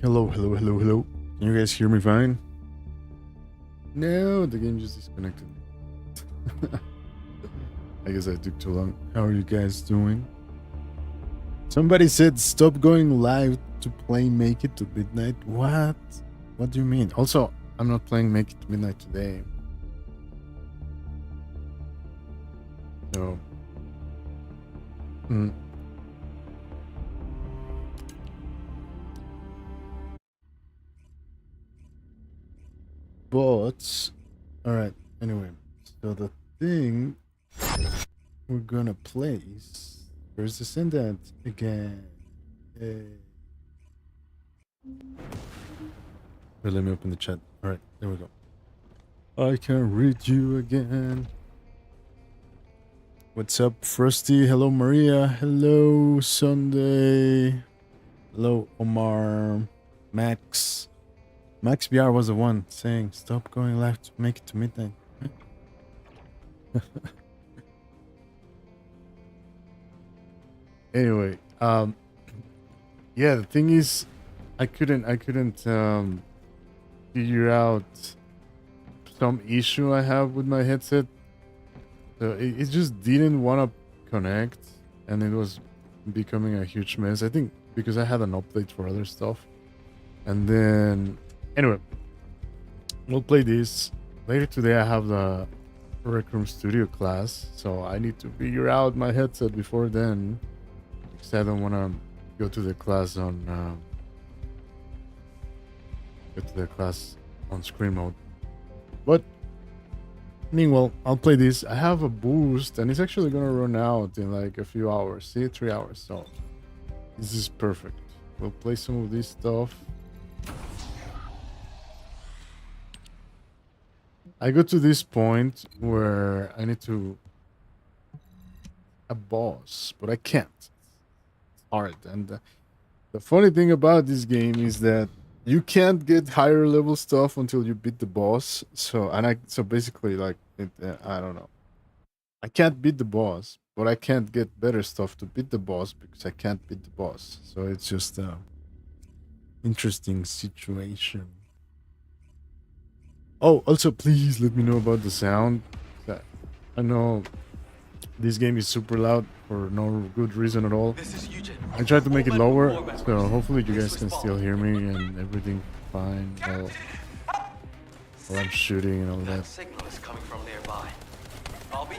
Hello, hello, hello, hello. Can you guys hear me fine? No, the game just disconnected. I guess I took too long. How are you guys doing? Somebody said stop going live to play Make It to Midnight. What? What do you mean? Also, I'm not playing Make It to Midnight today. So... But, alright, anyway, so the thing we're gonna play is there's Descendant again. Wait, let me open the chat. Alright, there we go. I can read you again. What's up, Frosty? Hello, Maria. Hello, Sunday. Hello, Omar. Max. Max BR was the one saying, stop going live to Make It to Midnight. Anyway, yeah, the thing is, I couldn't figure out some issue I have with my headset. So it just didn't want to connect, and it was becoming a huge mess. I think because I had an update for other stuff. And then, anyway, we'll play this. Later today I have the Rec Room Studio class, so I need to figure out my headset before then, because I don't want to go to the class on screen mode. But meanwhile, I'll play this. I have a boost, and it's actually gonna run out in like a few hours. See, 3 hours. So this is perfect. We'll play some of this stuff. I got to this point where I need to a boss, but I can't. It's hard, and the funny thing about this game is that you can't get higher level stuff until you beat the boss. So basically, like, I don't know. I can't beat the boss, but I can't get better stuff to beat the boss because I can't beat the boss. So it's just a interesting situation. Oh, also, please let me know about the sound. I know this game is super loud. for no good reason at all. I tried to make it lower, so hopefully you guys can still hear me and everything fine while I'm shooting and all that. Signal is coming from nearby. Albie,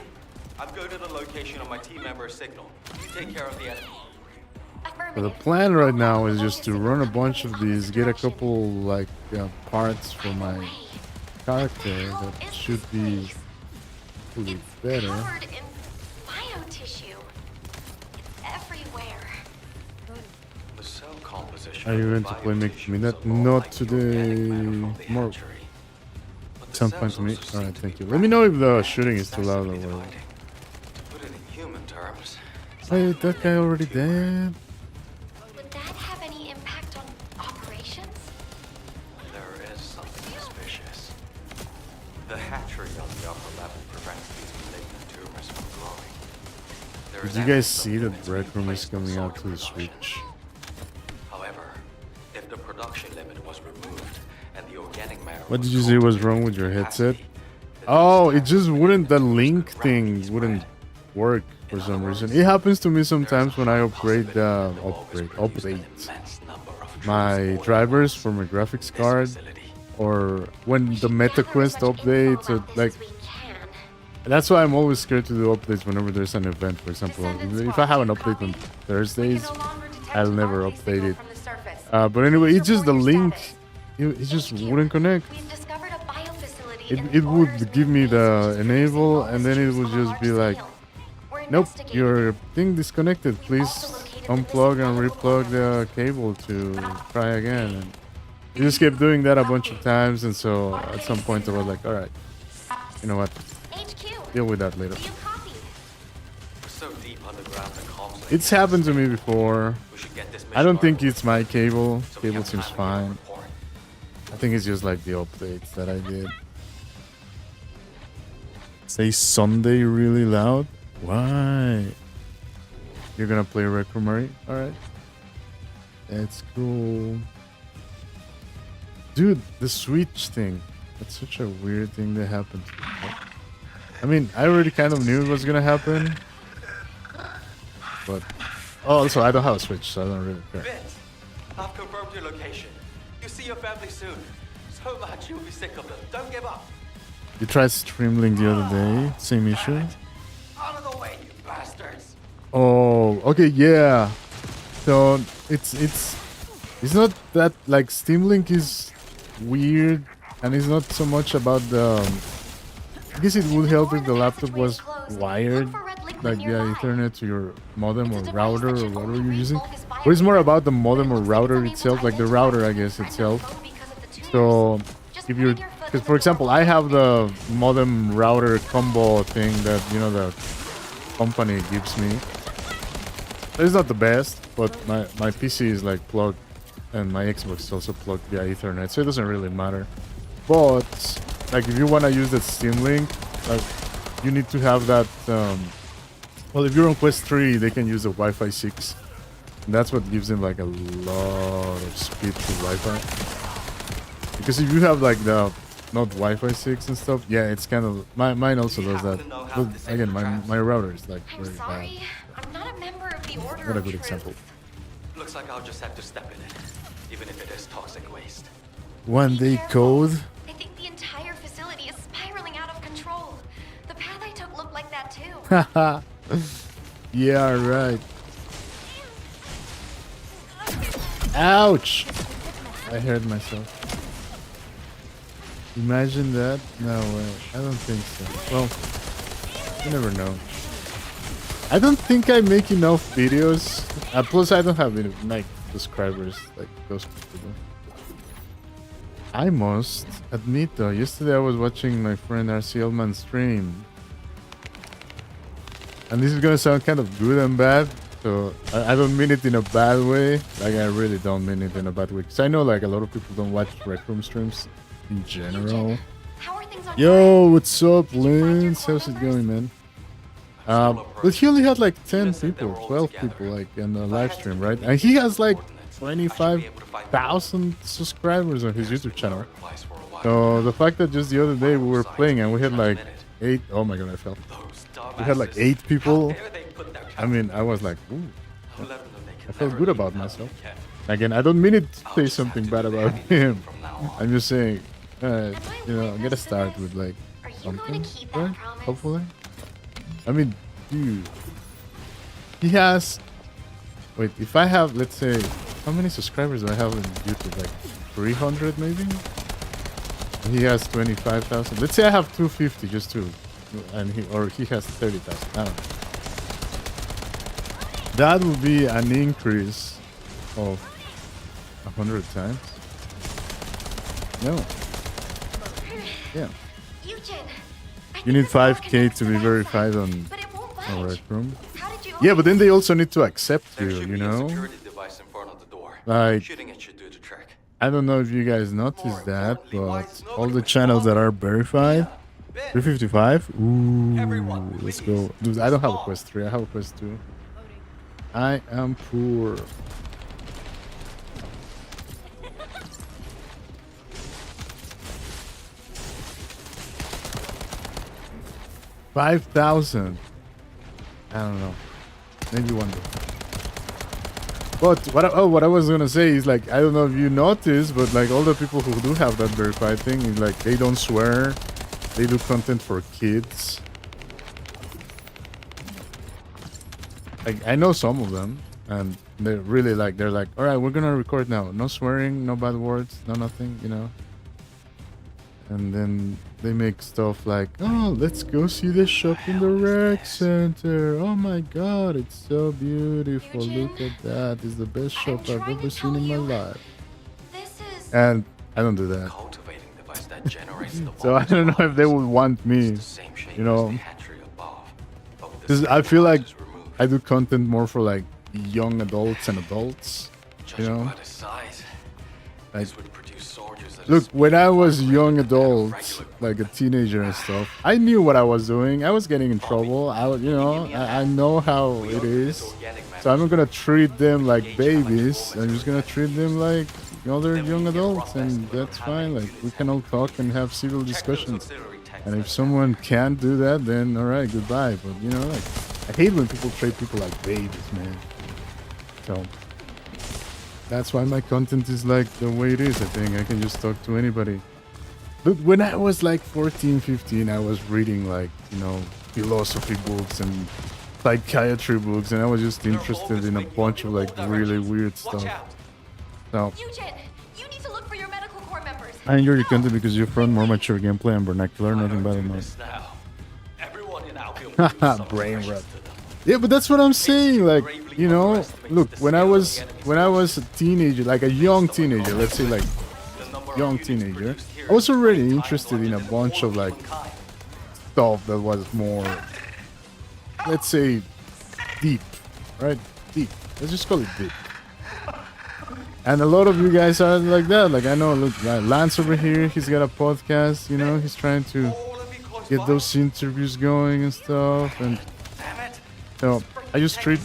I'm going to the location of my team member's signal. You take care of the enemy. So the plan right now is just to run a bunch of these, get a couple like parts for my character that should be really better. Are you going to play Make Me That? Not today. More. Some point to me. Alright, thank you. Let me know if the shooting is too loud or whatever. Wait, that guy already dead? Would that have any impact on operations? There is something suspicious. The hatchery on the upper level prevents these malignant tumors from growing. Did you guys see that Red Room is coming out to the Switch? However, if the production limit was removed and the organic matter What did you say was wrong with your headset? Oh, it just wouldn't, the link thing wouldn't work for some reason. It happens to me sometimes when I upgrade my drivers for my graphics card, or when the MetaQuest updates, or like, that's why I'm always scared to do updates whenever there's an event. For example, if I have an update on Thursdays, I'll never update it. But anyway, it's just the link, it just wouldn't connect. It would give me the enable, and then it would just be like, nope, your thing disconnected. Please unplug and replug the cable to try again. And it just kept doing that a bunch of times, and so at some point I was like, alright, you know what, deal with that later. It's happened to me before. I don't think it's my cable. Cable seems fine. I think it's just like the updates that I did. Say Sunday really loud? Why? You're gonna play Requiem? Alright. That's cool. Dude, the Switch thing. That's such a weird thing that happened. I mean, I already kind of knew it was gonna happen. But... oh, also, I don't have a Switch, so I don't really care. Vince, I've confirmed your location. You see your family soon. So much you'll be sick of them. Don't give up. You tried Streamlink the other day. Same issue. Out of the way, you bastards. Oh, okay, yeah. So it's not that like Steam Link is weird, and it's not so much about the. I guess it would help if the laptop was wired, like via Ethernet to your modem or router or whatever you're using. But it's more about the modem or router itself, like the router, I guess itself. So if you're, because for example, I have the modem router combo thing that the company gives me. It's not the best, but my PC is like plugged, and my Xbox is also plugged via Ethernet, so it doesn't really matter. But like if you want to use that Steam Link, like you need to have that. Well, if you're on Quest 3, they can use the Wi-Fi 6. And that's what gives them like a lot of speed to Wi-Fi. Because if you have like the not Wi-Fi 6 and stuff, yeah, it's kind of mine also does that. But again, my router is like very bad. I'm not a member of the Order Not a of good Truth. example. Looks like I'll just have to step in it, even if it is toxic waste. One day code. I think the entire facility is spiraling out of control. The path I took looked like that too. Haha. Yeah, right. Ouch! I hurt myself. Imagine that? No way. I don't think so. Well, you never know. I don't think I make enough videos. Plus, I don't have enough like subscribers like those people do. I must admit though, yesterday I was watching my friend RCL Man stream. And this is gonna sound kind of good and bad. So I don't mean it in a bad way. Like I really don't mean it in a bad way. Because I know like a lot of people don't watch Rec Room streams in general. Yo, what's up, Linz? How's it going, man? But he only had like 10 people, 12 people like in the live stream, right? And he has like 25,000 subscribers on his YouTube channel. So the fact that just the other day we were playing and we had like 8, oh my god, I fell. We had like 8 people I mean, I was like, ooh, I'll let them know they can I felt never good leave about now myself. again. Again, I don't mean it to I'll say just have something to bad do about anything him. from now on. I'm just saying, Am I I'm gonna witness to start this? with like Are you going something, to keep that right? promise? Hopefully. I mean, dude, he has. Wait, if I have, let's say, how many subscribers do I have on YouTube? Like 300 maybe? He has 25,000. Let's say I have 250 just to, and he has 30,000. I don't know. That would be an increase of 100 times. No. Yeah. Eugen, I You think need this log 5K connects to the be website, verified on but it won't a budge. Rec Room. How did you Yeah, open but then it? they also need to accept There you, should you be a know? security device in front of the door. Like, Shooting it should do the trick. I don't know if you guys More noticed that, importantly, why but is all nobody the channels that are responding? verified, Ben, 355. everyone, Ooh, let's please, go. Dude, I don't have a respond. quest 3. I have a quest 2. I am poor. $5,000. I don't know. Maybe one day. But what I was gonna say is like I don't know if you noticed, but like all the people who do have that verified thing is like they don't swear, they do content for kids. Like I know some of them, and they're really like they're like, all right, we're gonna record now, no swearing, no bad words, no nothing, you know. And then they make stuff like, oh, let's go see the shop in the rec center. Oh my god, it's so beautiful. Look at that. It's the best shop I've trying ever to seen tell in my you. life. This is... And I don't do that. Cultivating device that generates the So I don't know if they would want me, It's the same shape you know, as the hatchery above, but with the because skin I feel like pouches removed. I do content more for like young adults and adults, you Judging know. by the size, Like, this would produce soldiers at a look, speed when I far was greater young than that of adult, regular like a teenager and stuff, I knew what I was doing. I was getting in trouble. I was, you know, I know how it is. So I'm not gonna treat them like babies. I'm just gonna treat them like other young adults, and that's fine. Like we can all talk and have civil discussions. And if someone can't do that, then all right, goodbye. But you know, like I hate when people treat people like babies, man. So that's why my content is like the way it is. I think I can just talk to anybody. But when I was like 14, 15, I was reading like, you know, philosophy books and psychiatry books, and I was just interested in a bunch of like really weird stuff. So Eugen, you need to look for your medical corps members. I enjoy your content because you're from more mature gameplay and vernacular, nothing bad enough. Haha, brain rot. Yeah, but that's what I'm saying. Like, you know, look, when I was a teenager, like a young teenager, let's say like young teenager, I was already interested in a bunch of like stuff that was more, let's say, deep, right? Deep. Let's just call it deep. And a lot of you guys are like that. Like I know, look, Lance over here, he's got a podcast. You know, he's trying to get those interviews going and stuff. And so I just treat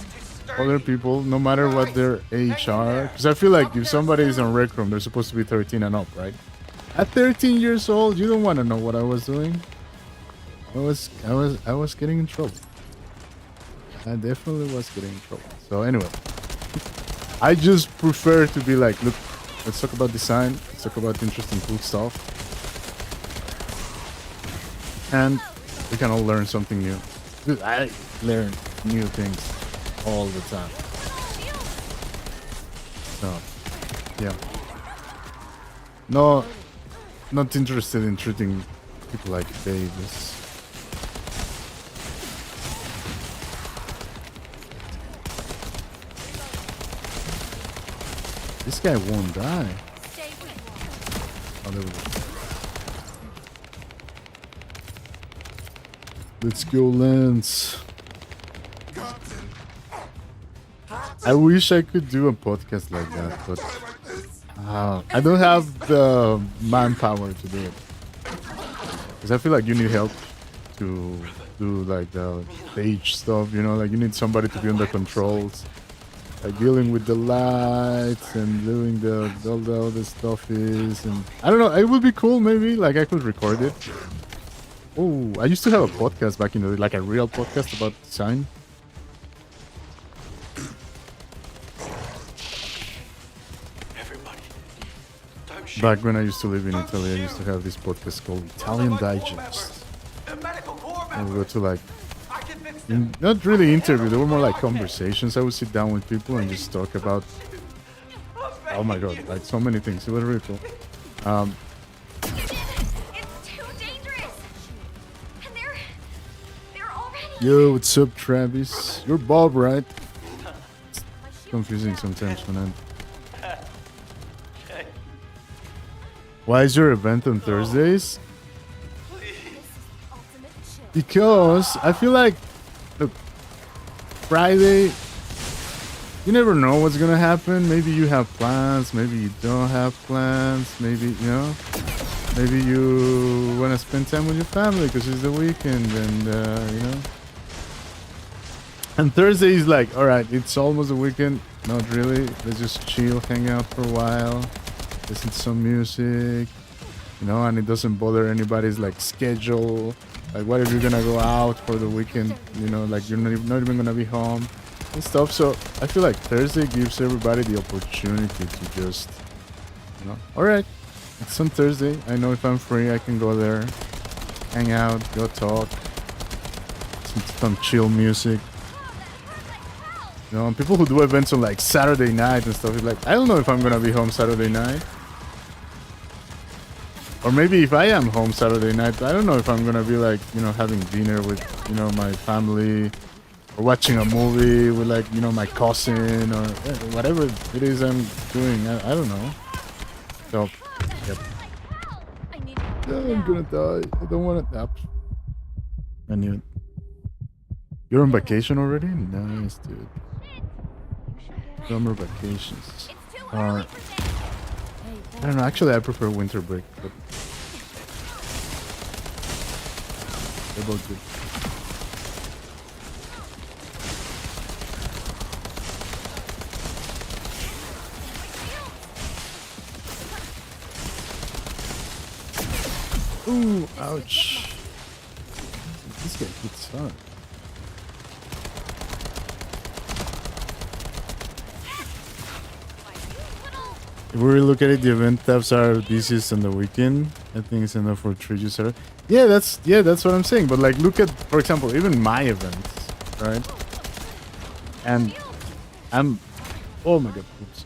other people, no matter what their age are, because I feel like if somebody is on Rec Room, they're supposed to be 13 and up, right? At 13 years old, you don't want to know what I was doing. I was getting in trouble. I definitely was getting in trouble. So anyway, I just prefer to be like, look, let's talk about design, let's talk about interesting, cool stuff, and we can all learn something new. Dude, I learn new things all the time. So, yeah. No, not interested in treating people like babies. This guy won't die. Oh, there we go. Let's go, Lance. I wish I could do a podcast like that, but I don't have the manpower to do it. Because I feel like you need help to do like the stage stuff, you know, like you need somebody to be on the controls, like dealing with the lights and doing all the other stuff is, and I don't know, it would be cool maybe, like I could record it. Oh, I used to have a podcast back in the day, like a real podcast about design. machine. Back when I used to live in Italy, I used to have this podcast called Italian Digest. The medical corps And we members. go to like, I can fix them. not really interview, they were more like conversations. I would sit down with people and just talk about, oh my god, like so many things. It was really cool. You did it! It's too dangerous! And they're already... Yo, what's up, Travis? You're Bob, right? It's confusing sometimes when I'm... Okay, Why is your event on Thursdays? please. Because I feel like, look, Friday, you never know what's gonna happen. Maybe you have plans, maybe you don't have plans, maybe, you know, maybe you wanna spend time with your family because it's the weekend and, you know. And Thursday is like, alright, it's almost the weekend. Not really. Let's just chill, hang out for a while, listen to some music, you know, and it doesn't bother anybody's like schedule. Like, what if you're gonna go out for the weekend? You know, like you're not even gonna be home and stuff. So I feel like Thursday gives everybody the opportunity to just, you know, all right, it's on Thursday. I know if I'm free, I can go there, hang out, go talk, some chill music. You know, and people who do events on like Saturday night and stuff, it's like, I don't know if I'm gonna be home Saturday night. Or maybe if I am home Saturday night, I don't know if I'm gonna be like, you know, having dinner with, you know, my family, or watching a movie with like, you know, my cousin, or whatever it is I'm doing. I don't know. So, yep. I need I'm gonna die. I don't wanna nap. I knew it. You're on vacation already? Nice, dude. Summer vacations. I don't know. Actually, I prefer winter break, but they're both good. Ooh, ouch. This guy gets hurt. If we really look at it, the event tabs are busiest on the weekend. I think it's enough for 3 users. Yeah, that's what I'm saying. But like, look at, for example, even my events, right? And oh my god, oops.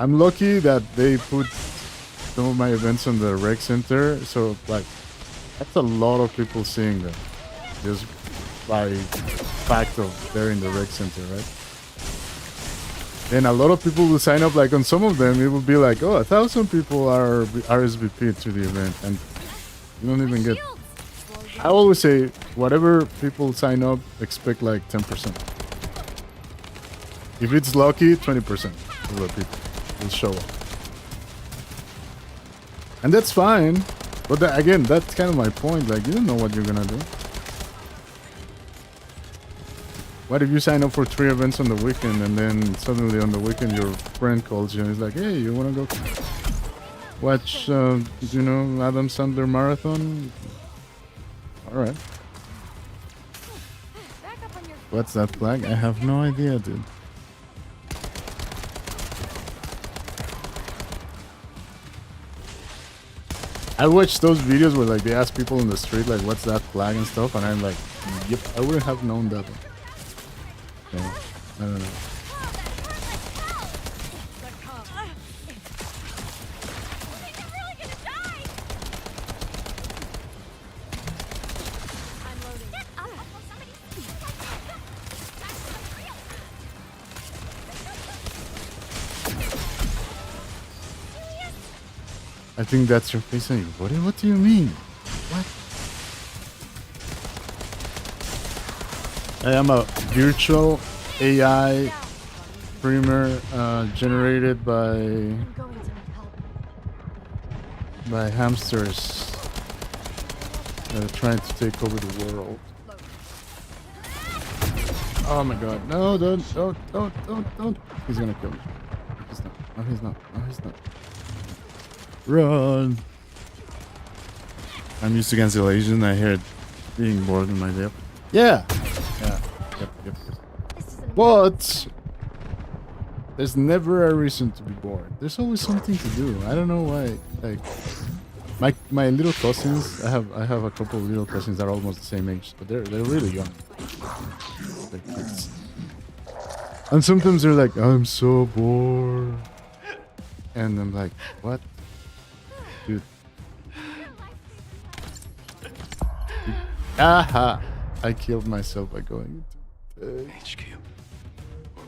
I'm lucky that they put some of my events on the rec center. So like, that's a lot of people seeing them, just by fact of they're in the rec center, right? And a lot of people will sign up, like on some of them, it will be like, oh, 1,000 people are RSVP to the event, and you don't even get... I always say, whatever people sign up, expect like 10%. If it's lucky, 20% of the people will show up. And that's fine, but again, that's kind of my point, like, you don't know what you're gonna do. What if you sign up for 3 events on the weekend and then suddenly on the weekend your friend calls you and is like, hey, you want to go watch, you know, Adam Sandler marathon? All right. What's that flag? I have no idea, dude. I watched those videos where like they ask people in the street like, what's that flag and stuff, and I'm like, yep, I wouldn't have known that one. Yeah, I don't know. I think that's your face. What do you mean? What? I am a virtual AI streamer generated by hamsters that are trying to take over the world. Oh my god. No, don't. He's gonna kill me. He's not. No, he's not. No, he's not. Run. I'm used to cancellation. I heard being bored in my depth. Yeah. Yeah. Yep. But There's never a reason to be bored. There's always something to do. I don't know why. Like my little cousins, I have a couple of little cousins that are almost the same age, but they're really young. They're kids. And sometimes they're like, I'm so bored. And I'm like, what? Dude. Aha! I killed myself by going into HQ.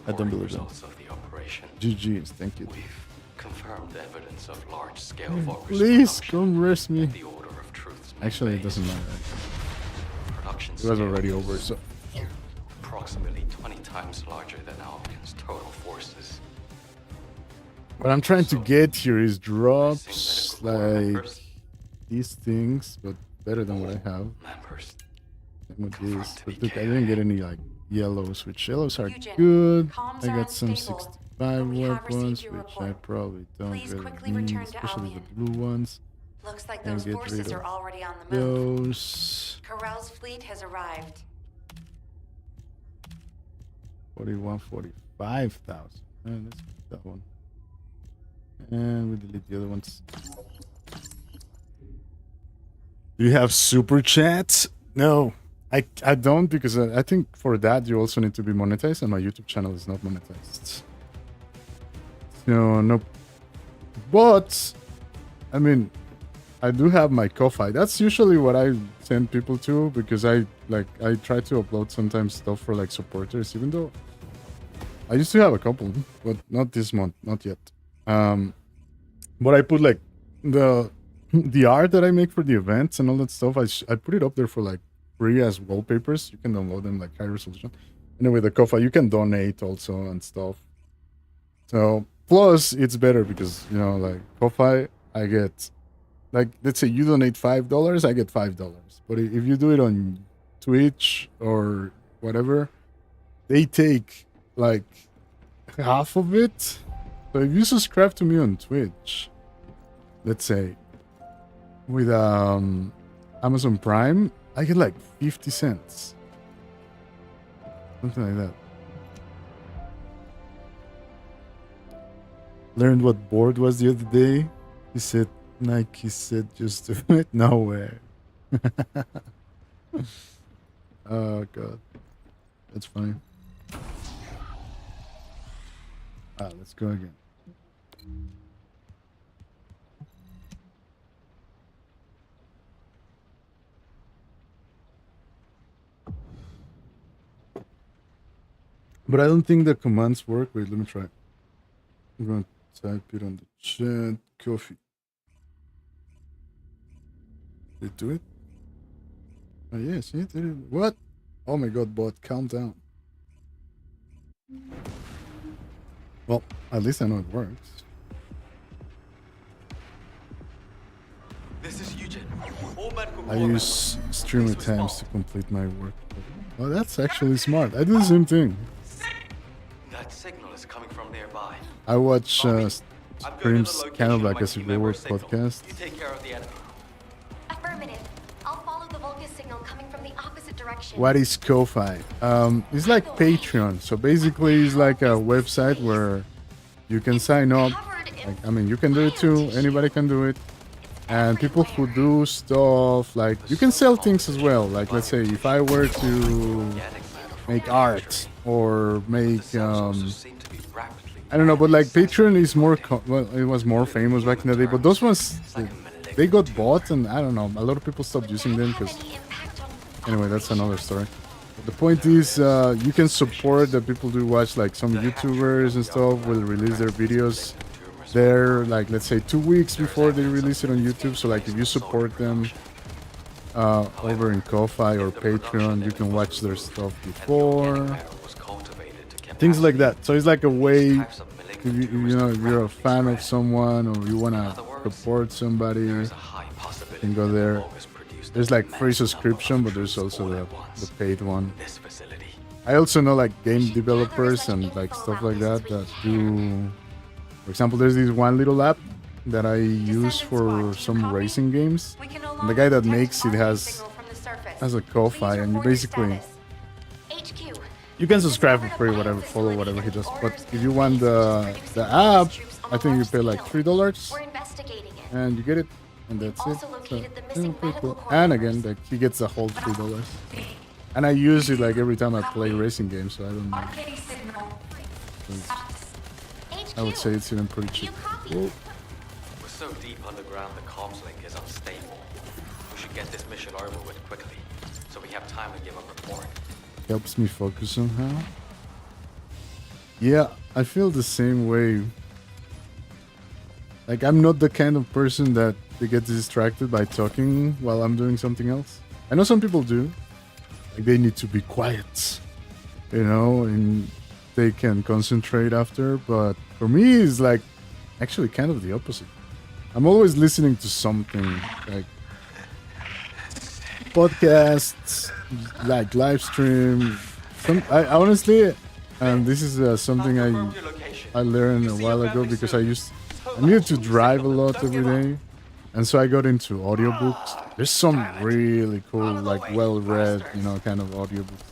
I don't believe results of the operation. GG's, thank you. We've confirmed evidence of large-scale virus Please production come rest me. at the Order of Truth's main Actually, it base. doesn't matter. Production It was scale already is over, so approximately 20 times larger than Albicon's total forces. what I'm trying to get here is drops Missing medical corps like members. these things, but better than what I have. Members. Same with Confirmed this. to But be look, I didn't get any like yellows, which yellows are Eugen, good. comms I are got some unstable, 65 but we have weapons, received your which I report. probably don't Please really quickly need, return to especially the Albion. blue ones. Looks like And those get forces rid are of already on the move. Those Corral's fleet has arrived. 45,000. Let's keep that one. And we delete the other ones. Do you have super chats? No, I don't, because I think for that you also need to be monetized, and my YouTube channel is not monetized. So no, but I mean, I do have my KoFi. That's usually what I send people to, because I try to upload sometimes stuff for like supporters, even though I used to have a couple, but not this month, not yet. But I put like the art that I make for the events and all that stuff. I put it up there for like free as wallpapers. You can download them like high resolution. Anyway, the KoFi you can donate also and stuff. So plus it's better because, you know, like KoFi I get, like, let's say you donate $5, I get $5. But if you do it on Twitch or whatever, they take like half of it. So if you subscribe to me on Twitch, let's say with Amazon Prime, I get like 50 cents. Something like that. Learned what board was the other day. He said, Nike said just do it. No way. Oh god. That's funny. Let's go again. But I don't think the commands work. Wait, let me try. I'm going to type it on the chat. KoFi. Did it do it? Oh, yes, it did it. What? Oh my god, bot, calm down. Well, at least I know it works. This is Eugen. All medical I corps use members, streamer please times to respond. complete my work. Oh, that's actually smart. I do the same thing. That signal is coming from nearby. I watch I'm going to the streams location kind of of like my as a team member's reward signal. podcast. You take care of the enemy. Affirmative. I'll follow the Vulgus signal coming from the opposite direction. What is KoFi? It's like Patreon. So basically, it's like a website where you can sign up. Like, I mean, you can do it too. Anybody can do it. And people who do stuff, like, you can sell things as well. Like, let's say if I were to make art or make, I don't know, but like Patreon is more, well, it was more famous back in the day. But those ones, they got bought, and I don't know, a lot of people stopped using them because, anyway, that's another story. But the point is, you can support that people do watch, like some YouTubers and stuff will release their videos there, like, let's say 2 weeks before they release it on YouTube. So like if you support them over in KoFi or Patreon, you can watch their stuff before, things like that. So it's like a way, if you know, if you're a fan of someone or you want to support somebody, you can go there. There's like free subscription, but there's also the paid one. I also know like game developers and like stuff like that that do. For example, there's this one little app that I use for some racing games. And the guy that makes it has a KoFi, and you basically You can subscribe for free, whatever, follow whatever he does. But if you want the app, I think you pay like $3 We're investigating it. and you get it, and that's it. Also So, located the yeah, missing pretty medical cool. core And members. again, like he gets a whole $3, and I use it like every time I play racing games, so I don't know. Arcade signal. HQ, I would say it's even pretty do you cheap. copy? Cool. We're so deep underground the comms link is unstable. We should get this mission over with quickly, so we have time to give a report. Helps me focus somehow. Yeah, I feel the same way. Like I'm not the kind of person that they get distracted by talking while I'm doing something else. I know some people do. Like they need to be quiet, you know, and they can concentrate after. But for me, it's like actually kind of the opposite. I'm always listening to something like podcasts, like live stream. I honestly, and this is something I learned a while ago because I needed to drive a lot every day, and so I got into audiobooks. There's some really cool, like well-read, you know, kind of audiobooks.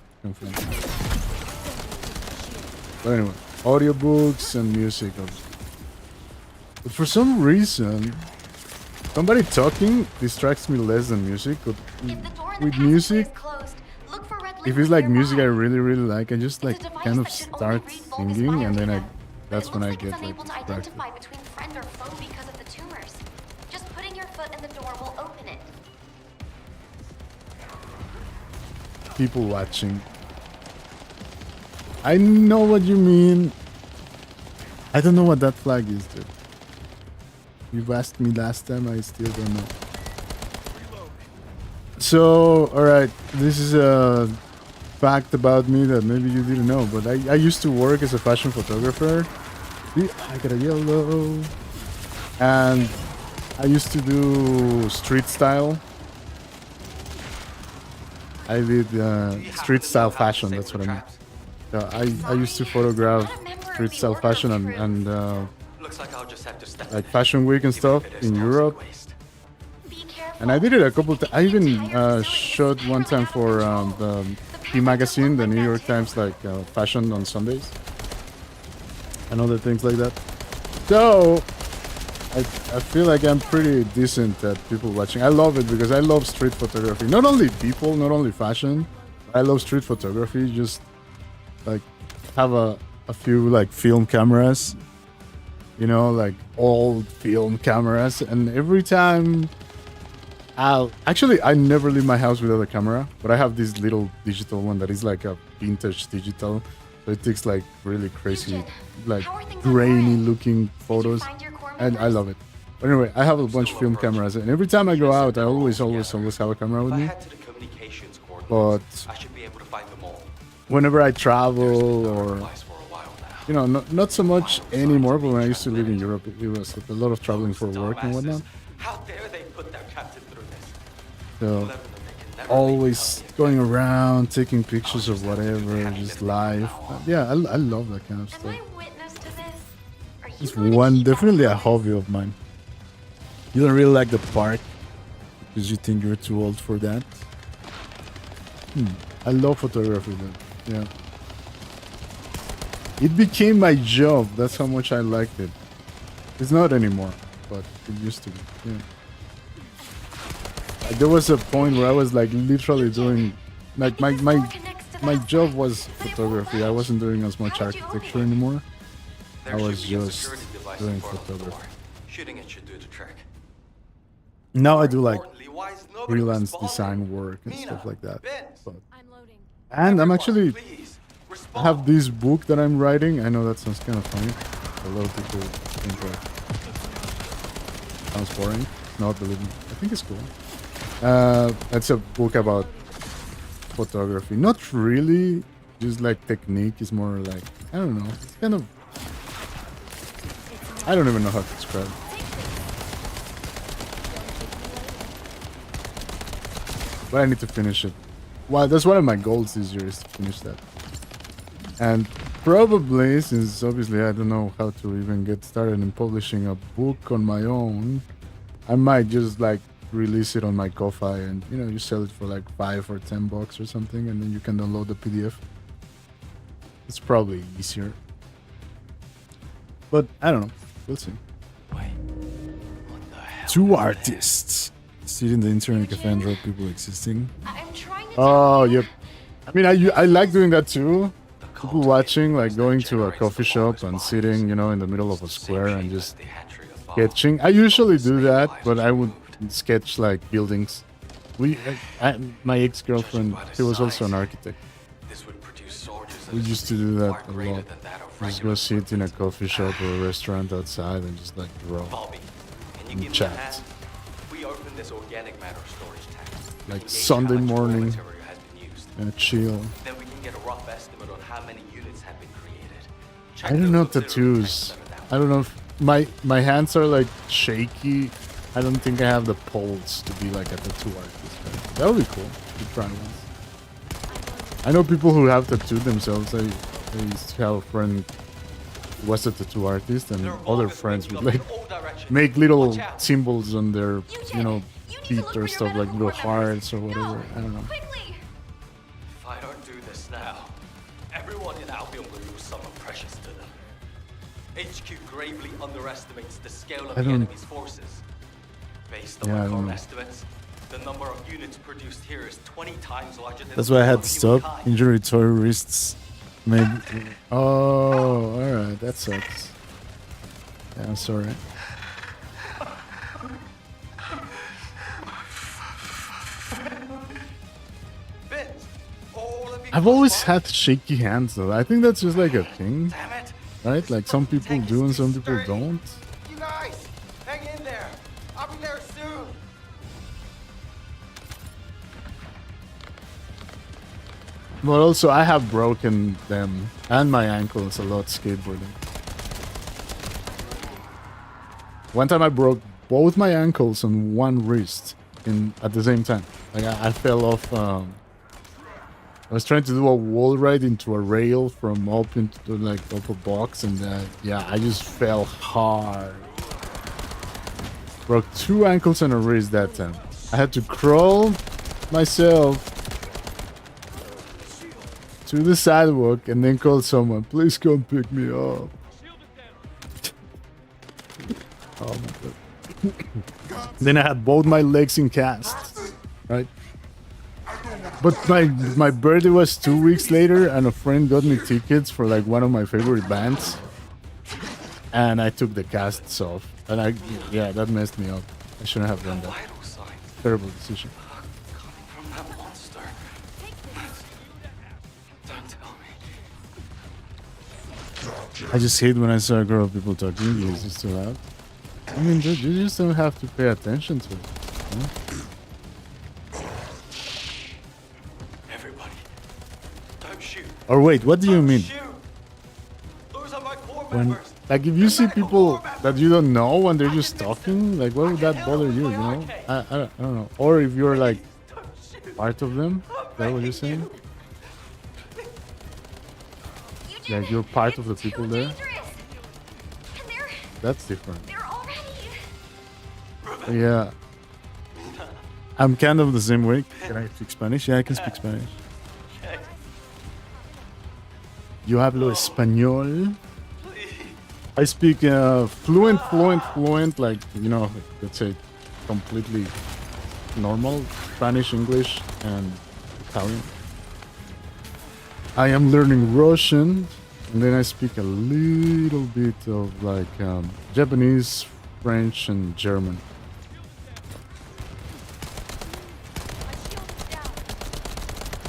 But anyway, audiobooks and music. But for some reason, somebody talking distracts me less than music. But If the door in the with passageway music, is closed, look for red if liquid it's like music I nearby. really like, I just like It's a device kind of that should only start read bulbous singing, and then biodata, but that's it when I looks get it's like unable to distracted. identify between friend or foe because of the tumors. Just putting your foot in the door will open it. People watching. I know what you mean. I don't know what that flag is, dude. You've asked me last time, I still don't know. So, alright, this is a fact about me that maybe you didn't know, but I used to work as a fashion photographer. I got a yellow. And I used to do street style. I did street style fashion, that's what I mean. I used to photograph street style fashion and Looks like I'll just have to step like in. fashion week and Even stuff if it is in toxic Europe. waste. Be careful. And I did it a couple times. I even The entire facility is shot one time for spiraling out of the control. P magazine, the The New path York too. Times, like fashion on Sundays, and other things like that. So I feel like I'm pretty decent at people watching. I love it because I love street photography. Not only people, not only fashion. I love street photography. Just like have a few like film cameras, you know, like old film cameras, and every time I never leave my house without a camera, but I have this little digital one that is like a vintage digital, so it takes like really crazy, Eugene, like how are things on grainy your end? looking Did you photos, find your core and I members? love it. But anyway, I have a bunch of film cameras, and every time I go out, I always have a camera with If I me. head to the communications But coordinates, I should be able to find them all. whenever I There's been travel, no or replies for a while now. you know, not so much anymore, but when I used to live in Europe, it was a lot of traveling for work and whatnot. How dare they put their captain through this? So Let them know they can never always leave without going being around, taking pictures of whatever, just live. Yeah, I love that kind of Am stuff. I witness to this? Are you It's going to one keep that definitely a promise? hobby of mine. You don't really like the park because you think you're too old for that. I love photography, though. Yeah. It became my job. That's how much I liked it. It's not anymore, but it used to be. Yeah. Like, there was a point where I was like literally doing, like my job was photography. I wasn't doing as much architecture anymore. There I should was be a just security device doing in front of the photography. door. Shooting it should do the trick. Now I do like Importantly, why is nobody freelance responding? design work and Mina, stuff like that. Vince, But, I'm loading. and I'm everyone, actually please, I respond. have this book that I'm writing. I know that sounds kind of funny. A lot of people think that sounds boring. Not believe me. I think it's cool. It's a book about photography. Not really, just like technique. It's more like I don't know. It's kind of I don't even know how to describe it. But I need to finish it. Well, that's one of my goals this year is to finish that. And probably, since obviously I don't know how to even get started in publishing a book on my own, I might just like release it on my KoFi and you know you sell it for like $5 or $10 or something, and then you can download the PDF. It's probably easier. But I don't know. We'll see. Wait. What the hell? Two artists. Sit in the internet cafe and draw people existing. I'm trying to Oh, tell you. yep. I mean, I like doing that too. The People watching, like cultivators going that to a generates coffee the shop lowest and bonds. sitting, you know, in the middle of a It's the square same and shape just as the hatchery of sketching. I bombs. usually do Only that, stabilized but I would removed. sketch like buildings. My ex-girlfriend, Judging by the she was also an size, architect. This would produce soldiers at We a used to speed do that far a greater lot. than that of Just regular go sit in a equipment. coffee shop or a restaurant outside and just like draw. Bobby, can you And give me chat. a hand? We open this organic matter storage tank. We Like can gauge Sunday how much raw morning. material has been used. And chill. Then we can get a rough estimate on how many units have been created. Check I don't those know auxiliary tattoos. tanks that are down. I don't know if my hands are like shaky. I don't think I have the pulse to be like a tattoo artist. But that would be cool to try once. I know people who have tattooed themselves. I used to have a friend who was a tattoo artist, and They're other bogus friends winging would up like in all directions. make little Watch out. symbols on their, you know, You need to feet look or for your stuff like medical little corps members. hearts or whatever. No, I don't know. Quickly. If I don't do this now, everyone in Albion will lose someone precious to them. HQ gravely underestimates the scale of I the don't- enemy's forces. Based on Yeah, I my don't current know. estimates, the number of units produced here is 20 times larger than That's the why I total had to of stop. humankind. Injury to wrists. Maybe. Oh, alright. That sucks. Yeah, I'm sorry. Vince, all of you I've always crossbars? had shaky hands though. I think that's just like a thing, Damn it! right? Like some people Tank is do and too some people sturdy. don't. You guys, hang in there. I'll be there soon. But also, I have broken them and my ankles a lot skateboarding. One time I broke both my ankles and one wrist at the same time. Like I fell off. I was trying to do a wall ride into a rail from up into like up a box, and yeah, I just fell hard. Broke 2 ankles and a wrist that time. I had to crawl myself to the sidewalk and then call someone. Please come pick me up. Oh my god. Then I had both my legs in casts, right? But my birthday was 2 weeks later, and a friend got me tickets for like one of my favorite bands, and I took the casts off, and yeah, that messed me up. I shouldn't have done that. Vital signs Terrible decision. coming from that monster. Don't tell me. I just hate when I saw a girl of people talking English. It's too loud. I mean, you just don't have to pay attention to it. You know? Everybody, don't shoot. Or wait, what do you Don't mean? shoot. Those are my core When, members. like, if you see people that you don't know and they're just talking, like, why would that bother you? You know? I don't know. Or if you're like Don't shoot. part of them, is that what you're saying? You did Like it. you're part of the It's too people there. dangerous. And That's different. they're already. Yeah. I'm kind of the same way. Can I speak Spanish? Yeah, I can speak Spanish. Yo hablo español. I speak fluent, like, you know, let's say completely normal Spanish, English, and Italian. I am learning Russian, and then I speak a little bit of like Japanese, French, and German.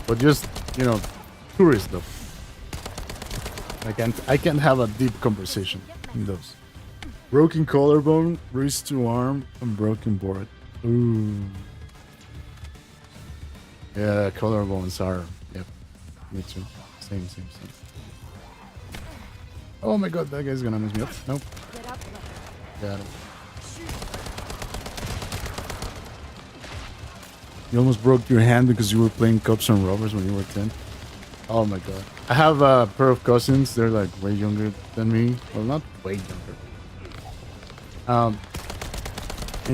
But just, you know, tourist stuff. I can't have a deep conversation in those. Broken collarbone, wrist to arm, and broken board. Ooh. Yeah, collarbones are. Yep. Me too. Same. Oh my god, that guy's gonna mess me up. Nope. Got it. You almost broke your hand because you were playing Cops and Robbers when you were 10. Oh my god. I have a pair of cousins. They're like way younger than me. Well, not way younger.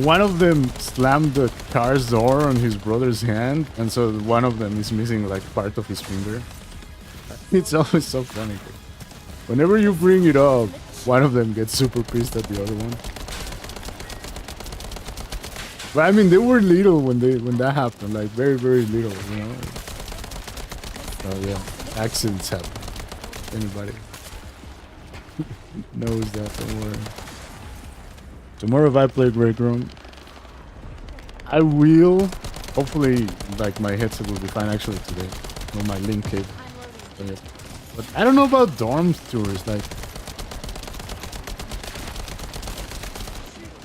One of them slammed the car's door on his brother's hand, and so one of them is missing like part of his finger. It's always so funny. Whenever you bring it up, one of them gets super pissed at the other one. But I mean, they were little when that happened, like very very little, you know. So yeah, accidents happen. Anybody knows that? Don't worry. Tomorrow, if I play Break Room, I will. Hopefully, like my headset will be fine. Actually, today, or my link cable. So, yeah. But I don't know about dorm tours.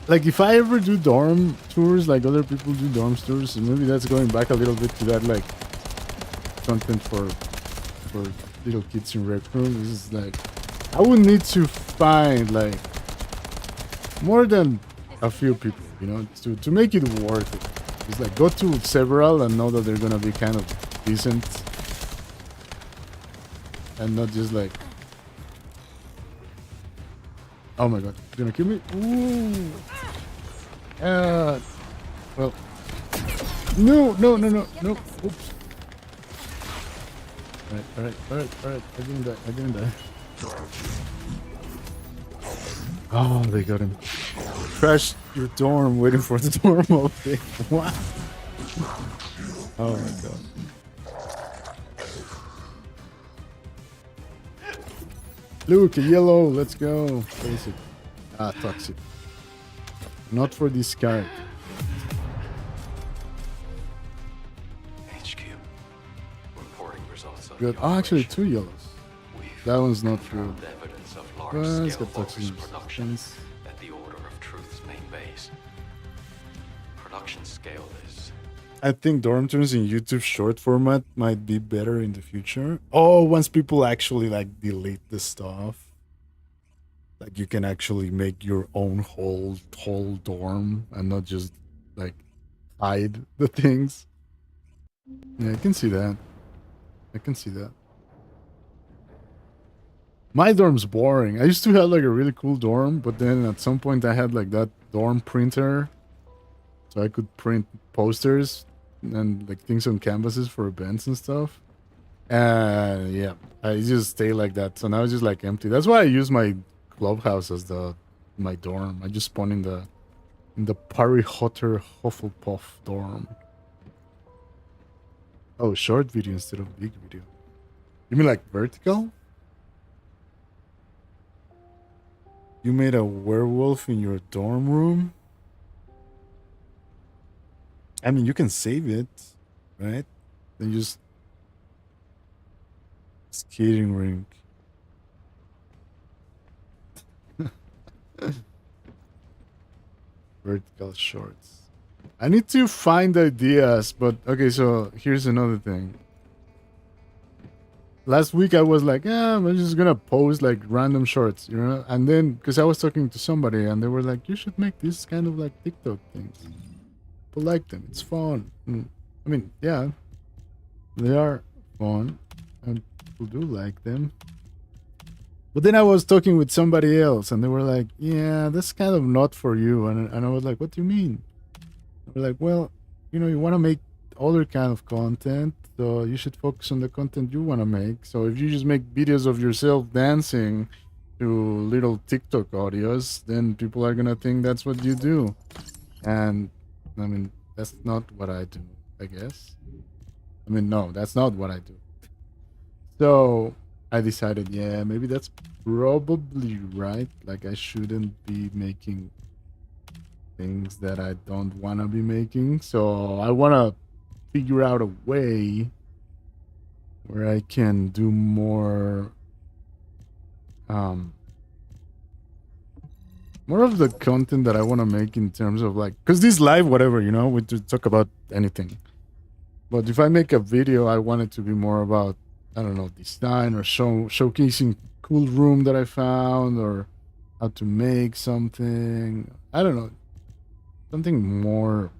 Like if I ever do dorm tours, like other people do dorm tours, and maybe that's going back a little bit to that like content for little kids in Rec Room. This is like I would need to find like more than a few people, you know, to make it worth it. It's like go to several and know that they're gonna be kind of decent, and not just like, oh my god, you're gonna kill me? Ooh. Well, no. Oops. All right. I didn't die. Oh, they got him. Crashed your dorm, waiting for the dorm opening. What? Oh my god. Luke, a yellow, let's go. Face it. Ah, toxic. Not for this card. HQ. Reporting results of Good. the Oh, actually, operation. 2 yellows. We've That one's not good. confirmed evidence of Well, it's large-scale got toxic focused production resistance. at the Order of Truth's main base. Production scale is I think dorm tours in YouTube short format might be better in the future. Oh, once people actually like delete the stuff, like you can actually make your own whole dorm and not just like hide the things. Yeah, I can see that. My dorm's boring. I used to have like a really cool dorm, but then at some point I had like that dorm printer, so I could print posters and like things on canvases for events and stuff. And yeah, I just stay like that. So now it's just like empty. That's why I use my clubhouse as my dorm. I just spawn in the Parry Hotter Hufflepuff dorm. Oh, short video instead of big video. You mean like vertical? You made a werewolf in your dorm room? I mean, you can save it, right? Then just skating rink. Vertical shorts. I need to find ideas, but okay, so here's another thing. Last week I was like, yeah, I'm just gonna post like random shorts, you know? And then, because I was talking to somebody and they were like, you should make this kind of like TikTok things. People like them, it's fun. I mean, yeah, they are fun and people do like them. But then I was talking with somebody else and they were like, yeah, that's kind of not for you. And I was like, what do you mean? They were like, well, you know, you want to make other kind of content, so you should focus on the content you want to make. So if you just make videos of yourself dancing to little TikTok audios, then people are going to think that's what you do. And I mean, that's not what I do, I guess. I mean, no, that's not what I do. So I decided, yeah, maybe that's probably right. Like I shouldn't be making things that I don't want to be making. So I want to figure out a way where I can do more more of the content that I want to make in terms of like, because this live whatever, you know, we do talk about anything, but if I make a video I want it to be more about, I don't know, design or showcasing cool room that I found or how to make something, I don't know, something more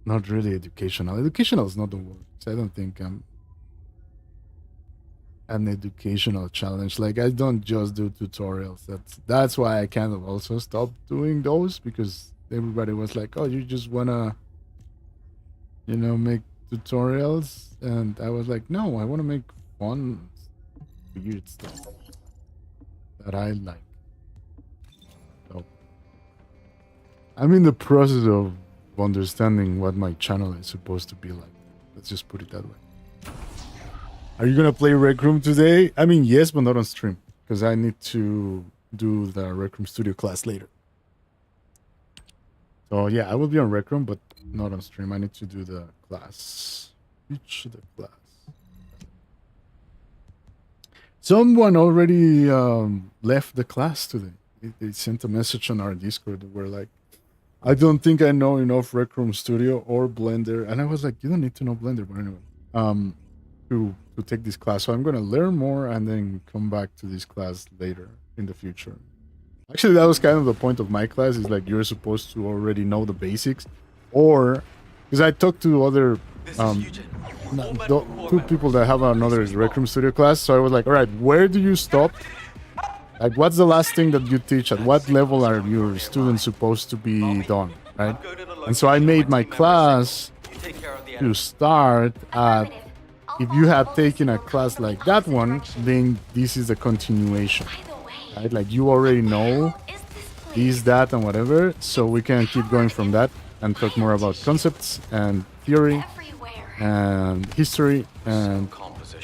not really educational. Educational is not the word. I don't think I'm an educational challenge. Like I don't just do tutorials. That's why I kind of also stopped doing those, because everybody was like, "Oh, you just wanna, you know, make tutorials," and I was like, "No, I want to make fun, weird stuff that I like. So I'm in the process of understanding what my channel is supposed to be like. Let's just put it that way. Are you gonna play Rec Room today? I mean, yes, but not on stream because I need to do the Rec Room Studio class later. So yeah, I will be on Rec Room, but not on stream. I need to do the class. Reach the class. Someone already left the class today. They sent a message on our Discord. We're like, I don't think I know enough Rec Room Studio or Blender. And I was like, you don't need to know Blender, but anyway, to take this class. So I'm gonna learn more and then come back to this class later in the future. Actually, that was kind of the point of my class. Is like you're supposed to already know the basics, or because I talked to other two people that have another Rec Room Studio class. So I was like, all right, where do you stop? Like, what's the last thing that you teach? At what level are your students supposed to be done, right? And so I made my class to start at, if you have taken a class like that one, then this is a continuation, right? Like you already know this, that, and whatever. So we can keep going from that and talk more about concepts and theory and history and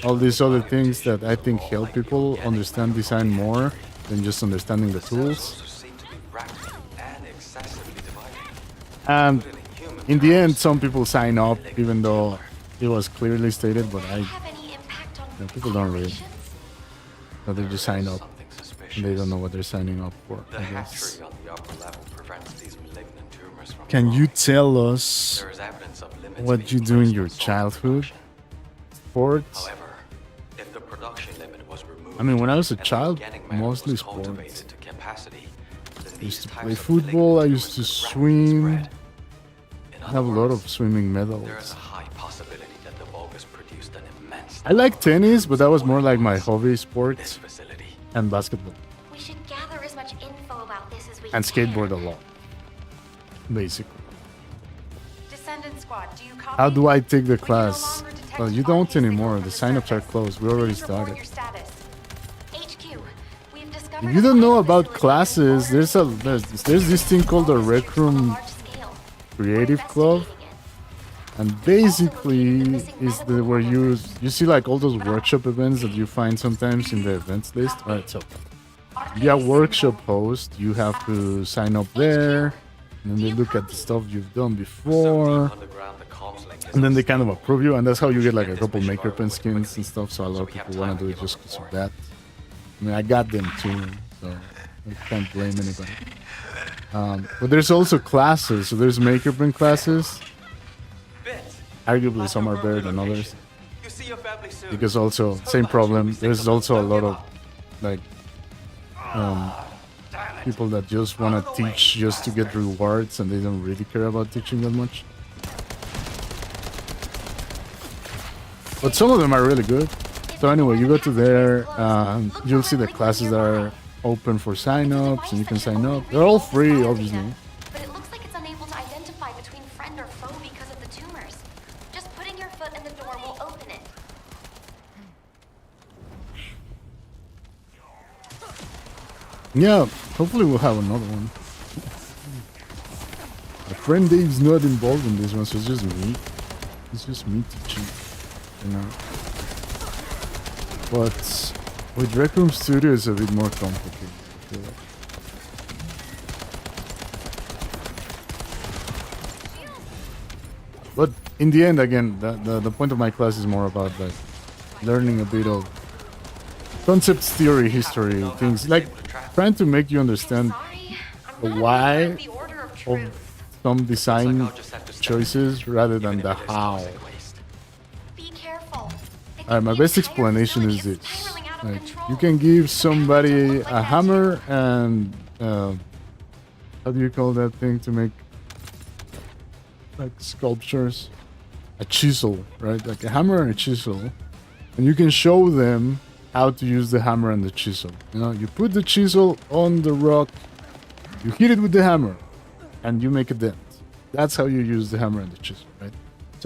all these other things that I think help people understand design more than just understanding the tools. And in the end, some people sign up, even though it was clearly stated, but people don't read. So they just sign up, and they don't know what they're signing up for, I guess. Can you tell us what you do in your childhood? Sports? I mean, when I was a child, mostly sports. I used to play football, I used to swim. I have a lot of swimming medals. I like tennis, but that was more like my hobby sport. And basketball. We should gather as much info about this as we And can. skateboard a lot. Basically. Descendant squad, do you copy? How do I take the We no class? longer detect Well, you body don't signal anymore. from The the sign-ups are surface. closed. We already Please report started. your status. HQ, we've discovered If you a don't know bio about facility classes, in there's this thing called the Rec Room Creative Club, and basically is the where you see like all those workshop events that you find sometimes in the events list. All right, so be a workshop host, you have to sign up there, and then they look at the stuff you've done before, and then they kind of approve you, and that's how you get like a couple maker pen skins and stuff. So a lot of people want to do it just because of that. I mean, I got them too, so I can't blame anybody. But there's also classes. So there's maker pen classes. Arguably some are better than others. Because also, same problem. There's also a lot of like people that just want to teach just to get rewards and they don't really care about teaching that much. But some of them are really good. So anyway, you go to there, you'll see the classes that are open for sign-ups, and you can sign up. They're all free, obviously. But it looks like it's unable to identify between friend or foe because of the tumors. Just putting your foot in the door will open it. Yeah, hopefully we'll have another one. My friend Dave's not involved in this one, so it's just me. It's just me teaching, you know. But with Rec Room Studio, it's a bit more complicated, I feel like. But in the end, again, the point of my class is more about like learning a bit of concepts, theory, history, things like trying to make you understand the why of some design choices rather than the how. Be careful. My best explanation is this: like, you can give somebody a hammer and how do you call that thing to make like sculptures? A chisel, right? Like a hammer and a chisel, and you can show them how to use the hammer and the chisel. You know, you put the chisel on the rock, you hit it with the hammer, and you make a dent. That's how you use the hammer and the chisel, right?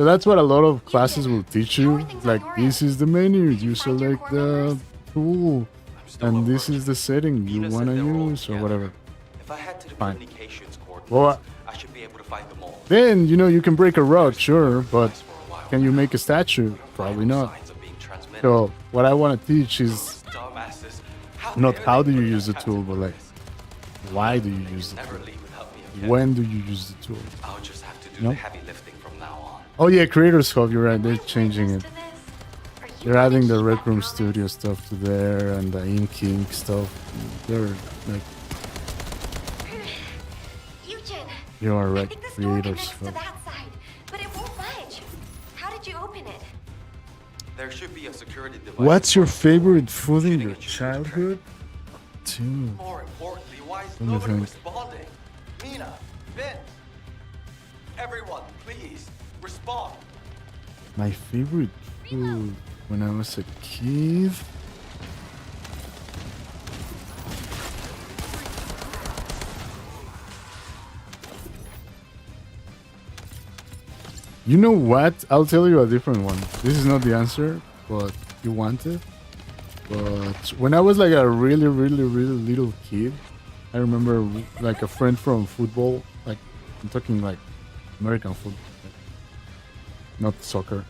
So that's what a lot of classes will teach How you. are things on Like, your this end? is the menu. Did you You find your select core the members? tool, I'm still and at this work. is the setting you Ina said want to they were all use, or together. whatever. If I head to the Fine. communications coordinates, Well, I should be able to find them all. then, you know, you can break a rock, sure, but For a while can you now. make a statue? But Probably vital not. signs are being transmitted. So what I want to teach is Those dumbasses. How not dare how they do you put use the their tool, hands but on like, this? why do you They use the never tool? leave without me again. When do you use the tool? I'll just have to do No? the heavy lifting from now on. Oh yeah, Creators Hub, you're right, Am they're I changing it. witness to this? Are you They're gonna adding the keep Red that Room promise? Studio stuff to there, and the Ink stuff. They're like, Eugen, you are I right, think this door Creators connects to Hub. that side, but it won't budge. How did you open it? There should be a security device. What's your favorite food in Shooting your at you with a childhood? Dude, More importantly, why is Let me nobody think. responding? Mina, Ben, everyone, please respond. my favorite food when I was a kid. You know what? I'll tell you a different one. This is not the answer, but you want it. But when I was like a really, really, really little kid, I remember like a friend from football. Like, I'm talking like American football, not soccer.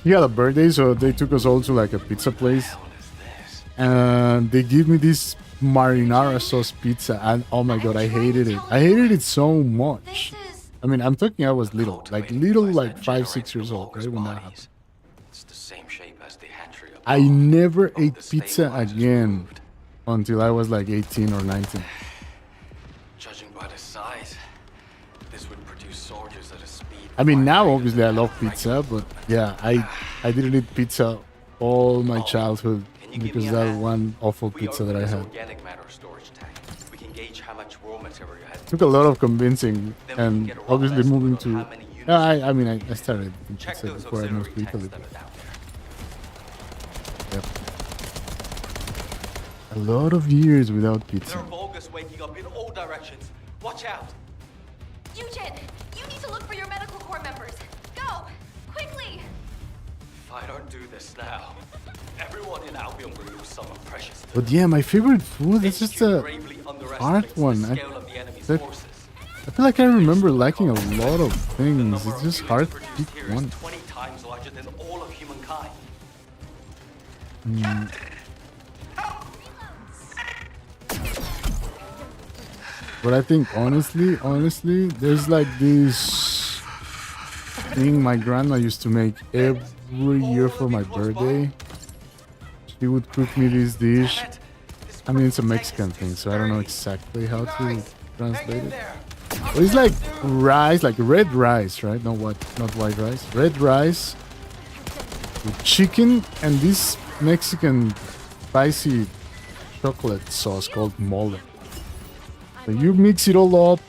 He had a birthday, so they took us all to like a pizza place, What is this? and they give me this marinara sauce pizza, and oh my god, I hated it. I hated it so much. This is... I mean, I'm talking I was little, like Cultivating little, device like that 5, generates 6 years the old, longest right when that bodies. happened. It's the same shape as the hatchery above. I never Both ate the pizza stabilizers again removed. until I was like 18 or 19. Judging by the size, this would produce soldiers at a speed. I mean, far now greater obviously I than love that of pizza, but yeah, I didn't eat pizza all my childhood Can you give because me a that hand? one awful If we pizza open that I this had. organic matter storage tank, we can gauge how much raw material you had. Took a lot of convincing, Then we can and get a rough obviously estimate moving on to. how many units I mean, I started eating Check pizza those before I moved auxiliary to Italy. tanks that are down Yep. there. A lot of years without There pizza. are Volgas waking up in all directions. Watch out! Eugen, you need to look for your medical corps members. Go! Quickly! If I don't do this now, everyone in Albion will lose someone precious. But yeah, my favorite food is just HQ a gravely underestimates hard one. The scale of the enemy's that- forces. I feel like I remember liking a lot of The things. number It's of just units hard to produced pick here is one. 20 times larger than all of humankind. But I think honestly, there's like this thing my grandma used to make every year for my birthday. She would cook me this dish. Damn it! This I mean, it's a tank is Mexican too thing, so I don't know sturdy. exactly how to Guys, hang translate in it. there. But it's like rice, like red rice, right? Not white rice. Red rice with chicken and this Mexican spicy chocolate sauce called mole. So you mix it all up,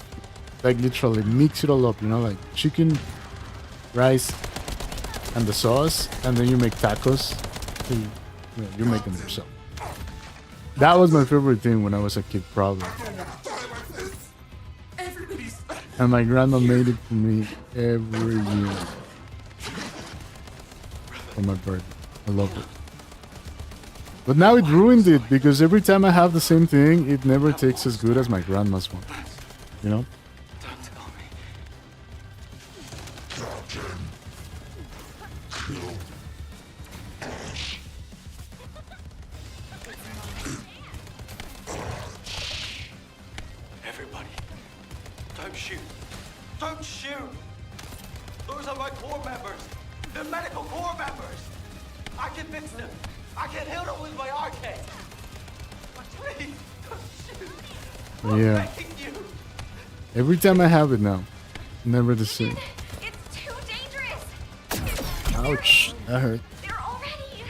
like literally mix it all up, you know, like chicken, rice, and the sauce, and then you make tacos. So you make them yourself. That was my favorite thing when I was a kid, probably. And my grandma made it for me every year for my birthday. I loved it. But now it ruined it because every time I have the same thing, it never tastes as good as my grandma's one. You know? Don't tell me. Everybody, don't shoot. Don't shoot. Those are my corps members. They're medical corps members. I can fix them. I can heal them with my arcade. Please, don't shoot. I'm Yeah. begging you. Every time I have it now, never the same. It's too dangerous! Ouch, that hurt. They're already...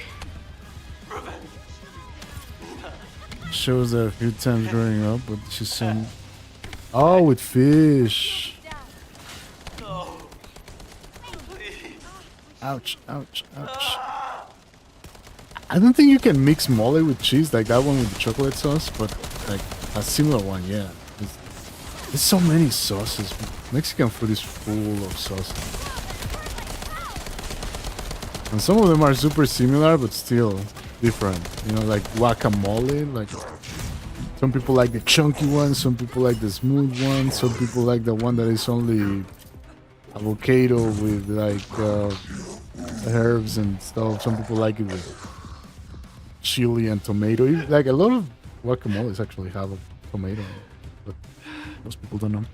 Shows that a few times growing up, but she's some. Oh, with fish. No. Please. Ouch, ouch, ouch. I don't think you can mix mole with cheese like that one with the chocolate sauce, but like a similar one, yeah. There's so many sauces. Mexican food is full of sauces. And some of them are super similar, but still different. You know, like guacamole. Like some people like the chunky one, some people like the smooth one, some people like the one that is only avocado with like herbs and stuff. Some people like it with chili and tomato. Like a lot of guacamoles actually have a tomato in it, but most people don't know.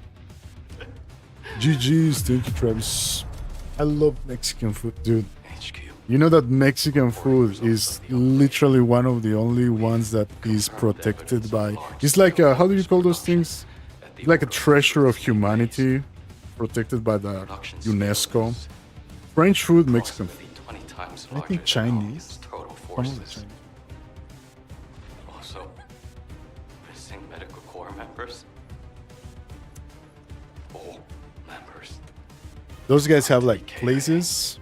GG's, thank you, Travis. I love Mexican food, dude. HQ. You know that Mexican food is literally one of the only ones that is protected by. It's like how do you call those things? Like a treasure of humanity, protected by the UNESCO. French food, Mexican food. 20 times I think Chinese. total Some of the forces. Chinese. Also, missing medical corps members. All members. Those guys have like places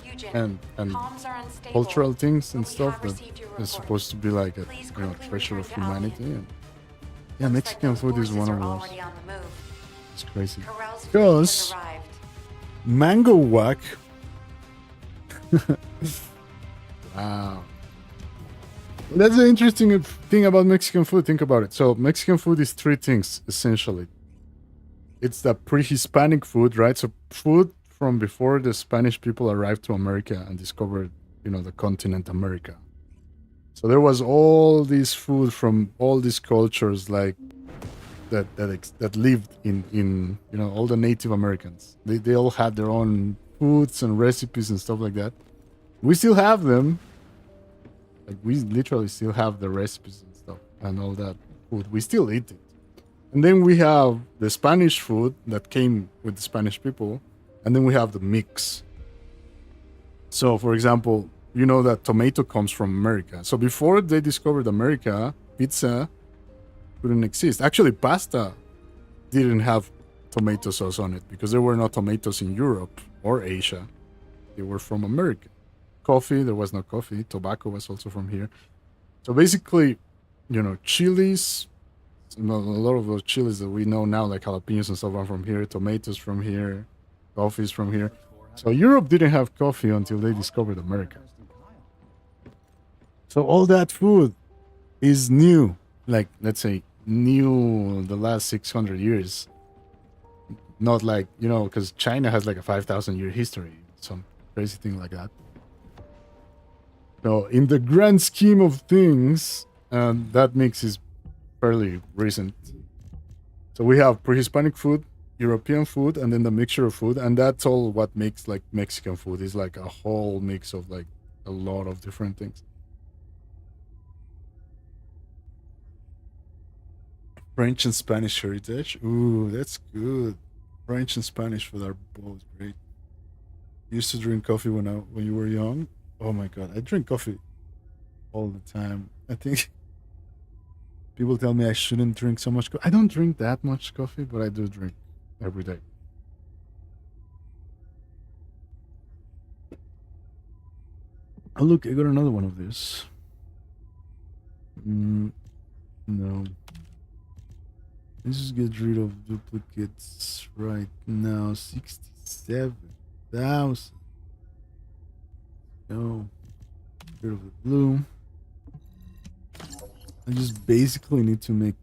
Eugen, and comms are unstable, cultural things and but we stuff have that received your is report. supposed to be like a Please you know quickly treasure of return to humanity. Albion. And yeah, Looks like Mexican those food is forces one of are those. already on the move. It's crazy. Corral's fleet Because has arrived. mango whack. Wow. That's the interesting thing about Mexican food. Think about it. So Mexican food is three things essentially. It's the pre-Hispanic food, right? So food from before the Spanish people arrived to America and discovered, you know, the continent America. So there was all this food from all these cultures, like that lived in you know all the Native Americans. They all had their own foods and recipes and stuff like that. We still have them. Like we literally still have the recipes and stuff and all that food. We still eat it. And then we have the Spanish food that came with the Spanish people, and then we have the mix. So, for example, you know that tomato comes from America. So before they discovered America, pizza couldn't exist. Actually, pasta didn't have tomato sauce on it because there were no tomatoes in Europe or Asia. They were from America. Coffee, there was no coffee. Tobacco was also from here. So basically, you know, chilies, a lot of those chilies that we know now, like jalapenos and stuff, are from here. Tomatoes from here. Coffee is from here. So Europe didn't have coffee until they discovered America. So all that food is new. Like, let's say, new the last 600 years. Not like, you know, because China has like a 5,000 year history. Some crazy thing like that. So in the grand scheme of things, that mix is fairly recent. So we have pre-Hispanic food, European food, and then the mixture of food, and that's all what makes like Mexican food. Is like a whole mix of like a lot of different things. French and Spanish heritage. Ooh, that's good. French and Spanish food are both great. Used to drink coffee when you were young. Oh my god, I drink coffee all the time. I think people tell me I shouldn't drink so much coffee. I don't drink that much coffee, but I do drink every day. Oh look, I got another one of this. No. Let's just get rid of duplicates right now. 67,000. No. Get rid of the blue. I just basically need to make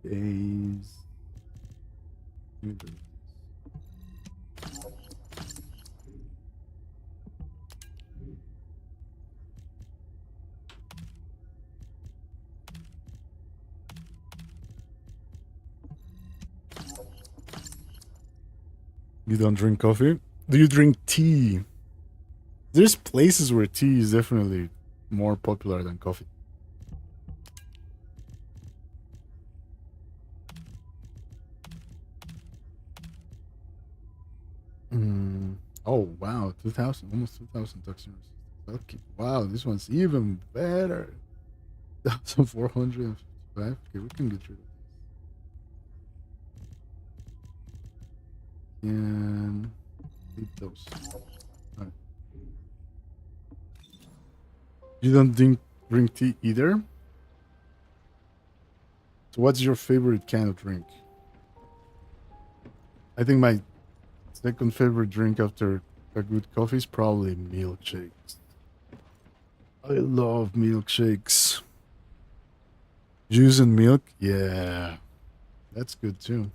days. You don't drink coffee? Do you drink tea? There's places where tea is definitely more popular than coffee. Oh wow, 2,000, almost 2,000 toxins. Okay, wow, this one's even better. 1,455. Okay, we can get rid of this. And leave those. Alright. You don't drink tea either? So what's your favorite kind of drink? I think my second favorite drink after a good coffee is probably milkshakes. I love milkshakes. Juice and milk? Yeah. That's good too.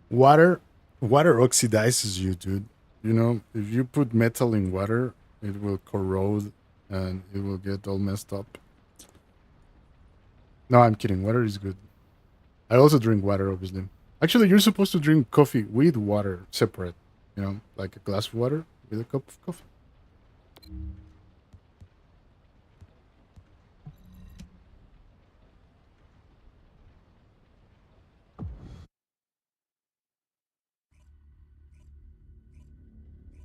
Water oxidizes you, dude. You know, if you put metal in water, it will corrode and it will get all messed up. No, I'm kidding. Water is good. I also drink water, obviously. Actually, you're supposed to drink coffee with water separate. You know, like a glass of water with a cup of coffee.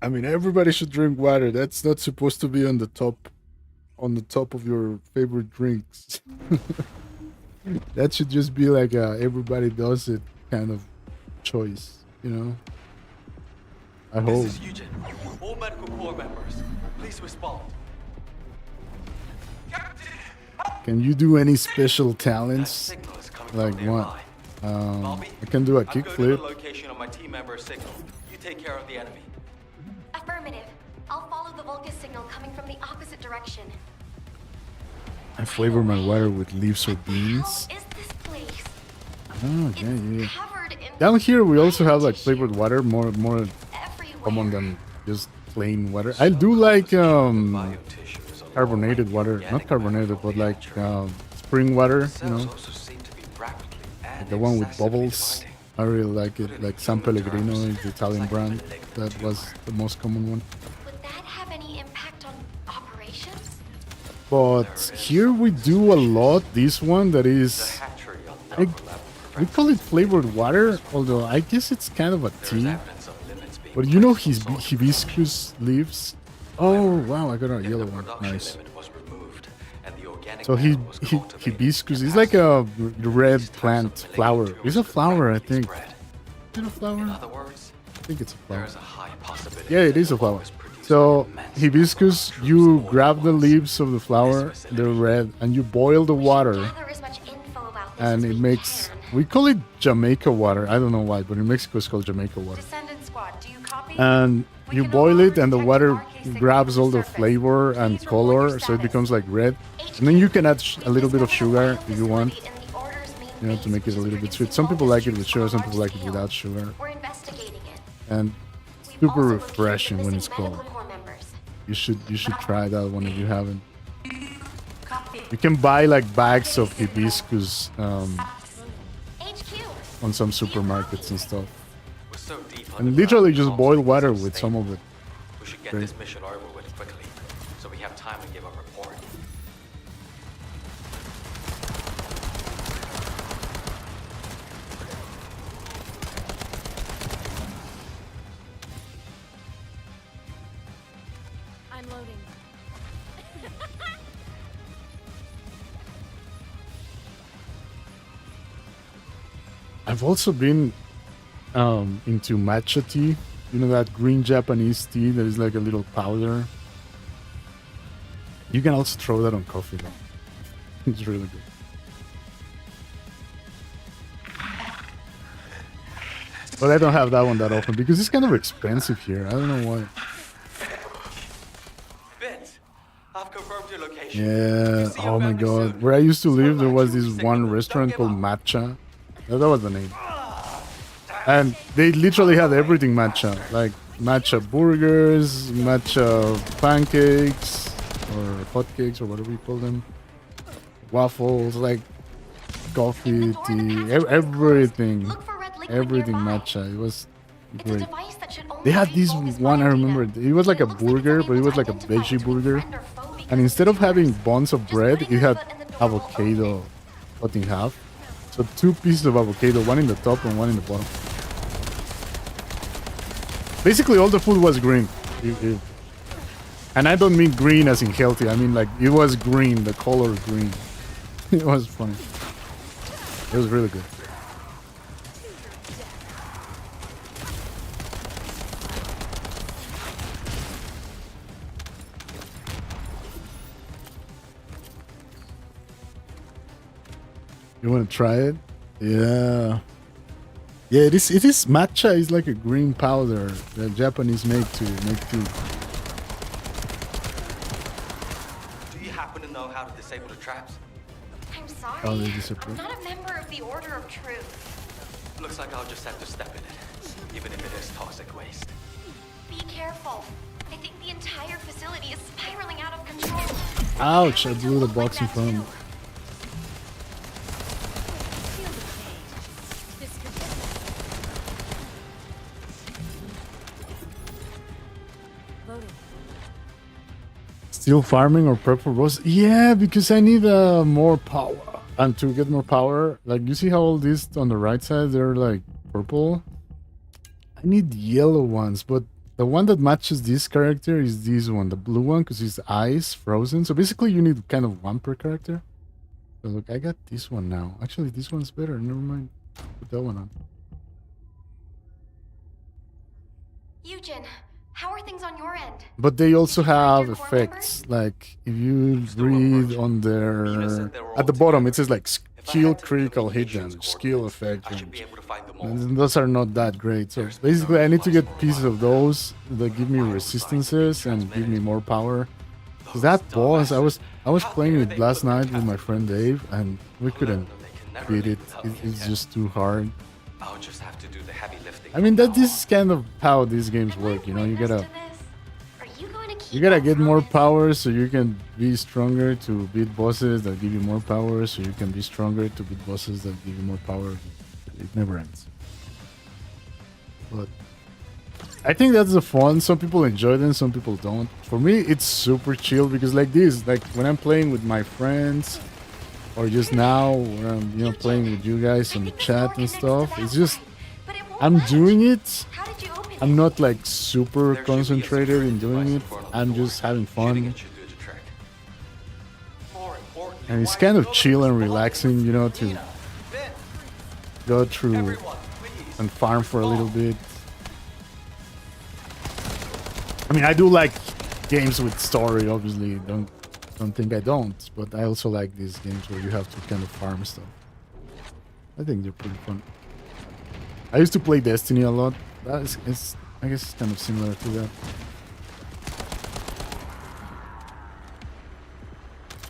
I mean, everybody should drink water. That's not supposed to be on the top of your favorite drinks. That should just be like a everybody does it kind of choice, you know? I hope. This is Eugen. All medical corps members, please respond. Can you do any special That talents? signal is coming Like from what? nearby. Bobby, I can do a I'm going to the kickflip. location of my team member's signal. You take care of the enemy. Affirmative. I'll follow the Vulgus signal coming from the opposite direction. I flavor my water with leaves or What the beans. hell is this place? Oh, It's yeah. covered in Down here we also have like tissue flavored water, more everywhere. common than just plain water. I do like Biotissue is a carbonated low-ranking water, organic not carbonated, matter but for the like injury. spring water, you Cells know, also seem to be rapidly and the one with excessively bubbles. dividing. I really like it, Put like in San human Pellegrino terms, is the Italian it's like a brand. malignant That was tumor. the most common one. Would that have any impact on operations? But here we do a lot. This one that The is, hatchery on the I- upper level we call it flavored water, although I guess it's kind of a There is tea. evidence of limits being But you know placed on his soldier hibiscus leaves. Oh wow, I got a If yellow the one. production Nice. limit was removed and the organic So matter was cultivated hibiscus in is like a capacity, red these types of plant malignant flower. tumors It's a could flower, I rapidly think. spread. Is it a In flower? other words, I think it's a there flower. is a high possibility Yeah, it that is the a flower. fungus produces So an immense hibiscus, number of you troops all grab at the once. leaves of the flower, This they're facility red, and you boil the We should water, gather as much info about this and as it we makes. can. We call it Jamaica water. I don't know why, but in Mexico it's called Jamaica water. Descendant squad, do you copy? And We you can no boil longer it, and the detect water RK signal grabs from all the the surface. flavor and Please report your color, so it status. becomes like red. HQ, And then you can add a little we've bit of discovered a sugar if you want, biofacility in the Order's main you know, to base, make it which a is little bit producing sweet. Some people Vulgus like it with juice sugar, on a some people large like it scale. without sugar, We're investigating it. and We've super also located the refreshing when it's missing cold. medical corps members. You should try that one if you haven't. Copy. You can buy like bags of hibiscus HQ. on some supermarkets and stuff. We're so deep And underground, literally the just comms boil link is water with unstable. some of it. We should get Great. this mission over with quickly, so we have time to give a report. I'm loading. I've also been into matcha tea. You know that green Japanese tea that is like a little powder. You can also throw that on coffee though. It's really good. But I don't have that one that often because it's kind of expensive here. I don't know why. Vince, I've confirmed your location. Yeah. You see your Oh my family god. soon. Where I used to live, Sort there of was like this you, one signal. restaurant Don't called give up. Matcha. That was the name. And they literally had everything matcha, like matcha burgers, matcha pancakes, or hotcakes, or whatever you call them, waffles, like coffee, tea, everything, Look for red liquid everything nearby. matcha. It was It's a great. device that should only They had read this Vulgus one, I biodata. remember, it was like a looks it's burger, but it unable was to like a identify veggie between burger. friend or foe because And of instead the of having tumors. buns of Just bread, putting it your had foot in the door will open avocado it. cut in half. So 2 pieces of avocado, one in the top and one in the bottom. Basically, all the food was green. And I don't mean green as in healthy. I mean like it was green, the color green. It was funny. It was really good. You want to try it? Yeah. Yeah, it is. It is matcha. Is like a green powder that Japanese make to make tea. Do you happen to know how to disable the traps? I'm sorry. Oh, they disappear. I'm not a member of the Order of Truth. Looks like I'll just have to step in it, even if it is toxic waste. Be careful. I think the entire facility is spiraling out of control. Ouch! I It blew the looked like box in that front of me. too. Feel the pain. This could get loading. Still farming or prep for boss? Yeah, because I need more power. And to get more power, like you see how all these on the right side they're like purple. I need yellow ones, but the one that matches this character is this one, the blue one, because his eyes frozen. So basically, you need kind of one per character. So look, I got this one now. Actually, this one's better. Never mind. Put that one on. Eugen, how are things on your end? But they also Did you find have your core effects. Like if you Still read approaching. on their Even said they were all at the bottom, it together. says like If I skill had to critical hit communications damage, skill coordinates, effect I should damage. be able to find them all. And those are not that great. So basically, I need to get pieces of those that give me resistances and give me more power. Cause that boss, I was playing it last night with my friend Dave, and we couldn't beat it. It's just too hard. I'll just have to do the heavy lifting. I mean, that this is kind of how these games work. You know, you gotta get more power so you can be stronger to beat bosses that give you more power, so you can be stronger to beat bosses that give you more power. It never ends. But I think that's the fun. Some people enjoy them, some people don't. For me, it's super chill because like this, like when I'm playing with my friends, or just now when I'm playing with you guys on the chat and stuff, it's just I'm doing it. I'm not like super concentrated in doing it. I'm just having fun. And it's kind of chill and relaxing, you know, to go through and farm for a little bit. I mean, I do like games with story, obviously. Don't think I don't, but I also like these games where you have to kind of farm stuff. I think they're pretty fun. I used to play Destiny a lot. I guess it's kind of similar to that.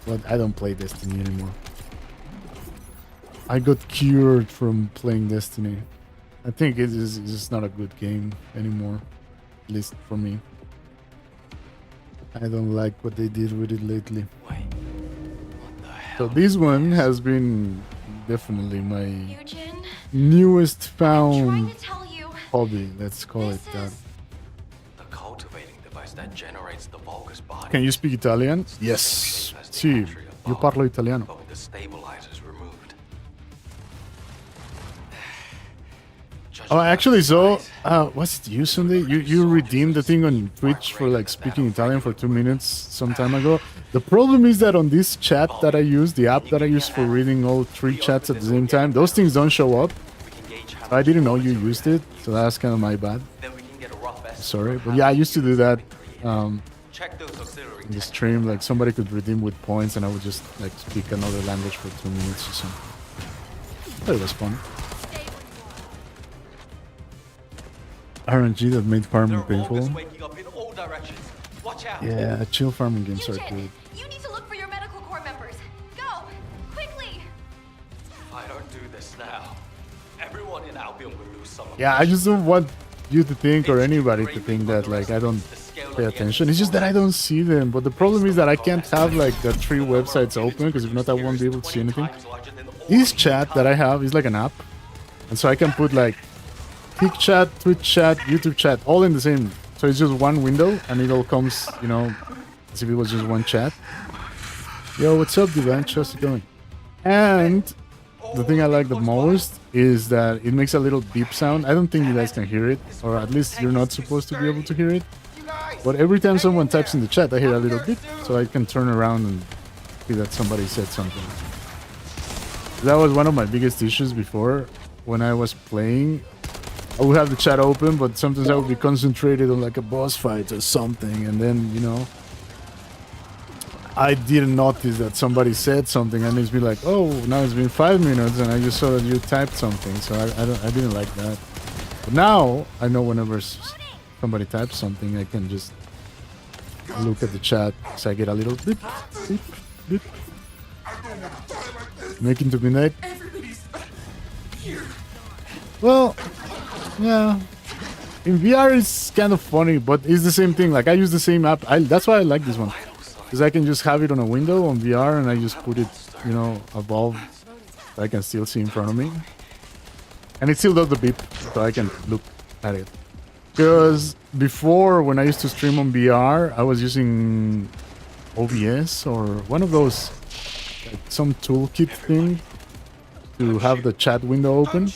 But I don't play Destiny anymore. I got cured from playing Destiny. I think it's just not a good game anymore, at least for me. I don't like what they did with it lately. Wait, what the hell? So this one has been definitely my Eugen, newest trying found to tell you. hobby. Let's call it This that. is The cultivating device that generates the Vulgus body. Can you speak Italian? Yes. Sì, io parlo italiano. But with the stabilizers removed. Oh, actually, so what's it you Sunday? You redeemed the thing on Twitch for like speaking Italian for 2 minutes some time ago. The problem is that on this chat that I use, the app that I use for reading all 3 chats at the same time, those things don't show up. We can gauge how I didn't know you used it, so that's kind of my bad. Then we can get a rough estimate. Sorry, but yeah, I used to do that Check those auxiliary in the stream. Like somebody could redeem with points, and I would just like speak another language for 2 minutes or something. But it was fun. RNG that made farming There are painful. Vulgus waking up in all directions. Watch out. Yeah, chill farming games are Eugen, good. you need to look for your medical corps members. Go, quickly. If I don't do this now, everyone in Albion will lose some of Yeah, I just don't want you to think or anybody to think that like I don't pay attention. It's just that I don't see them. But the problem is that I can't have like the 3 websites open because if not, I won't be able to see anything. This chat that I have is like an app, and so I can put like Kick chat, Twitch chat, YouTube chat, all in the same. So it's just one window, and it all comes, you know, as if it was just one chat. Yo, what's up, Divan? How's it going? And the thing I like the most is that it makes a little beep sound. I don't think you guys can hear it, or at least you're not supposed to be able to hear it. But every time someone types in the chat, I hear a little beep, so I can turn around and see that somebody said something. That was one of my biggest issues before when I was playing. I would have the chat open, but sometimes I would be concentrated on like a boss fight or something, and then, you know, I didn't notice that somebody said something, and it's been like, oh, now it's been 5 minutes, and I just saw that you typed something, so I didn't like that. But now I know whenever somebody types something, I can just look at the chat, so I get a little beep, beep, beep. Making to midnight. Well, yeah. In VR, it's kind of funny, but it's the same thing. Like I use the same app. That's why I like this one, because I can just have it on a window on VR, and I just put it, you know, above, so I can still see in front of me, and it still does the beep, so I can look at it. Because before, when I used to stream on VR, I was using OBS or one of those, like some toolkit thing to have the chat window open.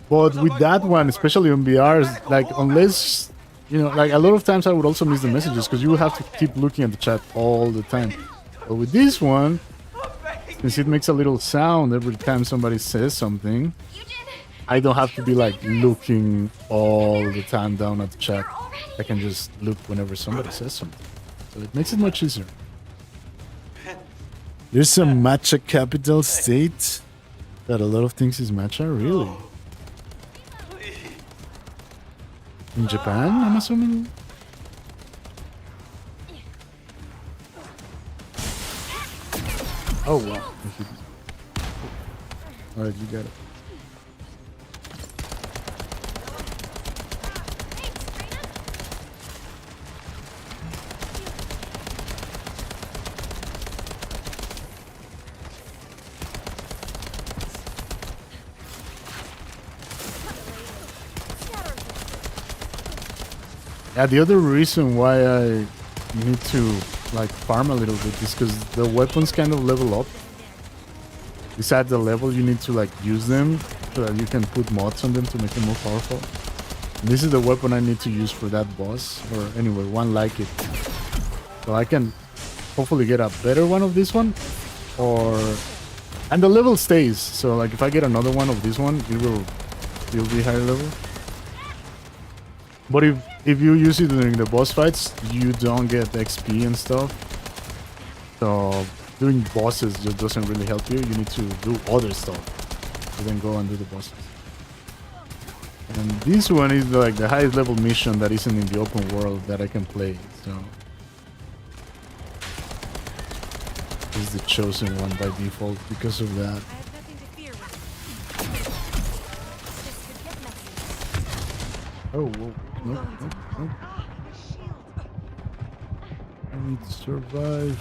But with that one, especially on VR, like unless, you know, like a lot of times I would also miss the messages because you would have to keep looking at the chat all the time. But with this one, since it makes a little sound every time somebody says something, I don't have to be like looking all the time down at the chat. I can just look whenever somebody says something. So it makes it much easier. There's a matcha capital state that a lot of things is matcha, really? In Japan, I'm assuming? Oh, wow. Alright, you got it. Yeah, the other reason why I need to like farm a little bit is because the weapons kind of level up. Besides the level, you need to like use them so that you can put mods on them to make them more powerful. And this is the weapon I need to use for that boss, or anyway, one like it. So I can hopefully get a better one of this one, or and the level stays. So like if I get another one of this one, it will still be higher level. But if you use it during the boss fights, you don't get XP and stuff. So doing bosses just doesn't really help you. You need to do other stuff to then go and do the bosses. And this one is like the highest level mission that isn't in the open world that I can play. So this is the chosen one by default because of that. Oh, whoa. Nope, nope, nope. I need to survive.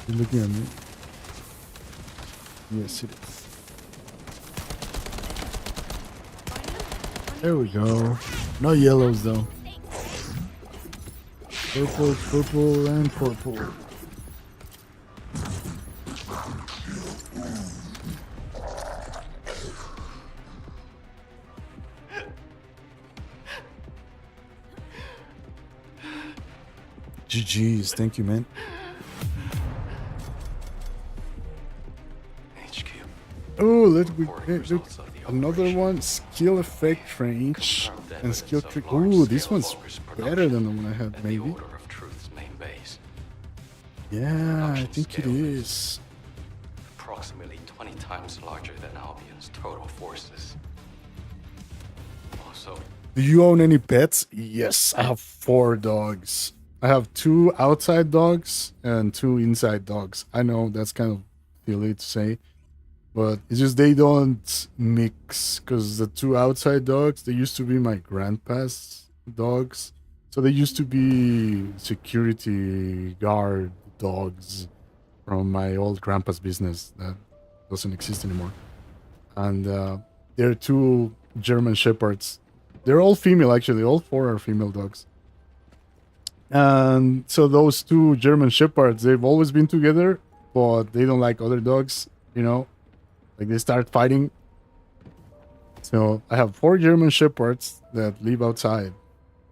You're looking at me? Yes, it is. There we go. No yellows though. Purple, purple, and purple. GG's, thank you, man. Oh, look, another one. Skill effect range and skill trick. Oh, this one's better than the one I had, maybe. Yeah, I think it is. Approximately 20 times larger than Albion's total forces. Also, Do you own any pets? Yes, I have 4 dogs. I have 2 outside dogs and 2 inside dogs. I know that's kind of silly to say, but it's just they don't mix, because the 2 outside dogs, they used to be my grandpa's dogs. So they used to be security guard dogs from my old grandpa's business that doesn't exist anymore. And they're 2 German shepherds. They're all female, actually. All 4 are female dogs. And so those 2 German shepherds, they've always been together, but they don't like other dogs, you know. Like they start fighting. So I have 4 German shepherds that live outside.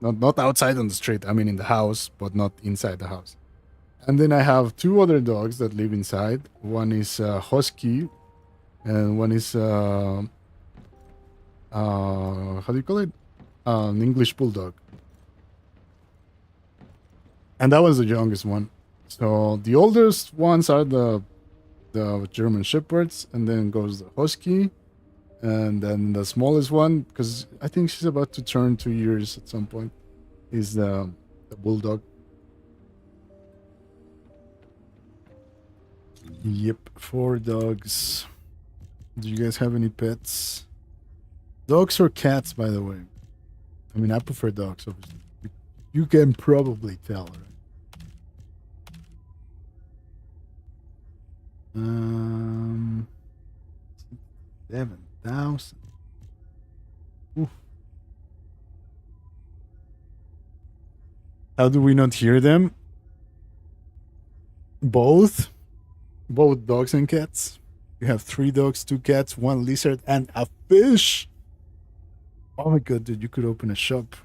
Not outside on the street. I mean in the house, but not inside the house. And then I have 2 other dogs that live inside. One is husky, and one is how do you call it? An English bulldog. And that was the youngest one. So the oldest ones are the German shepherds, and then goes the husky, and then the smallest one, because I think she's about to turn 2 years at some point, is the bulldog. Yep, 4 dogs. Do you guys have any pets? Dogs or cats, by the way? I mean, I prefer dogs, obviously. You can probably tell, right? 7,000. Oof. How do we not hear them? Both dogs and cats. You have 3 dogs, 2 cats, 1 lizard, and a fish. Oh my god, dude, you could open a shop.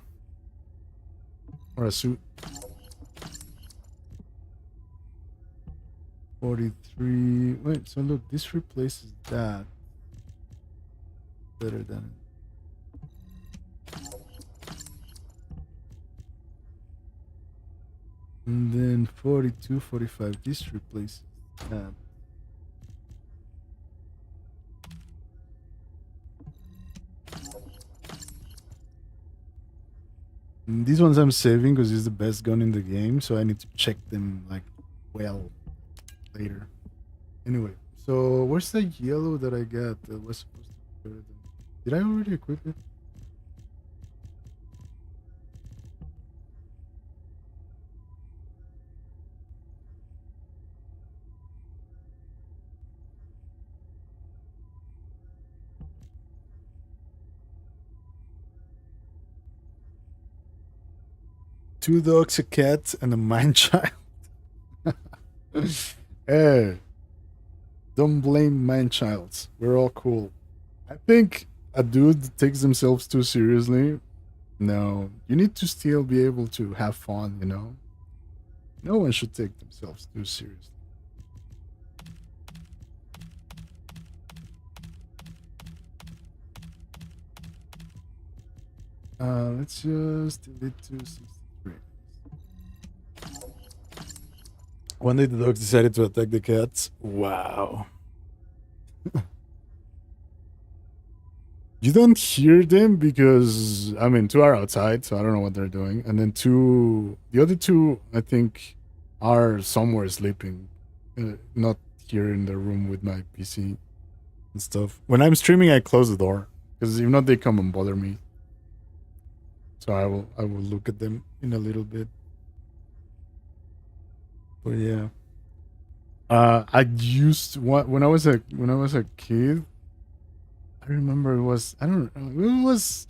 Or a suit. 43. Wait, so look, this replaces that. Better than it. And then 42, 45. This replaces that. And these ones I'm saving because it's the best gun in the game, so I need to check them like well later. Anyway, so where's the yellow that I got that was supposed to be better than? Did I already equip it? Two dogs, a cat, and a man child. Hey, don't blame man childs. We're all cool. I think a dude takes themselves too seriously. No, you need to still be able to have fun, you know? No one should take themselves too seriously. Let's just delete 263. One day the dogs decided to attack the cats. Wow. You don't hear them because, I mean, 2 are outside, so I don't know what they're doing. And then the other 2, I think, are somewhere sleeping. Not here in the room with my PC and stuff. When I'm streaming, I close the door because if not, they come and bother me. So I will look at them in a little bit. But yeah, I used when I was a kid. I remember it was it was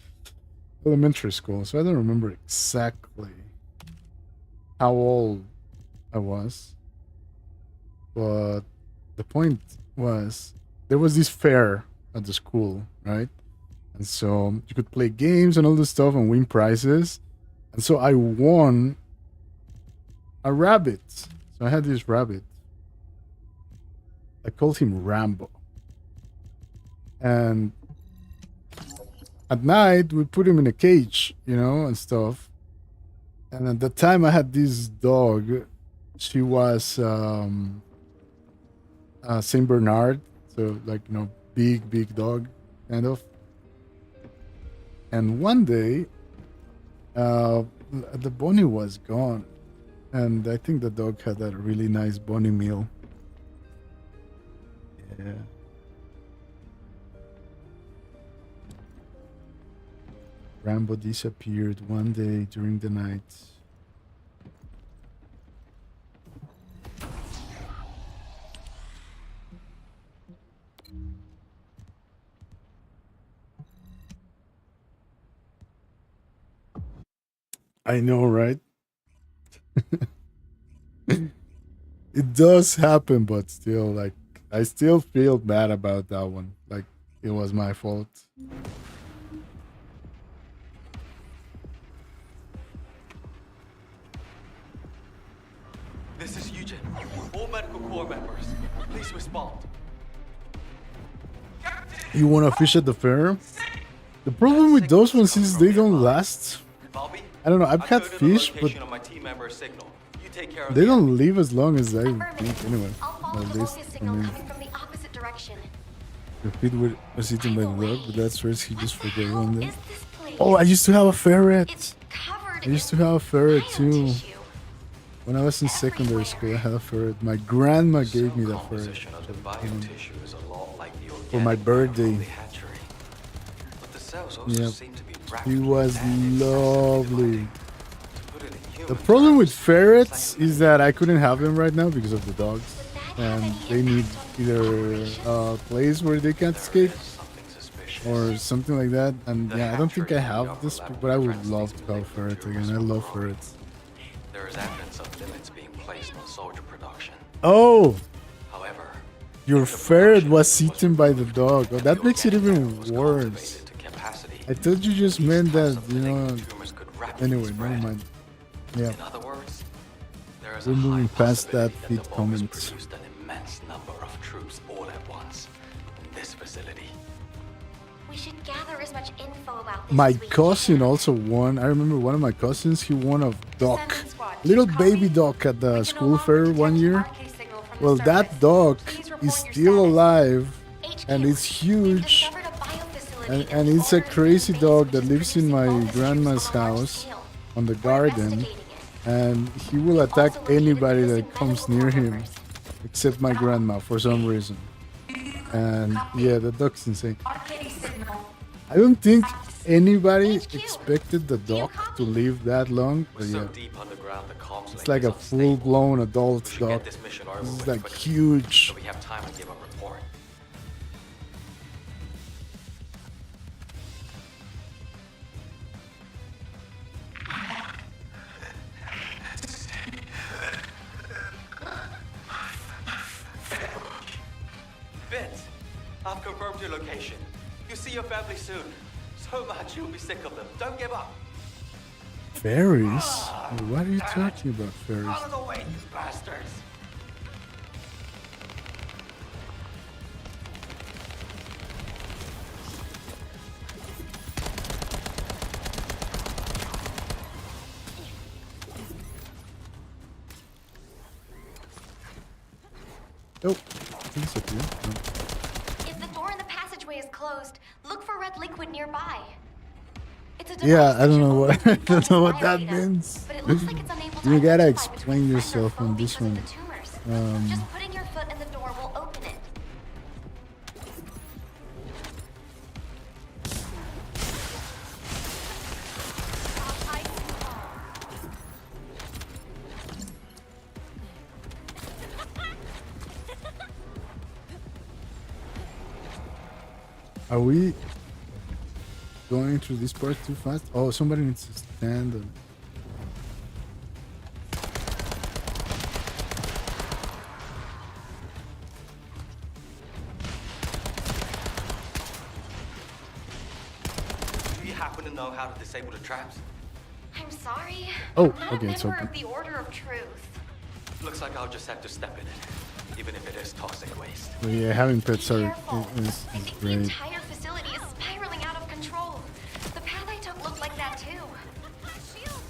elementary school, so I don't remember exactly how old I was. But the point was there was this fair at the school, right? And so you could play games and all this stuff and win prizes. And so I won a rabbit. So I had this rabbit. I called him Rambo. And at night we put him in a cage, you know, and stuff. And at the time I had this dog. She was Saint Bernard, so like, you know, big dog kind of. And one day the bunny was gone, and I think the dog had a really nice bunny meal. Yeah. Rambo disappeared one day during the night. I know, right? It does happen, but still, like, I still feel bad about that one. Like it was my fault. This is Eugen. All medical corps members, please respond. You want to fish at the fair? The problem with those ones is they don't last. Bobby, I don't know. I've I've had coded the fish, but location on my team member's signal. You take care of they the don't enemy. live as long as I think. Affirmative. Anyway, I'll follow well, the this focus I signal mean, coming from the opposite direction. the feed was eaten by the dog, but that's first he What just the forgot hell one day. is this place? Oh, I used to have a ferret. It's covered I used to in have a ferret too. biotissue. When I was in secondary school, I had a ferret. My grandma gave me that ferret Composition of the biotissue is a lot like the for my organic matter of birthday. the hatchery. But the cells also Yep. seem to be He rapidly was and lovely. dividing. To put it in The human problem with terms, ferrets it's like is that I couldn't have them right now because of the dogs. Would that have And any they need impact on either operations? a place where they can't there escape is something suspicious. or something like that. And The yeah, I don't think I hatchery in the have this, upper but I would laboratory love tracks to have these ferrets molecular again. I love tumors. ferrets. There is evidence of limits being placed on soldier production. Oh, However, your if the ferret production was was eaten by the removed dog. Oh, and that the makes it organic matter even was worse. cultivated to capacity, I thought you just these meant types that, of you know. malignant tumors could rapidly Anyway, never spread. mind. Yeah. In other words, there is We're a high moving past that possibility feed the bomb has comments. produced an immense number of troops all at once in this facility. We should gather as much info about this My as we cousin can. also won. I remember one of my cousins, he won a duck. Descendant squad, Little copy. baby duck at the We can school no fair longer one detect year. RK signal from the Well, that surface. dog Please report is your still status. alive HQ, and it's we've huge. discovered a biofacility And in the it's a Orange crazy Base, dog which that is lives in producing my bonus troops grandma's on a large house scale. on the We're garden. investigating it. And he will attack Also located anybody missing that comes medical near corps him, members. except my grandma for some reason. And yeah, the dog's insane. RK signal. I don't think anybody HQ, expected the do you dog copy? to live that long, We're but so yeah, deep underground the comms it's link like is a unstable. full-blown We adult should dog. get this mission over This is with like quickly, huge. so we have time to give a report. Vince, I've confirmed your location. You'll see your family soon. So much you'll be sick of them. Don't give up. Fairies? What are you talking about, fairies? Out of the way, you bastards! Oh, things up here. No. If the door in the passageway is closed, look for red liquid nearby. It's a Yeah, device I that don't should know only what I detect don't know what that biodata, means. But it looks like it's unable to You gotta identify explain between yourself friend or on foe this because of one. the tumors. Just putting your foot in the door will open it. Are we going through this part too fast? Oh, somebody needs to stand. Do you happen to know how to disable the traps? I'm sorry. Oh, I'm not okay, a it's member open. of the Order of Truth. Looks like I'll just have to step in it, even if it is toxic waste. But yeah, having Be pets are careful. is I think the great. entire facility is spiraling out of control. The path I took looked like that too. Shield.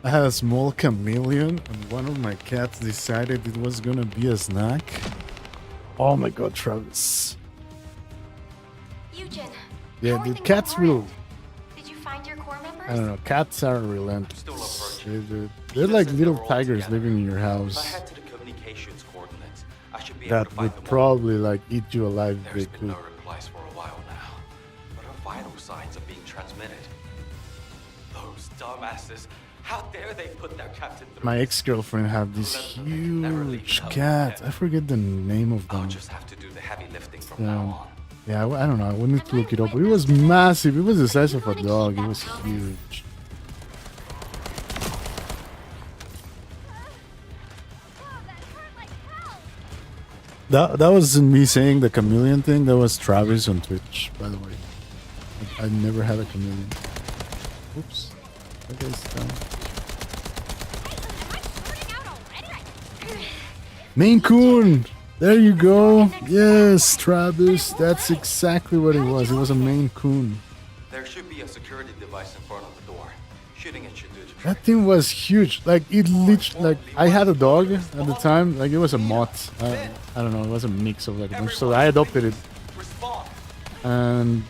I had a small chameleon, and one of my cats decided it was gonna be a snack. Oh my god, Travis. Eugen. Yeah, how are the things cats on your will. end? Did you find your core members? I don't know. Cats are Still relentless. approaching. They're like Said they little were all tigers together. living in your If I house head to the communications coordinates, I should be able that to find would them all. probably like eat you alive if There's they been could. no replies for a while now, but her vital signs are being transmitted. Those dumbasses How dare they put their captain through My this? ex-girlfriend had this Never leave huge the house cat. again. I forget the name of I'll them. just have to do the heavy lifting from now on. Yeah, I don't know. I would need to look it up. But it was massive. It was the size of a dog. It was huge. That wasn't me saying the chameleon thing. That was Travis on Twitch, by the way. I never had a chameleon. Oops. That guy's down. Maine Coon! There you go. Yes, Travis. That's exactly what it was. It was a Maine Coon. There should be a security device in front of the door. Shooting it should do the trick. That thing was huge. Like it literally, like I had a dog at the time. Like it was a mutt. I don't know. It was a mix of like a bunch. So I adopted it, Respond. and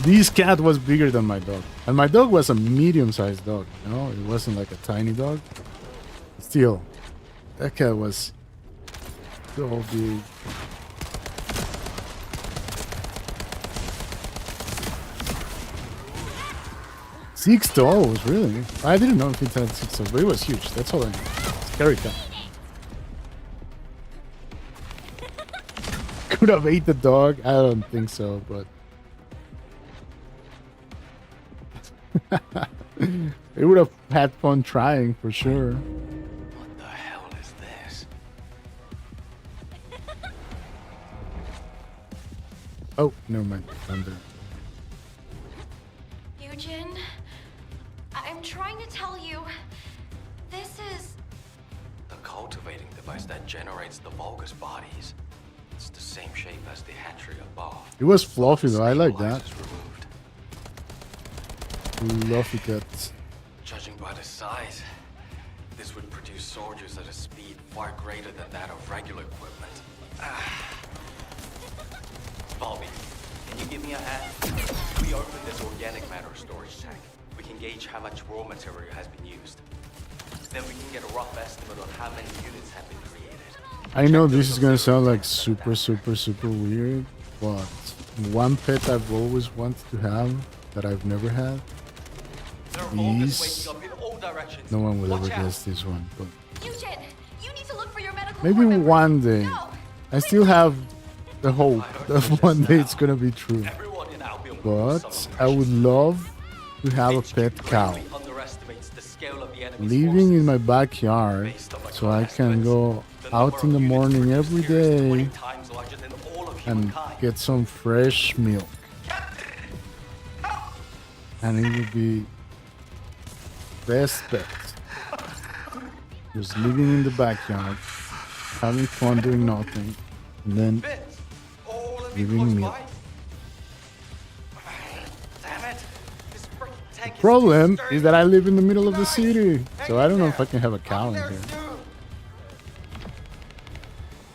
this cat was bigger than my dog. And my dog was a medium-sized dog. You know, it wasn't like a tiny dog. Still, that cat was so big. Six toes, really? I didn't know if it had 6 toes, but it was huge. That's all I know. Scary cat. Could have ate the dog? I don't think so, but it would have had fun trying for sure. What the hell is this? Oh, never mind. Thunder. Eugen, I'm trying to tell you, this is... The cultivating device that generates the Vulgus bodies. It's the same shape as the hatchery above. It was fluffy though. I like that. Stabilizers removed. Fluffy cat. Judging by the size, this would produce soldiers at a speed far greater than that of regular equipment. Bobby, can you give me a hand? We open this organic matter storage tank. We can gauge how much raw material has been used. Then we can get a rough estimate on how many units have been created. I know this is gonna sound like super weird, but one pet I've always wanted to have that I've never had. There are Vulgus These- waking up in all directions. No one will Watch ever out. guess this one, but Eugen, you need to look for your medical maybe corps members. one day. No, I still have the hope that one day it's gonna be true. Everyone in Albion will know But some I would love to have a HQ pet cow greatly underestimates the scale of the enemy's living in forces. my backyard Based on my so I can estimates, go the out number in the of units morning produced every here is 20 day times larger than all of and humankind. get some fresh milk. And it would be best pet. Just living in the backyard, having fun doing nothing, and then Vince, all of giving close milk. by? Damn it. This freaking tank is problem too is that I sturdy. live in the middle of the Nice. city, so Hang I don't know in if I there. can have a I'll cow be in there here. soon.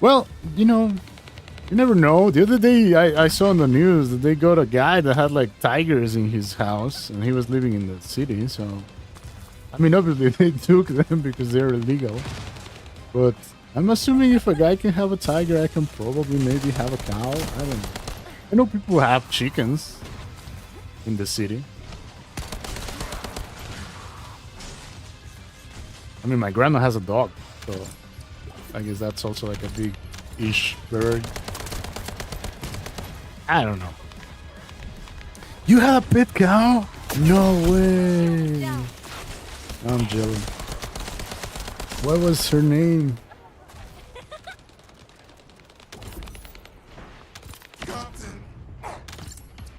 Well, you know, you never know. The other day I saw on the news that they got a guy that had like tigers in his house and he was living in the city, so I mean obviously they took them because they're illegal. But I'm assuming if a guy can have a tiger, I can probably maybe have a cow. I don't know. I know people have chickens in the city. I mean my grandma has a dog, so I guess that's also like a big-ish bird. I don't know. You had a pet cow? No way. I'm jealous. What was her name? Captain!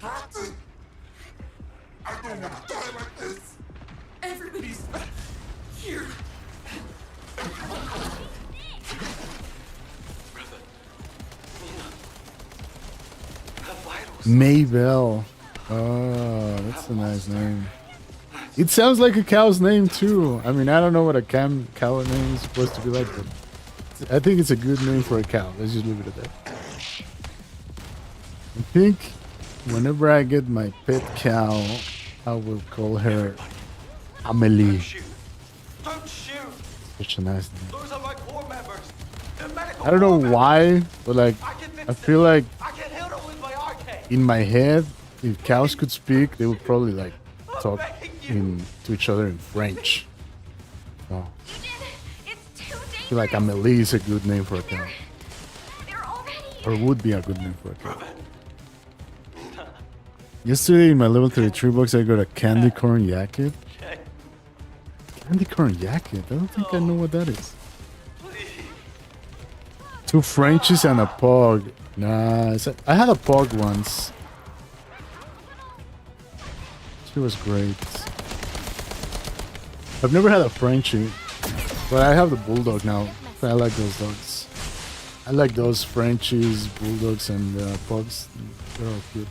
Captain! I don't want to die like this! Everybody's here! Her vitals. Maybell. Oh, that's a nice name. It sounds like a cow's name too. I mean, I don't know what a cow name is supposed to be like, but I think it's a good name for a cow. Let's just leave it at that. I think whenever I get my pet cow, I will call her Amelie. Shoot. Don't shoot. Such a nice name. Those are my corps members. They're medical I don't know corps members. why, but like, I can fix I them. feel like I can heal them with my arcade. in my head, if cows could speak, they would probably like I'm talk begging you. to each other in French. So It's too I feel like dangerous. Amelie is a good name for a cat, They're already. or would be a good name for a cat. Yesterday in my level 33 box, I got a candy corn jacket. Candy corn jacket? I don't think I know what that is. Two Frenchies and a pug. Nah, I had a pug once. She was great. I've never had a Frenchie, but I have the bulldog now. I like those dogs. I like those Frenchies, bulldogs, and pugs. They're all cute.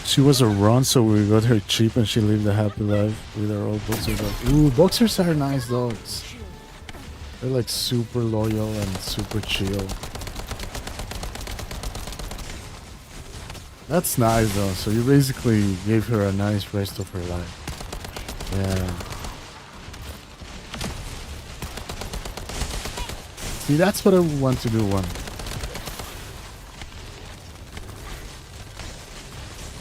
She was a run, so we got her cheap, and she lived a happy life with her old boxer dog. Ooh, boxers are nice dogs. They're like super loyal and super chill. That's nice though. So you basically gave her a nice rest of her life. Yeah. See, that's what I want to do one.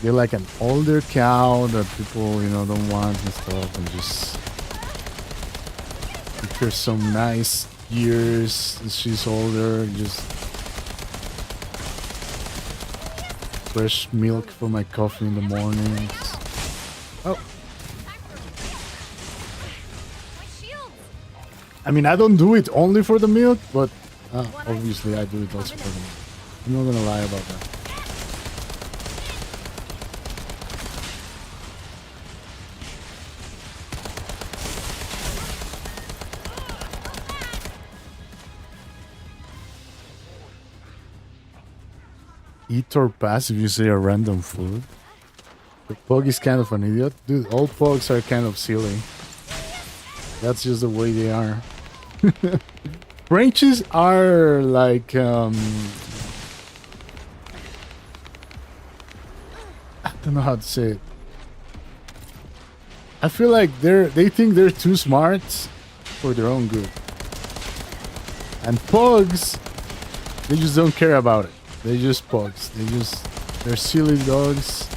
Get like an older cow that people, you know, don't want and stuff, and just give her some nice years as she's older, and just fresh milk for my coffee in the mornings. Oh. I mean, I don't do it only for the milk, but obviously I do it also for the milk. I'm not gonna lie about that. Eat or pass if you say a random food. The pug is kind of an idiot. Dude, all pugs are kind of silly. That's just the way they are. Frenchies are like I don't know how to say it. I feel like they think they're too smart for their own good. And pugs, they just don't care about it. They're just pugs. They're silly dogs.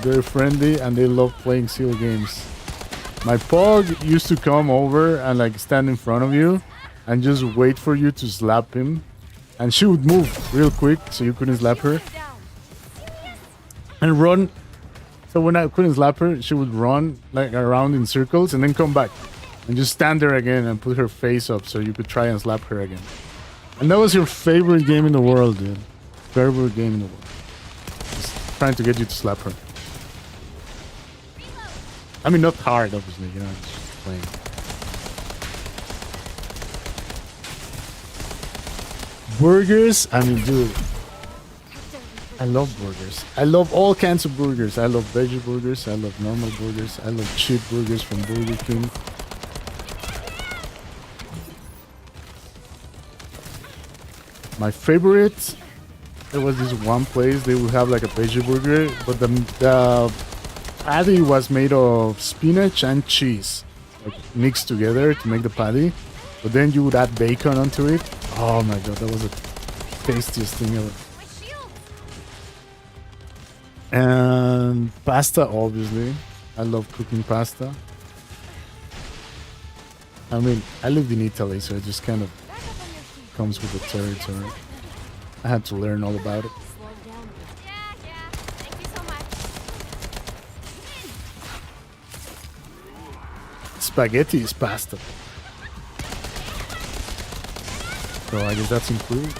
They're friendly and they love playing silly games. My pug used to come over and like stand in front of you and just wait for you to slap him. And she would move real quick so you couldn't slap her. And run. So when I couldn't slap her, she would run like around in circles and then come back. And just stand there again and put her face up so you could try and slap her again. And that was your favorite game in the world, dude. Favorite game in the world. Just trying to get you to slap her. I mean, not hard, obviously, you know, just playing. Burgers? I mean, dude. I love burgers. I love all kinds of burgers. I love veggie burgers. I love normal burgers. I love cheap burgers from Burger King. My favorite, there was this one place they would have like a veggie burger, but the patty was made of spinach and cheese, like mixed together to make the patty. But then you would add bacon onto it. Oh my god, that was the tastiest thing ever. And pasta, obviously. I love cooking pasta. I mean, I lived in Italy, so it just kind of comes with the territory. I had to learn all about it. Yeah. Thank you so much. Spaghetti is pasta. So I guess that's included.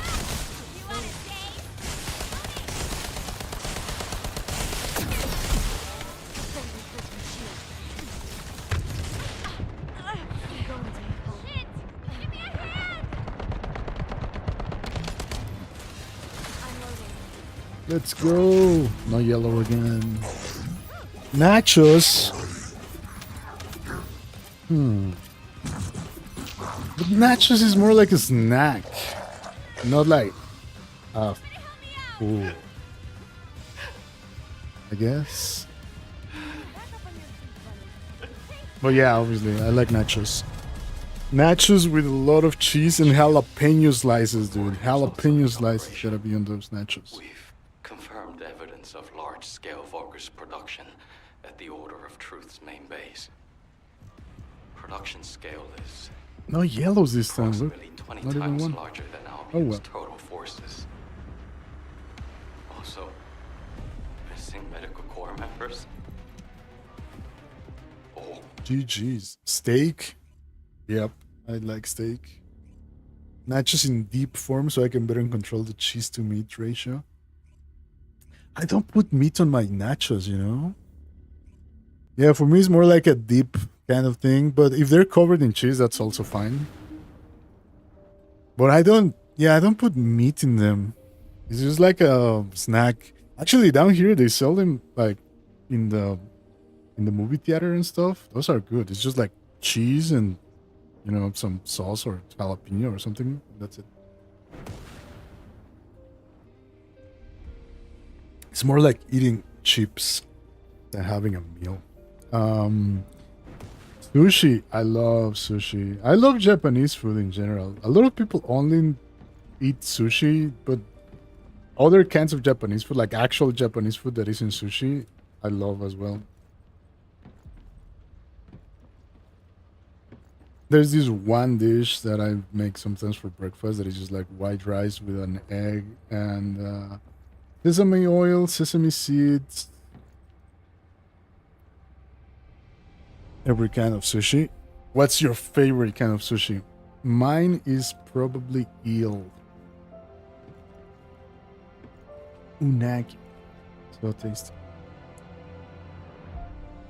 Let's go. No yellow again. Nachos. But nachos is more like a snack. Not like food. I guess. But yeah, obviously, I like nachos. Nachos with a lot of cheese and jalapeno slices, dude. Jalapeno slices gotta be on those nachos. We've confirmed evidence of large-scale Vargas production at the Order of Truth's main base. Production scale is No yellows this time, look. approximately 20 Not even times one. larger than Albion's Oh, well. total forces. Also, missing medical corps members. Oh, GG's. Steak? Yep, I like steak. Nachos in deep form so I can better control the cheese to meat ratio. I don't put meat on my nachos, you know? Yeah, for me it's more like a deep kind of thing, but if they're covered in cheese, that's also fine. But I don't put meat in them. It's just like a snack. Actually, down here they sell them like in the movie theater and stuff. Those are good. It's just like cheese and some sauce or jalapeno or something. That's it. It's more like eating chips than having a meal. Sushi. I love sushi. I love Japanese food in general. A lot of people only eat sushi, but other kinds of Japanese food, like actual Japanese food that isn't sushi, I love as well. There's this one dish that I make sometimes for breakfast that is just like white rice with an egg and sesame oil, sesame seeds, every kind of sushi. What's your favorite kind of sushi? Mine is probably eel. Unagi. So tasty.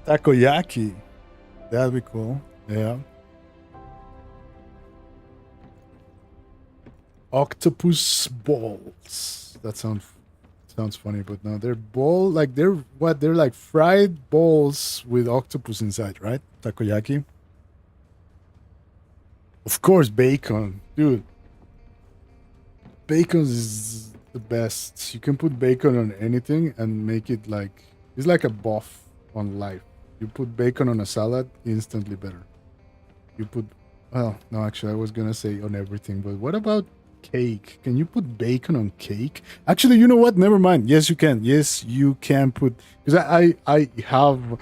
Takoyaki. That'd be cool. Yeah. Octopus balls. That sounds funny, but no, they're they're like fried balls with octopus inside, right? Takoyaki. Of course, bacon, dude. Bacon is the best. You can put bacon on anything and make it like it's like a buff on life. You put bacon on a salad, instantly better. You put no, actually, I was gonna say on everything, but what about cake? Can you put bacon on cake? Actually, you know what? Never mind. Yes, you can. Yes, you can put, because I have,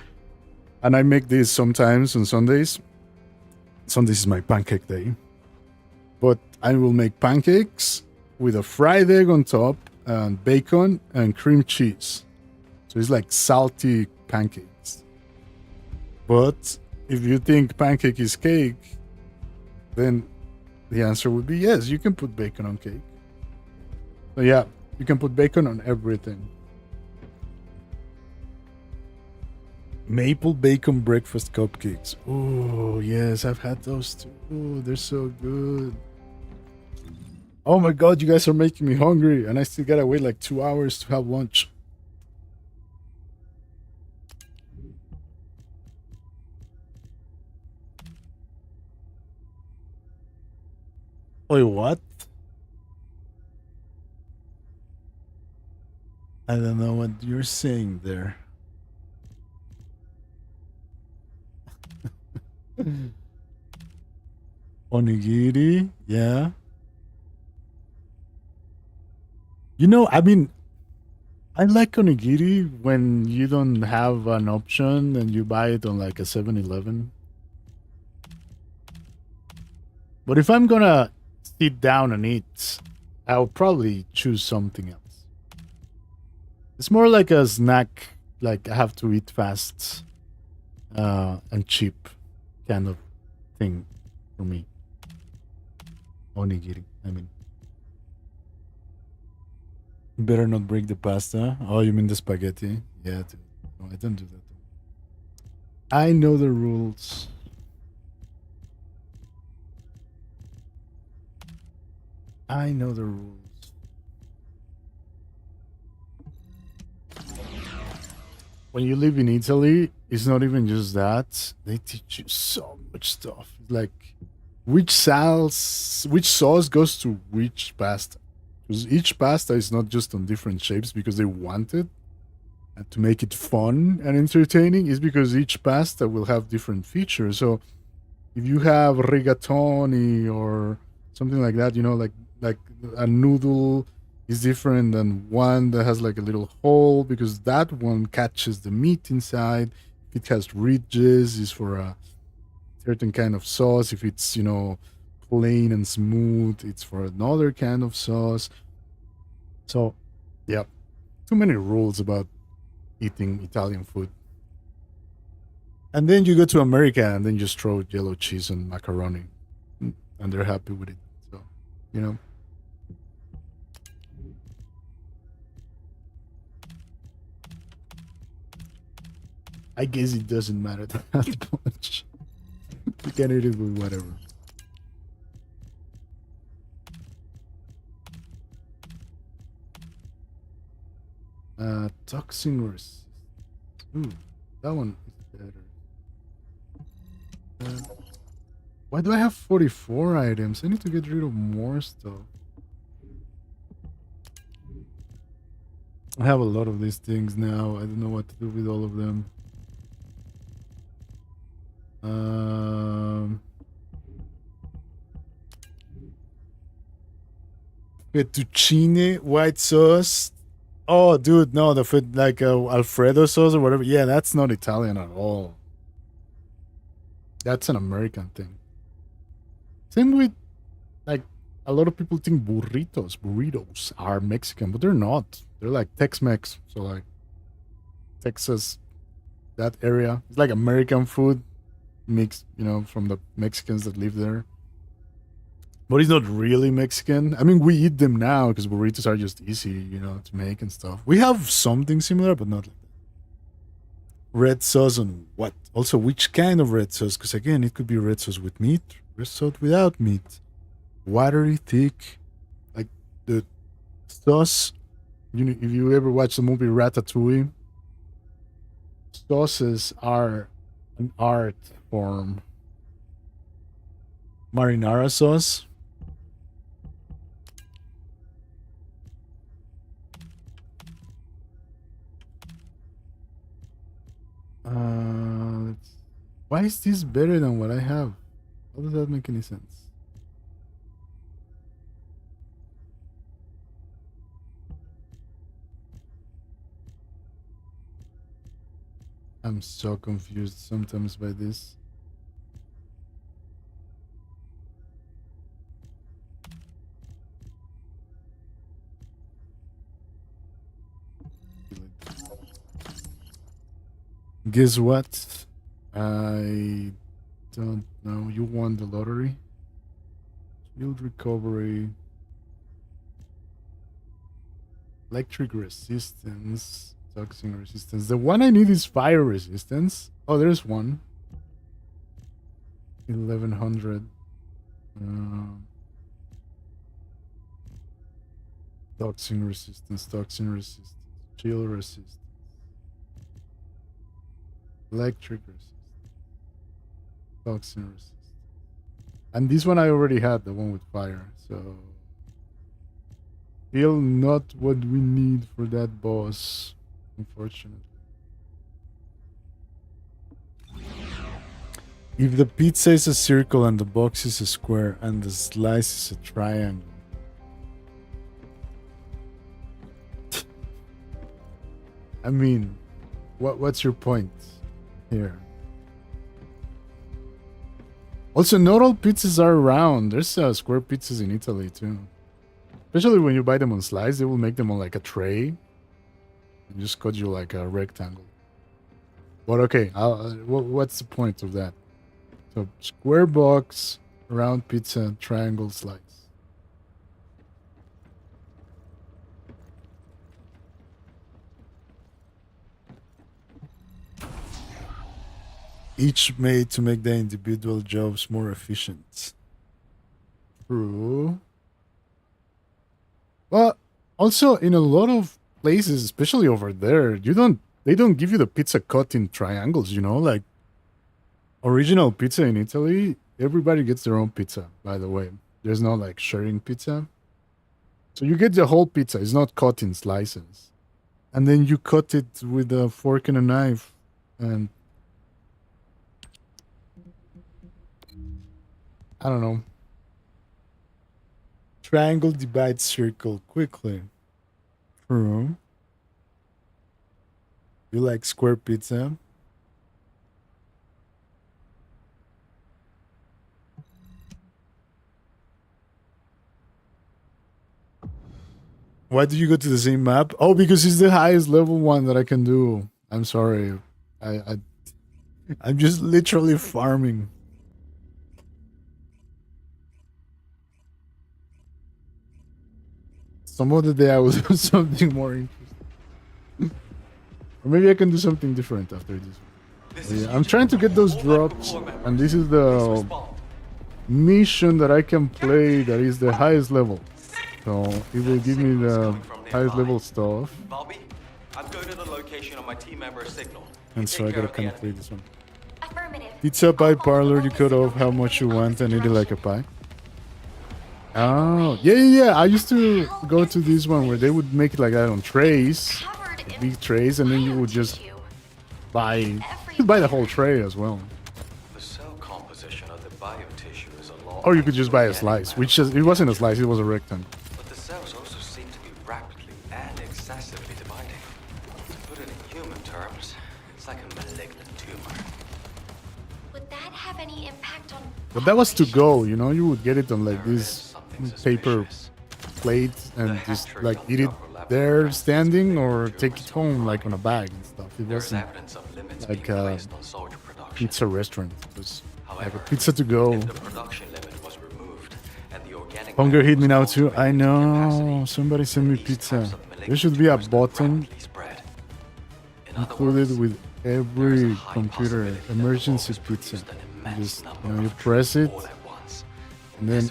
and I make this sometimes on Sundays. Sundays is my pancake day, but I will make pancakes with a fried egg on top and bacon and cream cheese. So it's like salty pancakes. But if you think pancake is cake, then the answer would be yes, you can put bacon on cake. So yeah, you can put bacon on everything. Maple bacon breakfast cupcakes. Oh, yes, I've had those too. Oh, they're so good. Oh my god, you guys are making me hungry, and I still gotta wait like 2 hours to have lunch. Wait, what? I don't know what you're saying there. Onigiri, yeah. I mean, I like onigiri when you don't have an option and you buy it on like a 7-Eleven. But if I'm gonna sit down and eat, I'll probably choose something else. It's more like a snack, like I have to eat fast and cheap kind of thing for me. Onigiri, I mean. Better not break the pasta. Oh, you mean the spaghetti? Yeah, dude. No, I don't do that. I know the rules. I know the rules. When you live in Italy, it's not even just that. They teach you so much stuff. Like which sauce goes to which pasta. Because each pasta is not just on different shapes because they want it. And to make it fun and entertaining is because each pasta will have different features. So if you have rigatoni or something like that, you know, like a noodle is different than one that has like a little hole because that one catches the meat inside. If it has ridges, is for a certain kind of sauce. If it's, you know, plain and smooth, it's for another kind of sauce. So, yeah, too many rules about eating Italian food. And then you go to America and then just throw yellow cheese and macaroni, and they're happy with it. So, you know. I guess it doesn't matter that much. You can eat it with whatever. Toxin resist. Ooh, that one is better. Why do I have 44 items? I need to get rid of more stuff. I have a lot of these things now. I don't know what to do with all of them. Fettuccine white sauce. Oh, dude, no, the food like Alfredo sauce or whatever. Yeah, that's not Italian at all. That's an American thing. Same with like a lot of people think burritos are Mexican, but they're not. They're like Tex-Mex, so like Texas, that area. It's like American food mixed, you know, from the Mexicans that live there. But it's not really Mexican. I mean, we eat them now because burritos are just easy, you know, to make and stuff. We have something similar, but not like that. Red sauce on what? Also, which kind of red sauce? Because again, it could be red sauce with meat, red sauce without meat, watery, thick, like the sauce. You know, if you ever watch the movie Ratatouille, sauces are an art form. Marinara sauce. Why is this better than what I have? How does that make any sense? I'm so confused sometimes by this. Guess what? I don't know. You won the lottery. Shield recovery. Electric resistance. Toxin resistance. The one I need is fire resistance. Oh, there's one. 1100. Toxin resistance. Toxin resistance. Chill resistance. Electric resistance. Toxin resistance. And this one I already had, the one with fire, so still not what we need for that boss, unfortunately. If the pizza is a circle and the box is a square and the slice is a triangle. I mean, what's your point here? Also, not all pizzas are round. There's square pizzas in Italy too. Especially when you buy them on slice, they will make them on like a tray and just cut you like a rectangle. But okay, what's the point of that? So square box, round pizza, triangle slice. Each made to make the individual jobs more efficient. True. Well, also in a lot of places, especially over there, they don't give you the pizza cut in triangles, you know, like original pizza in Italy, everybody gets their own pizza, by the way. There's no like sharing pizza. So you get the whole pizza, it's not cut in slices. And then you cut it with a fork and a knife and I don't know. Triangle divides circle quickly. True. You like square pizza? Why did you go to the same map? Oh, because it's the highest level one that I can do. I'm sorry. I'm just literally farming. Some other day I will do something more interesting. Or maybe I can do something different after this. Yeah, I'm trying to get those drops, and this is the mission that I can play that is the highest level. So it will give me the highest level stuff. Bobby, I'm going to the location on my team member's signal. And so I gotta kind of play this one. Affirmative. Pizza pie parlor, you cut off how much you want and eat it like a pie. Oh, yeah. I used to go to this one where they would make it like that on trays, big trays, and then you would just buy the whole tray as well. The cell composition of the biotissue is a lot. Or you could just buy a slice, which is, it wasn't a slice, it was a rectangle. But the cells also seem to be rapidly and excessively dividing. To put it in human terms, it's like a malignant tumor. Would that have any impact on? But that was to go, you know, you would get it on like this paper plate and just like eat it there standing or take it home like on a bag and stuff. It wasn't like a pizza restaurant. It was like a pizza to go. Hunger hit me now too. I know. Somebody send me pizza. There should be a button included with every computer. Emergency pizza. You just, you press it, and then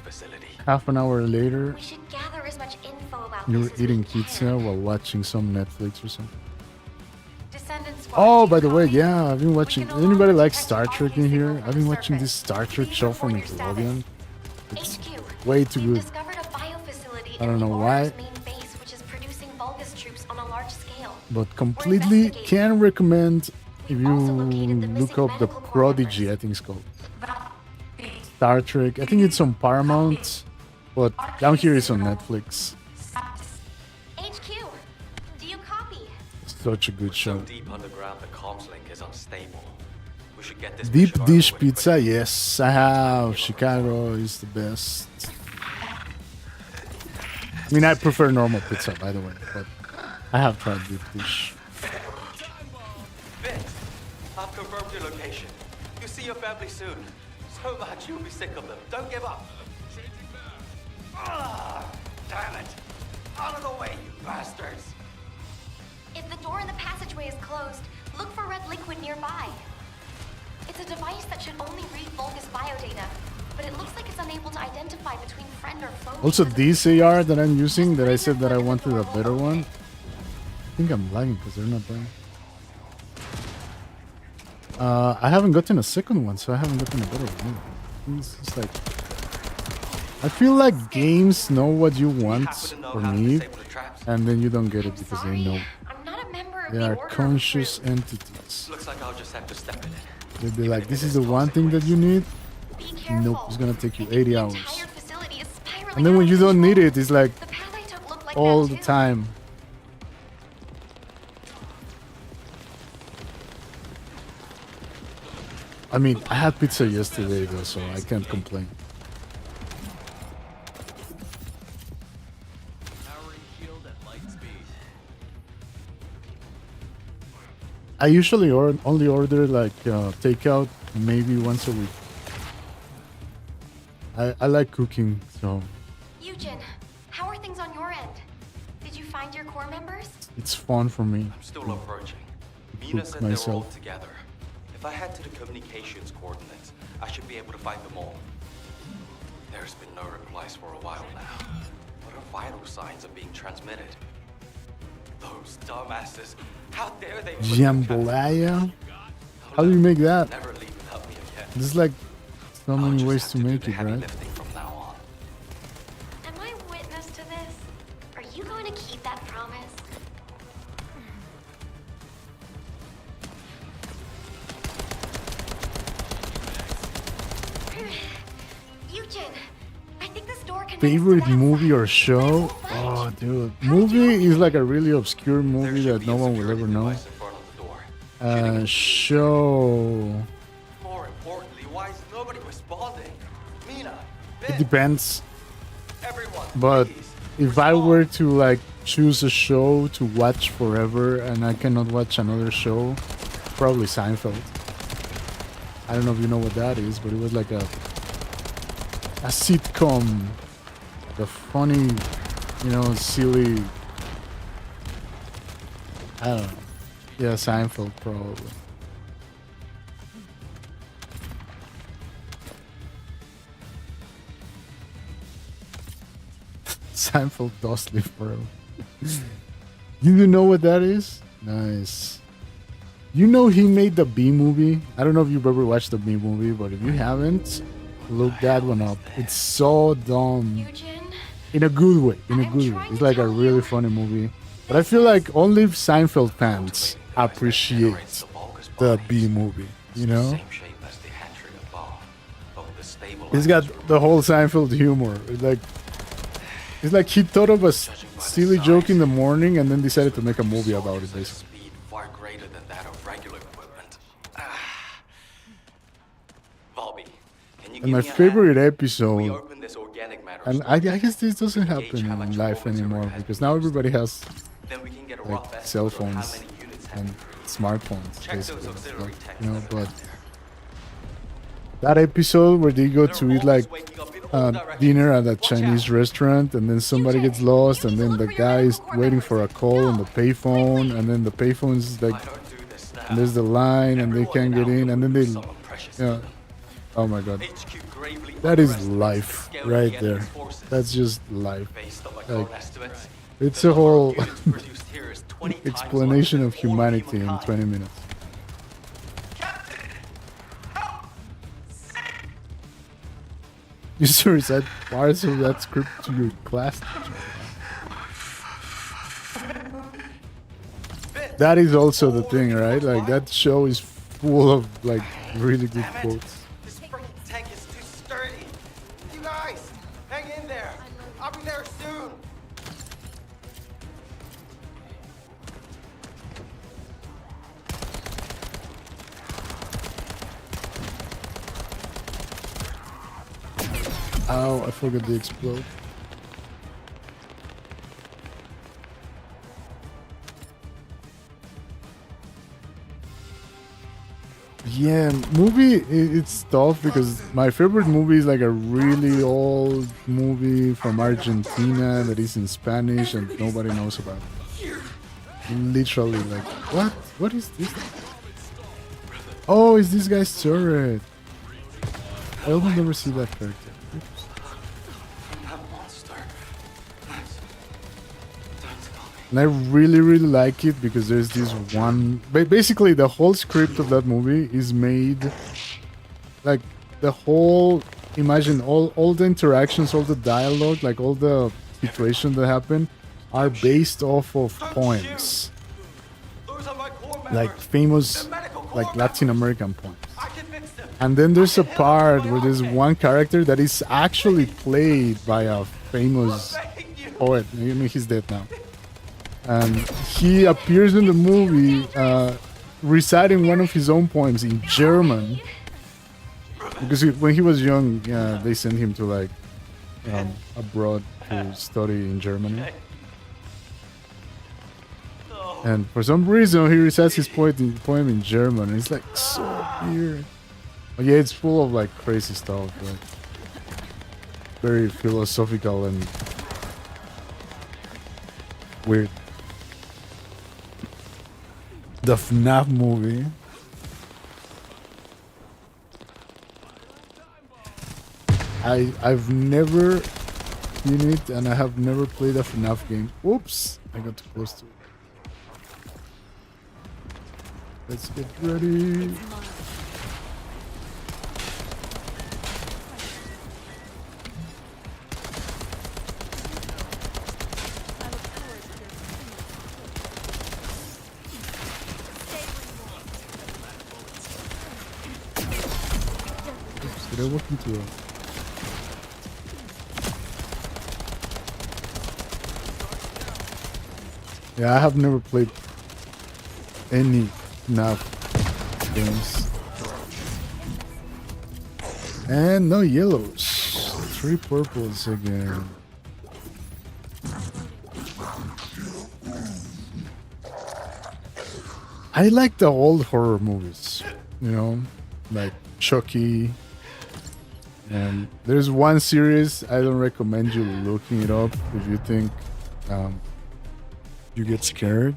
half an hour later, We should gather as much info about you're this as we eating can. pizza while watching some Netflix or something. Descendants Oh, watch by the way, KoFi. yeah, I've been watching. We can no Anybody longer like detect Star all Trek these in here? signals I've from been the watching this surface. Star Trek Please show from report your status. Nickelodeon. It's HQ, way too we've good. discovered a biofacility I don't in the know why. Order's main base, which is producing Vulgus troops on a large scale. But completely can recommend if you also located the look missing up the medical corps Prodigy, members. I think it's called. Star Trek. I think it's on Paramount, but down here it's on Netflix. HQ, do you copy? Such a good show. So deep underground, the comms link is unstable. We should get this Deep mission dish over with pizza, yes, I have. Chicago is the best. I mean, I prefer normal pizza, by the way, but I have tried deep dish. Vince, I've confirmed your location. You'll see your family soon. So much you'll be sick of them. Don't give up. Ah, damn it. Out of the way, you bastards. If the door in the passageway is closed, look for red liquid nearby. It's a device that should only read Vulgus biodata, but it looks like it's unable to identify between friend or foe. Also, because of this AR that I'm using, that I said that I wanted a better one, I think I'm lagging because they're not there. I haven't gotten a second one, so I haven't gotten a better one either. It's just like, I feel like games know what you want or need, and then you don't get it I'm because sorry, they know. I'm not a member of They the are Order of conscious Fruit. entities. Looks like I'll just have to step in it. They'll be like, this is the one thing that you need. Be careful. Nope, it's gonna take you I think 80 the hours. entire facility is spiraling And then when out you of don't need control. it, it's like The path I took looked like all that the too. time. I mean, I had pizza yesterday though, so I can't complain. I usually only order like takeout maybe once a week. I like cooking, so Eugen, how are things on your end? Did you find your core members? it's fun for me. I'm still approaching. Mina Cook said they were all myself. together. If I head to the communications coordinates, I should be able to find them all. There's been no replies for a while now. What are vital signs of being transmitted? Those dumbasses. How dare they? put the Jambalaya? How do you make that? Never leave without me again. There's like so I'll many just ways have to do make the it, heavy right? lifting from now on. Am I witness to this? Are you going to keep that promise? favorite movie or show? Oh, dude. Movie is like a really obscure movie that no one will ever know. Show. More importantly, why is nobody responding? Mina, It Ben, depends. everyone, But please, if I respond. were to like choose a show to watch forever and I cannot watch another show, probably Seinfeld. I don't know if you know what that is, but it was like a sitcom, the funny, silly. I don't know. Yeah, Seinfeld probably. Seinfeld does live forever. You know what that is? Nice. You know he made the B movie? I don't know if you've ever watched the B movie, but if you haven't, look that one up. It's so dumb. Eugen, In a good way. In a good way. It's like a really funny movie. But I feel like only Seinfeld fans appreciate the B movie, you know? Same shape as the hatchery above, but with the stabilizer He's got the whole Seinfeld humor. It's like he thought of a silly joke in the morning and then decided to make a movie about it, basically. speed far greater than that of regular equipment. Volby, can you And my favorite episode, open this organic matter and I guess this doesn't happen in life anymore because now everybody has then we can get a like rough cell estimate of how phones many units have and smartphones, check those basically. auxiliary So, tanks you know, that are but out there. that episode where they go to They're eat like always waking up in all directions. dinner at a Watch Chinese out. restaurant, and then somebody gets lost, and then the guy is waiting for a call on the payphone, and then the payphone is like, I don't do this now. and there's the line, and they Everyone can't get in, and then they, someone precious to yeah. them. Oh my god, HQ gravely that is underestimates life the scale of right the there. enemy's forces. That's just life. Based on my Like, current estimates, it's the a number whole of units produced here is 20 times explanation larger of than all humanity in humankind. 20 minutes. You should reset parts of that script to your class teacher. That is also the thing, right? Like that show is full of like really good Damn it. quotes. This freaking tank is too sturdy. You guys, hang in there. I'll be there soon. Ow, I forgot they explode. Yeah, movie, it's tough because my favorite movie is like a really old movie from Argentina that is in Spanish and nobody knows about. Literally, like, what? What is this? Oh, it's this guy's turret. I almost never see that character. That monster. And I really, really like it because there's this one. Basically, the whole script of that movie is made like the whole. Imagine all the interactions, all the dialogue, like all the situations that happen, are based off of poems, Those are my core members. like famous, They're medical core like Latin American poems. I can fix them. And then there's a part where there's one character that is actually played by a famous Thank you. poet. I mean, he's dead now. And he appears in the movie reciting one of his own poems in German. Because when he was young, they sent him to like abroad to study in Germany. And for some reason, he recites his poem in German. And it's like so weird. But yeah, it's full of like crazy stuff. Like, very philosophical and weird. The FNAF movie. I've never seen it and I have never played a FNAF game. Oops, I got too close to it. Let's get ready. Oops, did I walk into a... Yeah, I have never played any FNAF games. And no yellows. 3 purples again. I like the old horror movies, you know, like Chucky. And there's one series I don't recommend you looking it up if you think you get scared.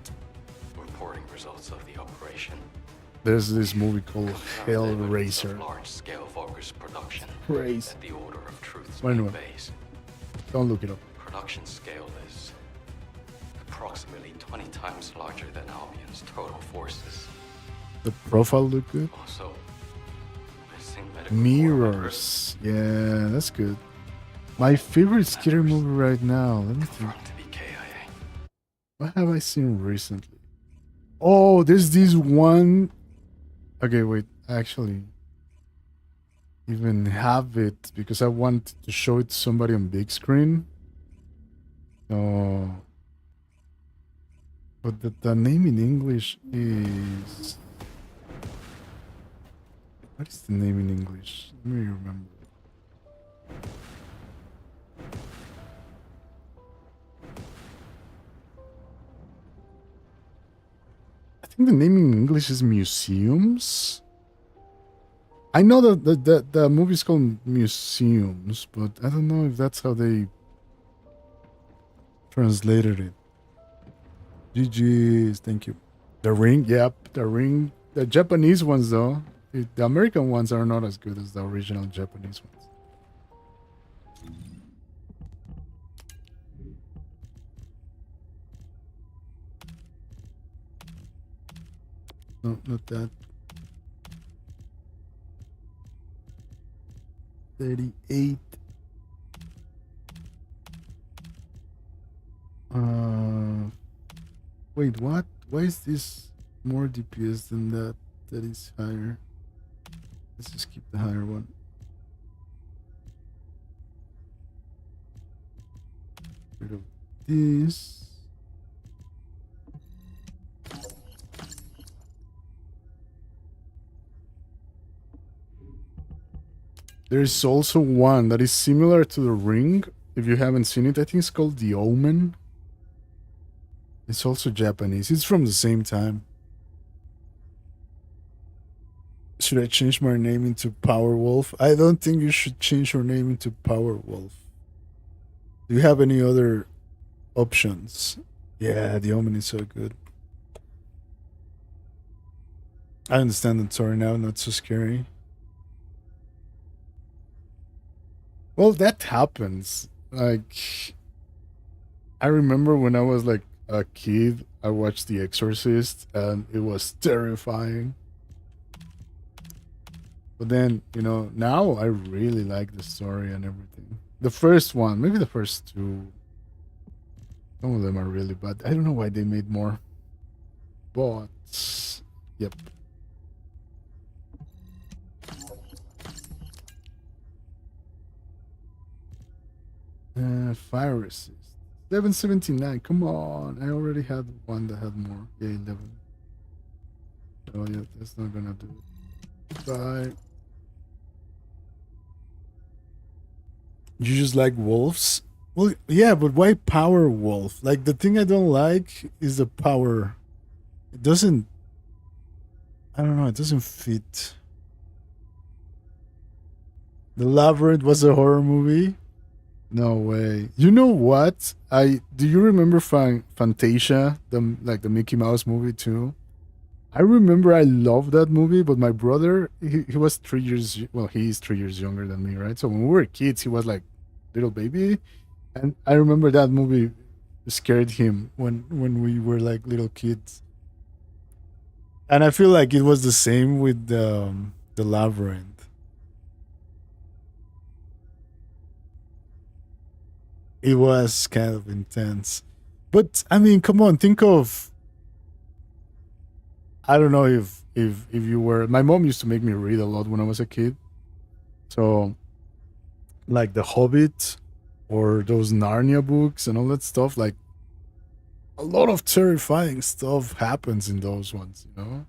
Reporting results of the operation. There's this movie called Hellraiser. Large-scale focused production. Crazy. At the Order of Truth's Well, main anyway. base. Don't look it up. Production scale is approximately 20 times larger than Albion's total forces. The profile look good. Also, missing medical corps members Mirrors. Yeah, that's good. My favorite scary movie right now. Let me think. confirmed to be KIA. What have I seen recently? Oh, there's this one. Okay, wait. I actually even have it because I want to show it to somebody on big screen. Oh. But the name in English is. What is the name in English? Let me remember. I think the name in English is Museums. I know that the movie is called Museums, but I don't know if that's how they translated it. GG's, thank you. The Ring, yep, The Ring. The Japanese ones, though, the American ones are not as good as the original Japanese ones. No, not that. 38. Wait, what? Why is this more DPS than that? That is higher. Let's just keep the higher one. Rid of this. There is also one that is similar to The Ring. If you haven't seen it, I think it's called The Omen. It's also Japanese. It's from the same time. Should I change my name into Powerwolf? I don't think you should change your name into Powerwolf. Do you have any other options? Yeah, The Omen is so good. I understand that. Sorry, now not so scary. Well, that happens. Like, I remember when I was like a kid, I watched The Exorcist and it was terrifying. But then, you know, now I really like the story and everything. The first one, maybe the first two. Some of them are really bad. I don't know why they made more. But, yep. Fire resist. 779. Come on. I already had one that had more. Yeah, 11. Oh, yeah, that's not gonna do it. Bye. You just like wolves? Well, yeah, but why power wolf? Like, the thing I don't like is the power. It doesn't. I don't know. It doesn't fit. The Labyrinth was a horror movie? No way. You know what? Do you remember Fantasia, the Mickey Mouse movie too? I remember I loved that movie, but my brother, he was 3 years, well, he's 3 years younger than me, right? So when we were kids, he was like little baby, and I remember that movie scared him when we were like little kids. And I feel like it was the same with the Labyrinth. It was kind of intense. But I mean, come on, think of, I don't know if you were, my mom used to make me read a lot when I was a kid. So like The Hobbit or those Narnia books and all that stuff, like a lot of terrifying stuff happens in those ones, you know?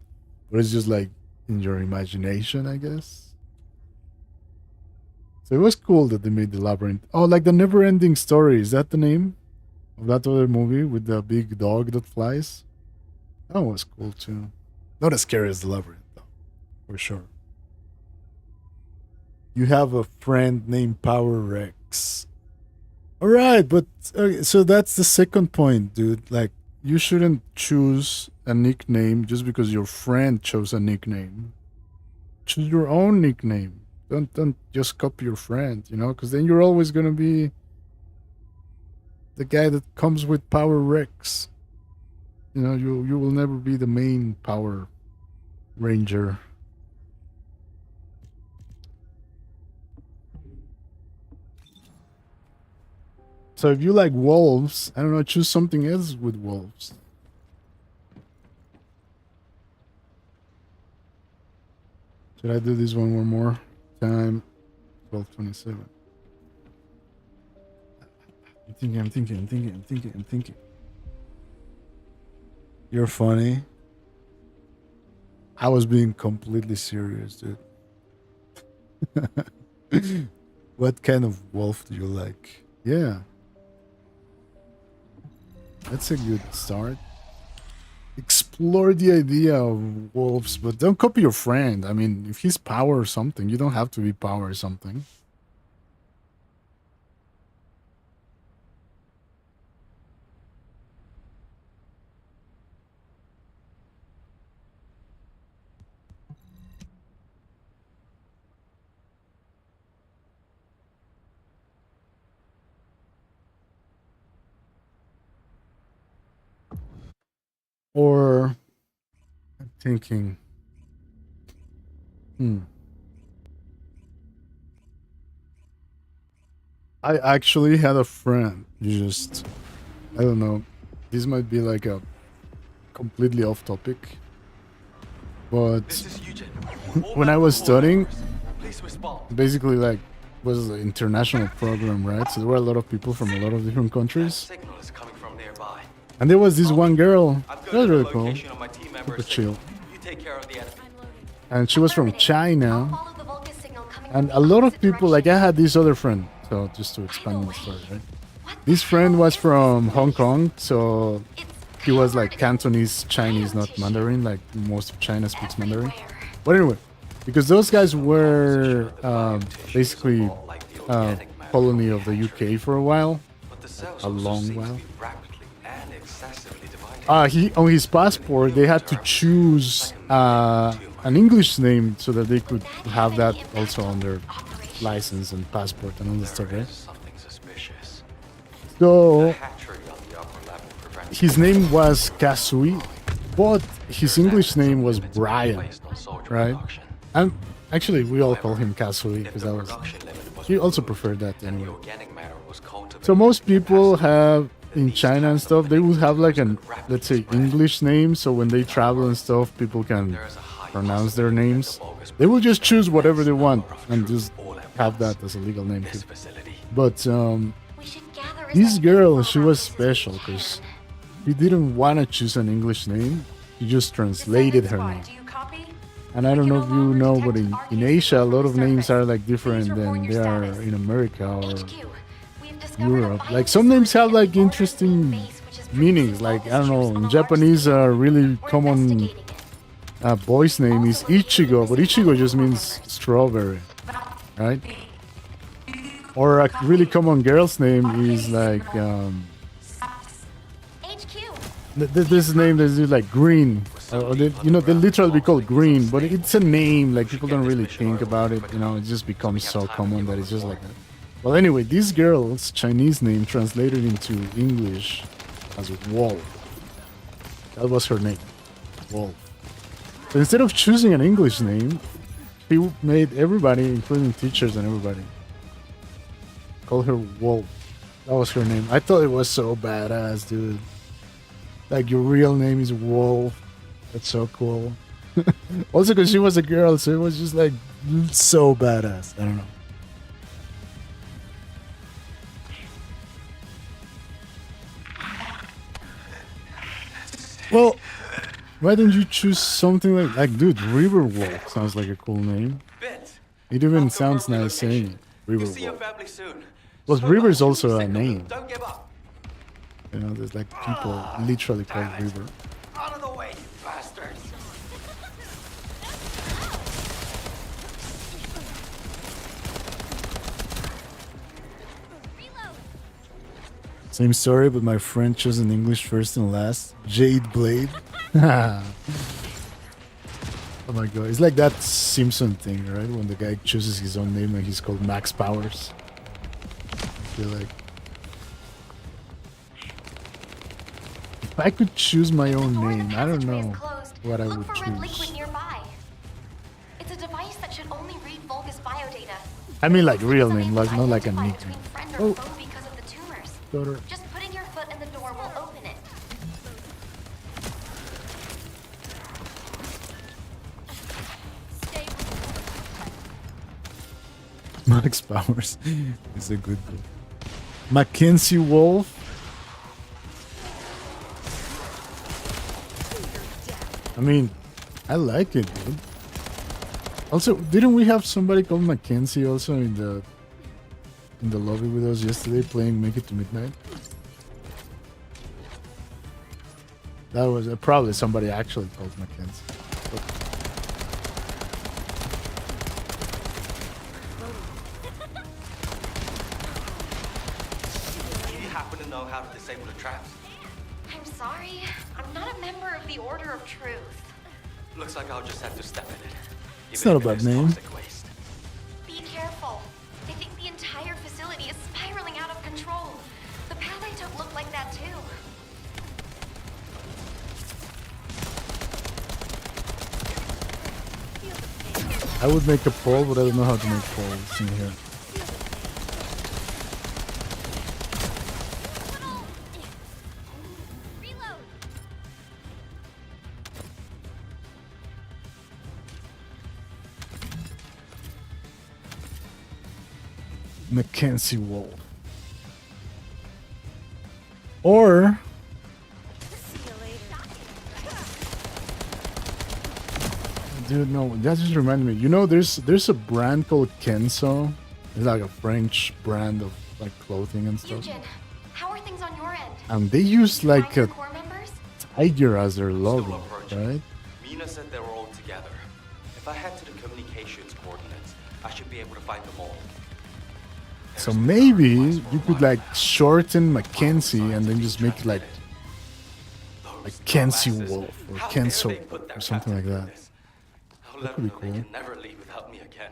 But it's just like in your imagination, I guess. So it was cool that they made the labyrinth. Oh, like the never ending story. Is that the name of that other movie with the big dog that flies? That was cool too. Not as scary as the labyrinth, though, for sure. You have a friend named Power Rex. All right, but so that's the second point, dude. Like, you shouldn't choose a nickname just because your friend chose a nickname. Choose your own nickname. Don't just copy your friend, you know, because then you're always gonna be the guy that comes with Power Rex. You know, you will never be the main Power Ranger. So if you like wolves, I don't know, choose something else with wolves. Should I do this one more time? 12:27. I'm thinking. You're funny. I was being completely serious, dude. What kind of wolf do you like? Yeah. That's a good start. Explore the idea of wolves, but don't copy your friend. I mean, if he's power or something, you don't have to be power or something. Or I'm thinking, I actually had a friend. Just, I don't know. This might be like a completely off topic, but This is Eugene. when I was studying, Please respond. basically like was an international program, right? So there were a lot of people from a lot of different countries, Signal is coming from nearby. and there was this one girl. I've That got was the really cool, location of my team super members. chill, You take care of the enemy. I'm loading. and she was from I'll China. follow the Volcus signal coming And from a the lot of opposite people, like I direction. had this other friend. So just to expand my By the story, way, right? what This the friend hell was is from this Hong place? Kong, so It's he was like covered in Cantonese, Chinese, bio not tissue Mandarin. Like most of China speaks Mandarin. everywhere. But anyway, because those guys were basically colony of the UK for a while, But the cells a also long seem to while. be rapidly and excessively dividing. He on his passport they had to choose an English name so that they could have that also on their license and passport and all that stuff, There right? is something suspicious. The So hatchery on the upper level prevents his name was Kasui, but his English name was Brian, placed on soldier right? production. And actually, we all call him Kasui If because the that was. production limit was He also removed, preferred that and the anyway. organic matter was cultivated So most to people capacity, have in these China and types of stuff, they would have like an, could rapidly let's say, spread. English name. So when they travel and stuff, people can There is a high pronounce their possibility that names. the bogus They will just breed choose whatever they immense want number of and troops just all at have once. that as a legal name too. This facility. But We should gather as this many girl, info she was references as we special can. because she didn't want to choose an English name. She just translated her name. Do you copy? And I don't know if you know, but in Asia, a lot of names are like different than they are in America or HQ, we've discovered a Europe. Like some names have like interesting meanings. Like I don't know, in Japanese, a really common boy's name is Ichigo, but Ichigo just means strawberry, right? Or a really common girl's name is like HQ. this name is like green. You know, they literally called green, but it's a name. Like people don't really think about it. You know, it just becomes so common that it's just like that. Well, anyway, this girl's Chinese name translated into English as Wolf. That was her name, Wolf. So instead of choosing an English name, she made everybody, including teachers and everybody, call her Wolf. That was her name. I thought it was so badass, dude. Like your real name is Wolf. That's so cool. Also, because she was a girl, so it was just like so badass. I don't know. Why don't you choose something like dude, Riverwalk sounds like a cool name. Vince, It even I'll sounds confirm nice relocation. saying You'll see your Riverwalk. family soon. Plus, So River is much. also a Stick with them. name. Don't give up. You know, there's like people literally called Damn it. River. Out of the way, you bastards. Same story, but my friend chose an English first and last. Jade Blade. Oh my god, it's like that Simpson thing, right? When the guy chooses his own name and he's called Max Powers. I feel like if I could choose my If the own door in the name, I don't passageway is know closed, what I look would for red liquid choose. nearby. It's a device that should only read Vulgus biodata. I mean like real It's name, unable like to not like a identify nickname. between friend or Oh, foe because of the tumors. daughter. Just putting your foot in the door will open it. Stay. Max Powers is a good book. Mackenzie Wolf. I mean, I like it, dude. Also, didn't we have somebody called Mackenzie also in the lobby with us yesterday playing Make It to Midnight? That was probably somebody actually called Mackenzie. But Do you happen to know how to disable the traps? I'm sorry. I'm not a member of the Order of Truth. Looks like I'll just have to step in it. It's Even not a if it bad is name. toxic waste. Be careful. I think the entire facility is spiraling out of control. The path I took looked like that too. I would make a poll, but I don't know how to make polls in here. Reload. Mackenzie Wolf. Or See you later. dude, no, that just reminded me. You know, there's a brand called Kenzo. It's like a French brand of like clothing and stuff. Eugen, how are things on your end? And they use like Find your a core members? tiger as their Still logo, approaching. right? Mina said they were all together. If I head to the communications coordinates, I should be able to find them all. So maybe you could like shorten Mackenzie and then just make it like Kenzie Wolf or Kenzo or something like that. I'll That let could them be know they cool. can never leave without me again.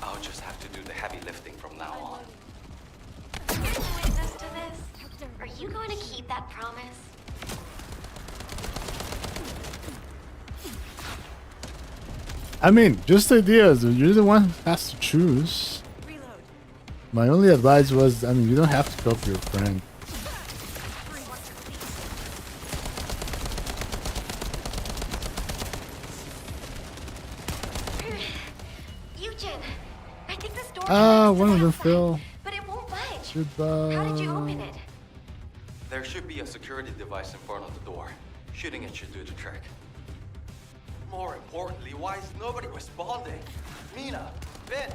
I'll just have to do the heavy lifting from now on. You're the witness to this. Are you going to keep that promise? I mean, just ideas. You're the one who has to choose. Reload. My only advice was, I mean, you don't have to copy your friend. Eugen, I think this door Ah, connects to one of the them outside, fell. but it won't budge. Goodbye. How did you open it? There should be a security device in front of the door. Shooting it should do the trick. More importantly, why is nobody responding? Mina, Vin,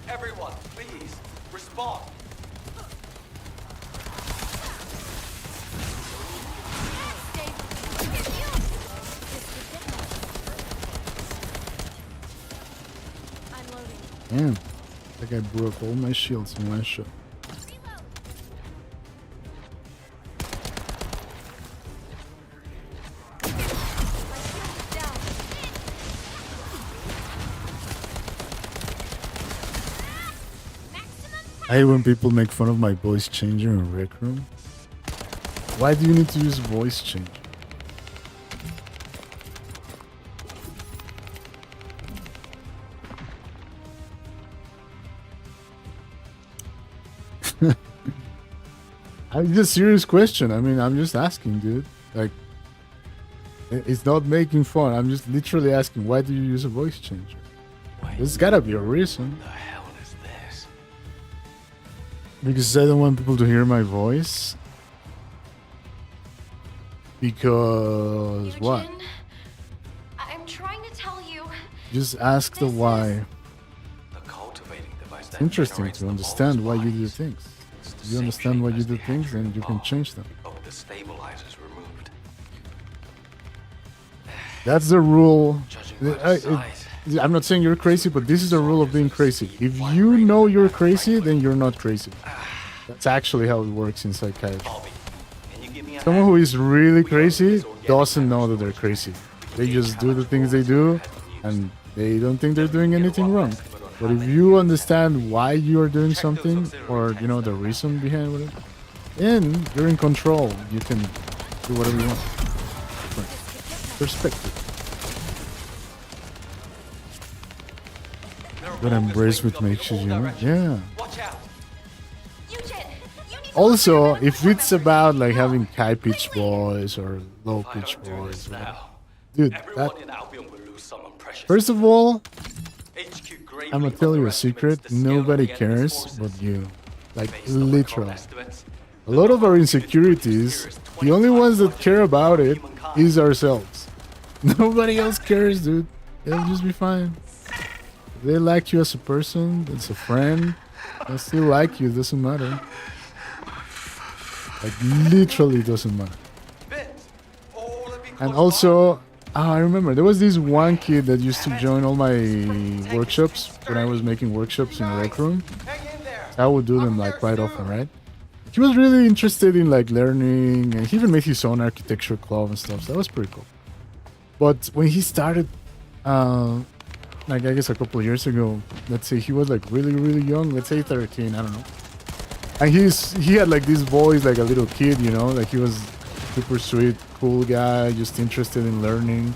everyone, please, respond. I'm loading. Damn. That guy broke all my shields in one shot. Down. I hate when people make fun of my voice changer in Rec Room. Why do you need to use voice changer? It's a serious question. I mean, I'm just asking, dude. Like, it's not making fun. I'm just literally asking, why do you use a voice changer? Wait, There's gotta be a reason. the hell is this? Because I don't want people to hear my voice. Because what? Eugene, I'm trying to tell you. Just ask the This why. The cultivating device that It's interesting generates to the understand ball's why you do bodies. things. It's the If you same understand shape why you as do the things, hatchery then you can ball, change them. but with the stabilizers removed. That's the rule. Judging by the size, I'm not saying you're crazy, but this is the rule of being crazy. If you know you're crazy, then you're not crazy. That's actually how it works in psychiatry. Bobby, can you give me a Someone hand? who is really crazy doesn't know that they're crazy. They just do the things they do and they don't think they're doing anything wrong. But if you understand why you are doing something or you know the reason behind it, then you're in control. You can do whatever you want. Perspective. But embrace what makes you human. Yeah. Watch out! Eugene, you need to Also, look for your if red it's cord about members. like having high pitch Quickly. voice or low If I pitch don't do voice, this now, dude, that everyone in Albion will lose someone precious. first of all, HQ gravely I'm gonna tell you a underestimates secret. the scale of Nobody the enemy's cares forces. but you. Like Based on my literally. current estimates, A lot of our insecurities, the only ones that care about it is ourselves. Nobody else cares, dude. They'll just be fine. If they like you as a person, as a friend, they'll still like you. Doesn't matter. Like literally doesn't matter. Vince, all of you And close also, I remember there was this one kid that used to join all my workshops when I was making workshops in the rec room. by. Hang in there. I would do them like quite often, right? He was really interested in like learning, and he even made his own architecture club and stuff. So that was pretty cool. But when he started, like I guess a couple of years ago, let's say he was like really young, let's say 13, I don't know. And he had like this voice like a little kid, you know, like he was super sweet, cool guy, just interested in learning,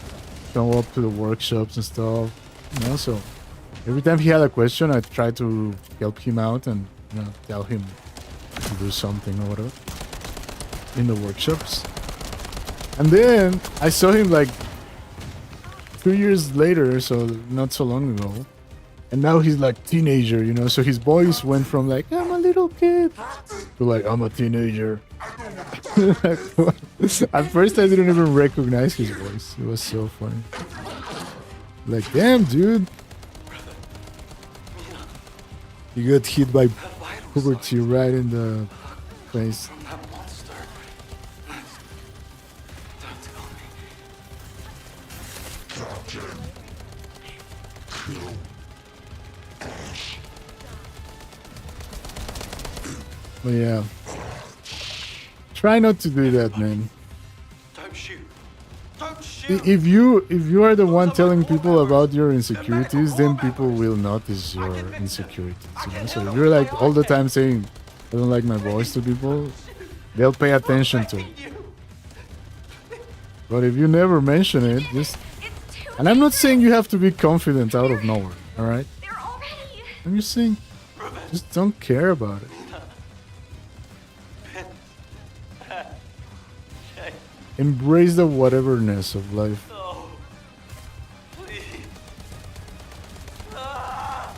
show up to the workshops and stuff, you know. So every time he had a question, I tried to help him out and you know tell him to do something or whatever in the workshops. And then I saw him like 2 years later, so not so long ago. And now he's like teenager, you know, so his voice went from like, I'm a little kid to like, I'm a teenager. At first I didn't even recognize his voice. It was so funny. Like, damn, dude. You got hit by puberty right in the face. From that monster. Don't tell me. But yeah. Try not to do that, man. Don't shoot. Don't shoot. If you are the one telling people about your insecurities, then people will notice your insecurities. You know? So if you're like all the time saying, I don't like my voice to people, they'll pay attention to it. But if you never mention it, just It's too and I'm not saying you have to be confident out of nowhere, alright? They're already. I'm just saying just don't care about it. Embrace the whateverness of life. Oh, please. Ah.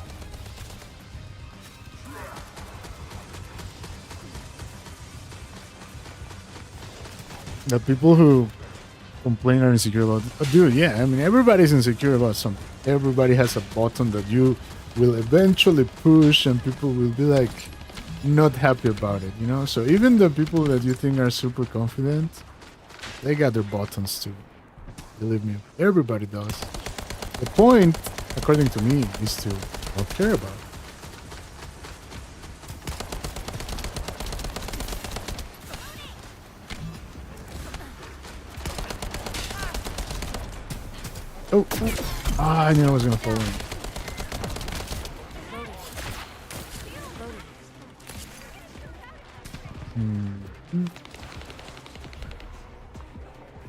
The people who complain are insecure about it. Dude, yeah, I mean everybody's insecure about something. Everybody has a button that you will eventually push and people will be like not happy about it, you know? So even the people that you think are super confident, they got their buttons too. Believe me, everybody does. The point, according to me, is to not care about it. Oh, ah, I knew I was gonna fall in.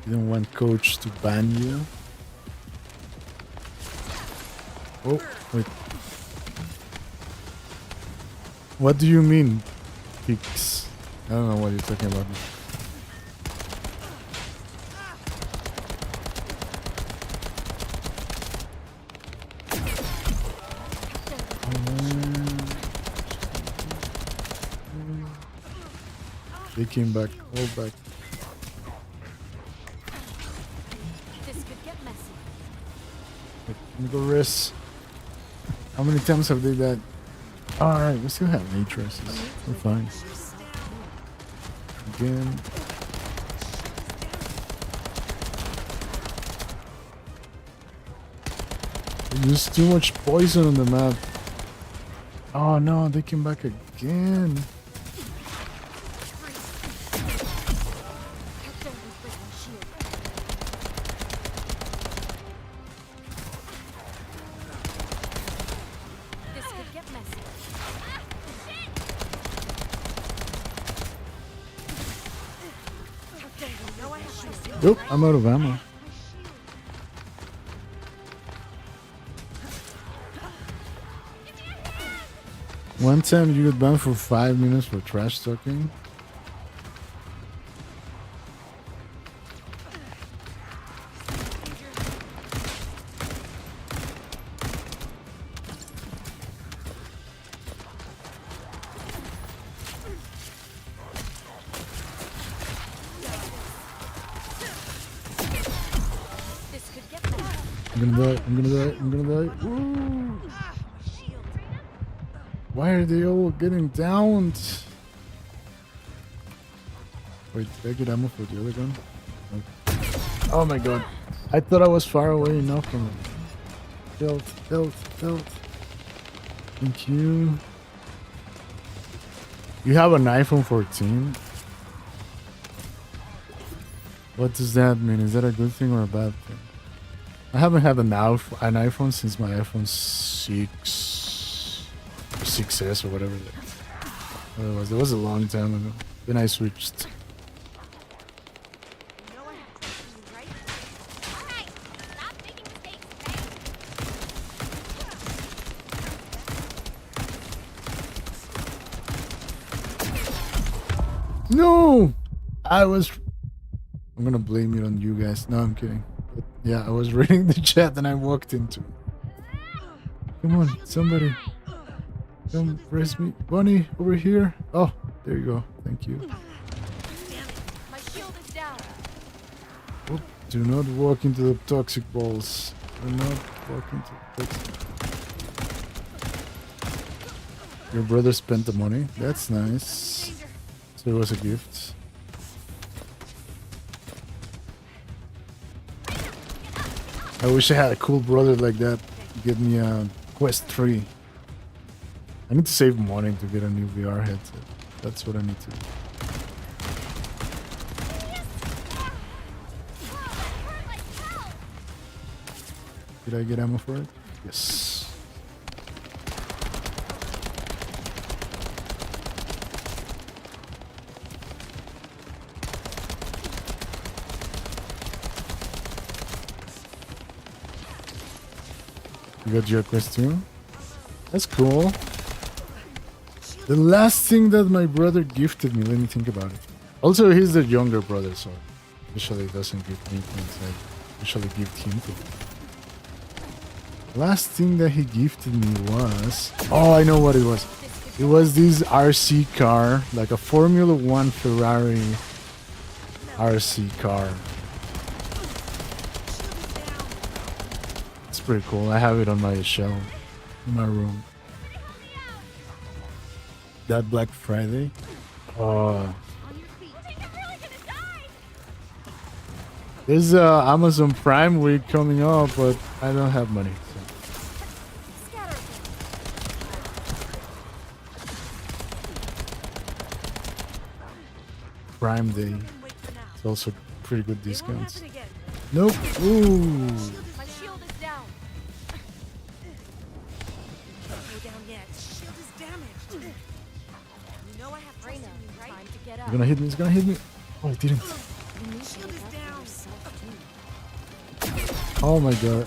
You don't want coach to ban you. Oh, wait. What do you mean, fix? I don't know what you're talking about. They came back, all back. me go rest. How many times have they died? Alright, we still have matrices. We're fine. Again. There's too much poison on the map. Oh no, they came back again. This could get messy. Okay, you know I have my shield. Nope, I'm out of ammo. One time you got banned for 5 minutes for trash talking. This could get messy. I'm gonna die, I'm gonna die, I'm gonna die. Ooh. Why are they all getting downed? Wait, did I get ammo for the other gun? Okay. Oh my god. I thought I was far away enough from it. Health. Thank you. You have an iPhone 14? What does that mean? Is that a good thing or a bad thing? I haven't had an iPhone since my iPhone 6S or whatever it was. It was a long time ago. Then I switched. You know I have to see you, right? Alright, stop making mistakes, okay? No! I'm gonna blame it on you guys. No, I'm kidding. But yeah, I was reading the chat and I walked into it. Come on, somebody. Come raise me. Bunny, over here. Oh, there you go. Thank you. My shield is down. Oh, do not walk into the toxic balls. Do not walk into the toxic. Your brother spent the money. That's nice. So it was a gift. I wish I had a cool brother like that. Give me a Quest 3. I need to save money to get a new VR headset. That's what I need to do. Did I get ammo for it? Yes. You got your Quest 2? That's cool. The last thing that my brother gifted me, let me think about it. Also, he's the younger brother, so usually doesn't give me things. I usually gift him things. Last thing that he gifted me was... Oh, I know what it was. It was this RC car, like a Formula 1 Ferrari RC car. It's pretty cool. I have it on my shelf in my room. That Black Friday. There's Amazon Prime week coming up, but I don't have money. So. Prime Day. It's also pretty good discounts. Nope. Ooh. My shield is down. Don't go down yet. Shield is damaged. You know I have trust in you, right? Time to get up. It's gonna hit me. It's gonna hit me. Oh, it didn't. Shield is down. Oh my god.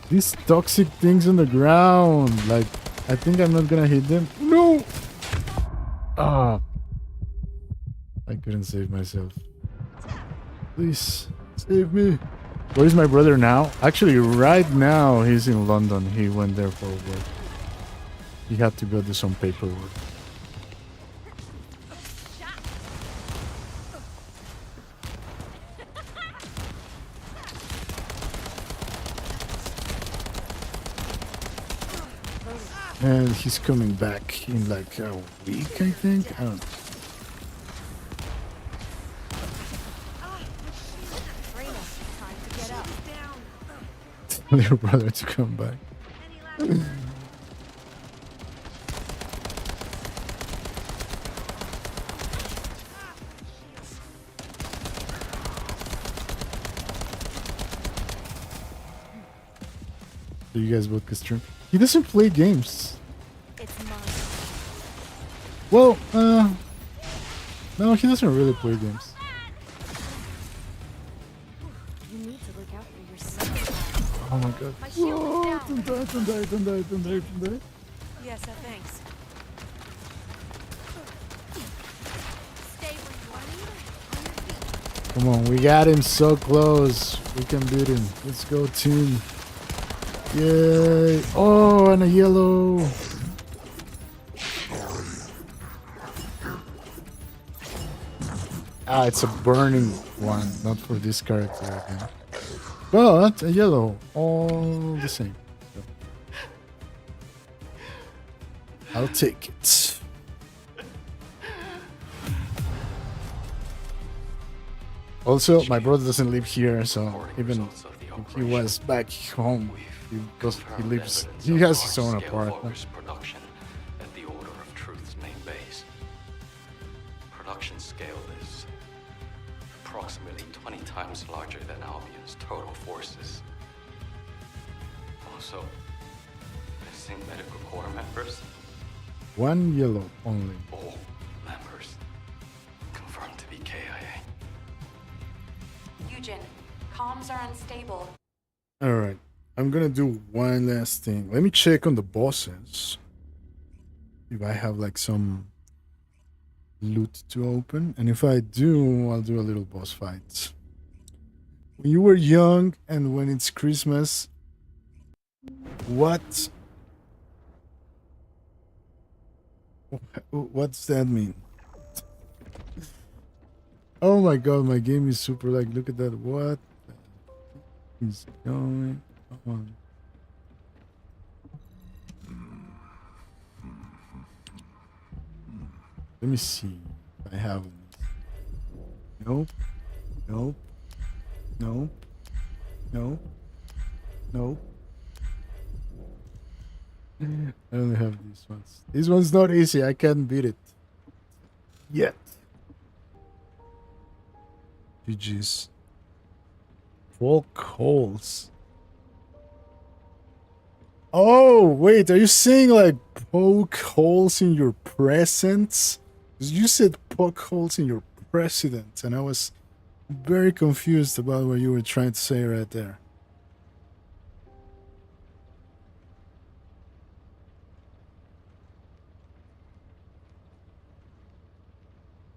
These toxic things on the ground. Like, I think I'm not gonna hit them. No! Ah. I couldn't save myself. Please, save me. Where is my brother now? Actually, right now, he's in London. He went there for work. He had to go do some paperwork. And he's coming back in like a week, I think. I don't know. Reyna, time to get up. Down. Tell your brother to come back. Any last So you guys both can stream. He doesn't play games. It's mine. Well, no, he doesn't really play games. You need to look out for yourself. Oh my god. My shield Whoa, is down. don't die, don't die, don't die, don't die. Yes, thanks. Stay where you are. On your feet. Come on, we got him so close. We can beat him. Let's go, team. Yay. Oh, and a yellow. Ah, it's a burning one, not for this character again. But a yellow, all the same. I'll take it. Also, my brother doesn't live here, so even if he was back home, he lives. He has his own apartment. Production at the Order of Truth's main base. Production scale is approximately 20 times larger than Albion's total forces. Also, missing medical corps members. One yellow only. All members confirmed to be KIA. Eugen, comms are unstable. All right, I'm gonna do one last thing. Let me check on the bosses. If I have like some loot to open, and if I do, I'll do a little boss fight. When you were young and when it's Christmas, what's that mean? Oh my god, my game is super like, look at that. What is going on? Let me see if I have any. Nope. Nope. Nope. Nope. Nope. I only have these ones. This one's not easy. I can't beat it. Yet. GG's. Poke holes. Oh, wait. Are you saying like poke holes in your presents? 'Cause you said poke holes in your president, and I was very confused about what you were trying to say right there.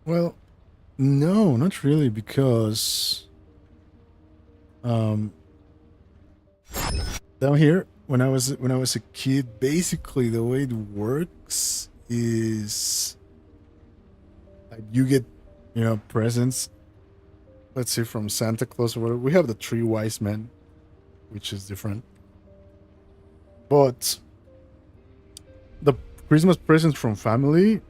Well, no, not really, because down here when I was a kid, basically the way it works is like you get, presents, let's say from Santa Claus or whatever. We have the three wise men, which is different. But the Christmas presents from family,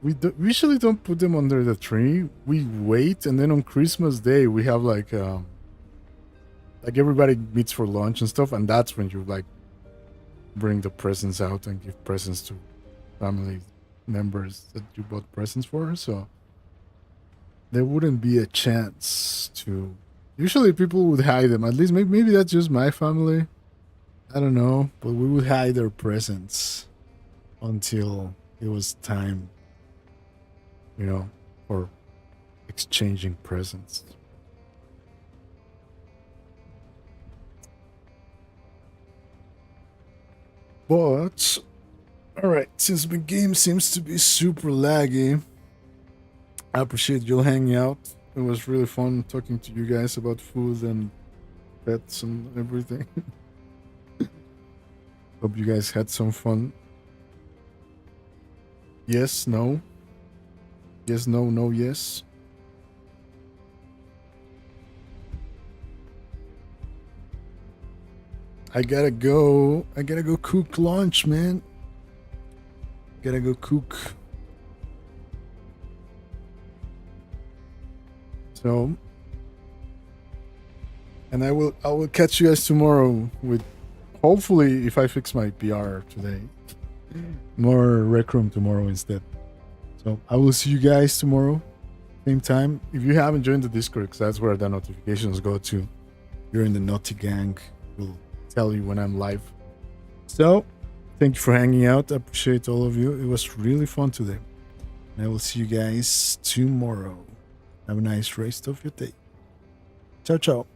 we usually don't put them under the tree. We wait, and then on Christmas Day we have like everybody meets for lunch and stuff, and that's when you like bring the presents out and give presents to family members that you bought presents for. So there wouldn't be a chance to. Usually people would hide them. At least maybe that's just my family. I don't know, but we would hide their presents until it was time, for exchanging presents. But, alright, since the game seems to be super laggy, I appreciate you hanging out. It was really fun talking to you guys about food and pets and everything. Hope you guys had some fun. Yes, no. Yes, no, no, yes. I gotta go cook lunch, man. Gotta go cook. So, and I will catch you guys tomorrow with, hopefully, if I fix my PR today, more Rec Room tomorrow instead. So I will see you guys tomorrow, same time. If you haven't joined the Discord, because that's where the notifications go to, you're in the Naughty Gang. We'll tell you when I'm live. So, thank you for hanging out. I appreciate all of you. It was really fun today. And I will see you guys tomorrow. Have a nice rest of your day. Ciao, ciao.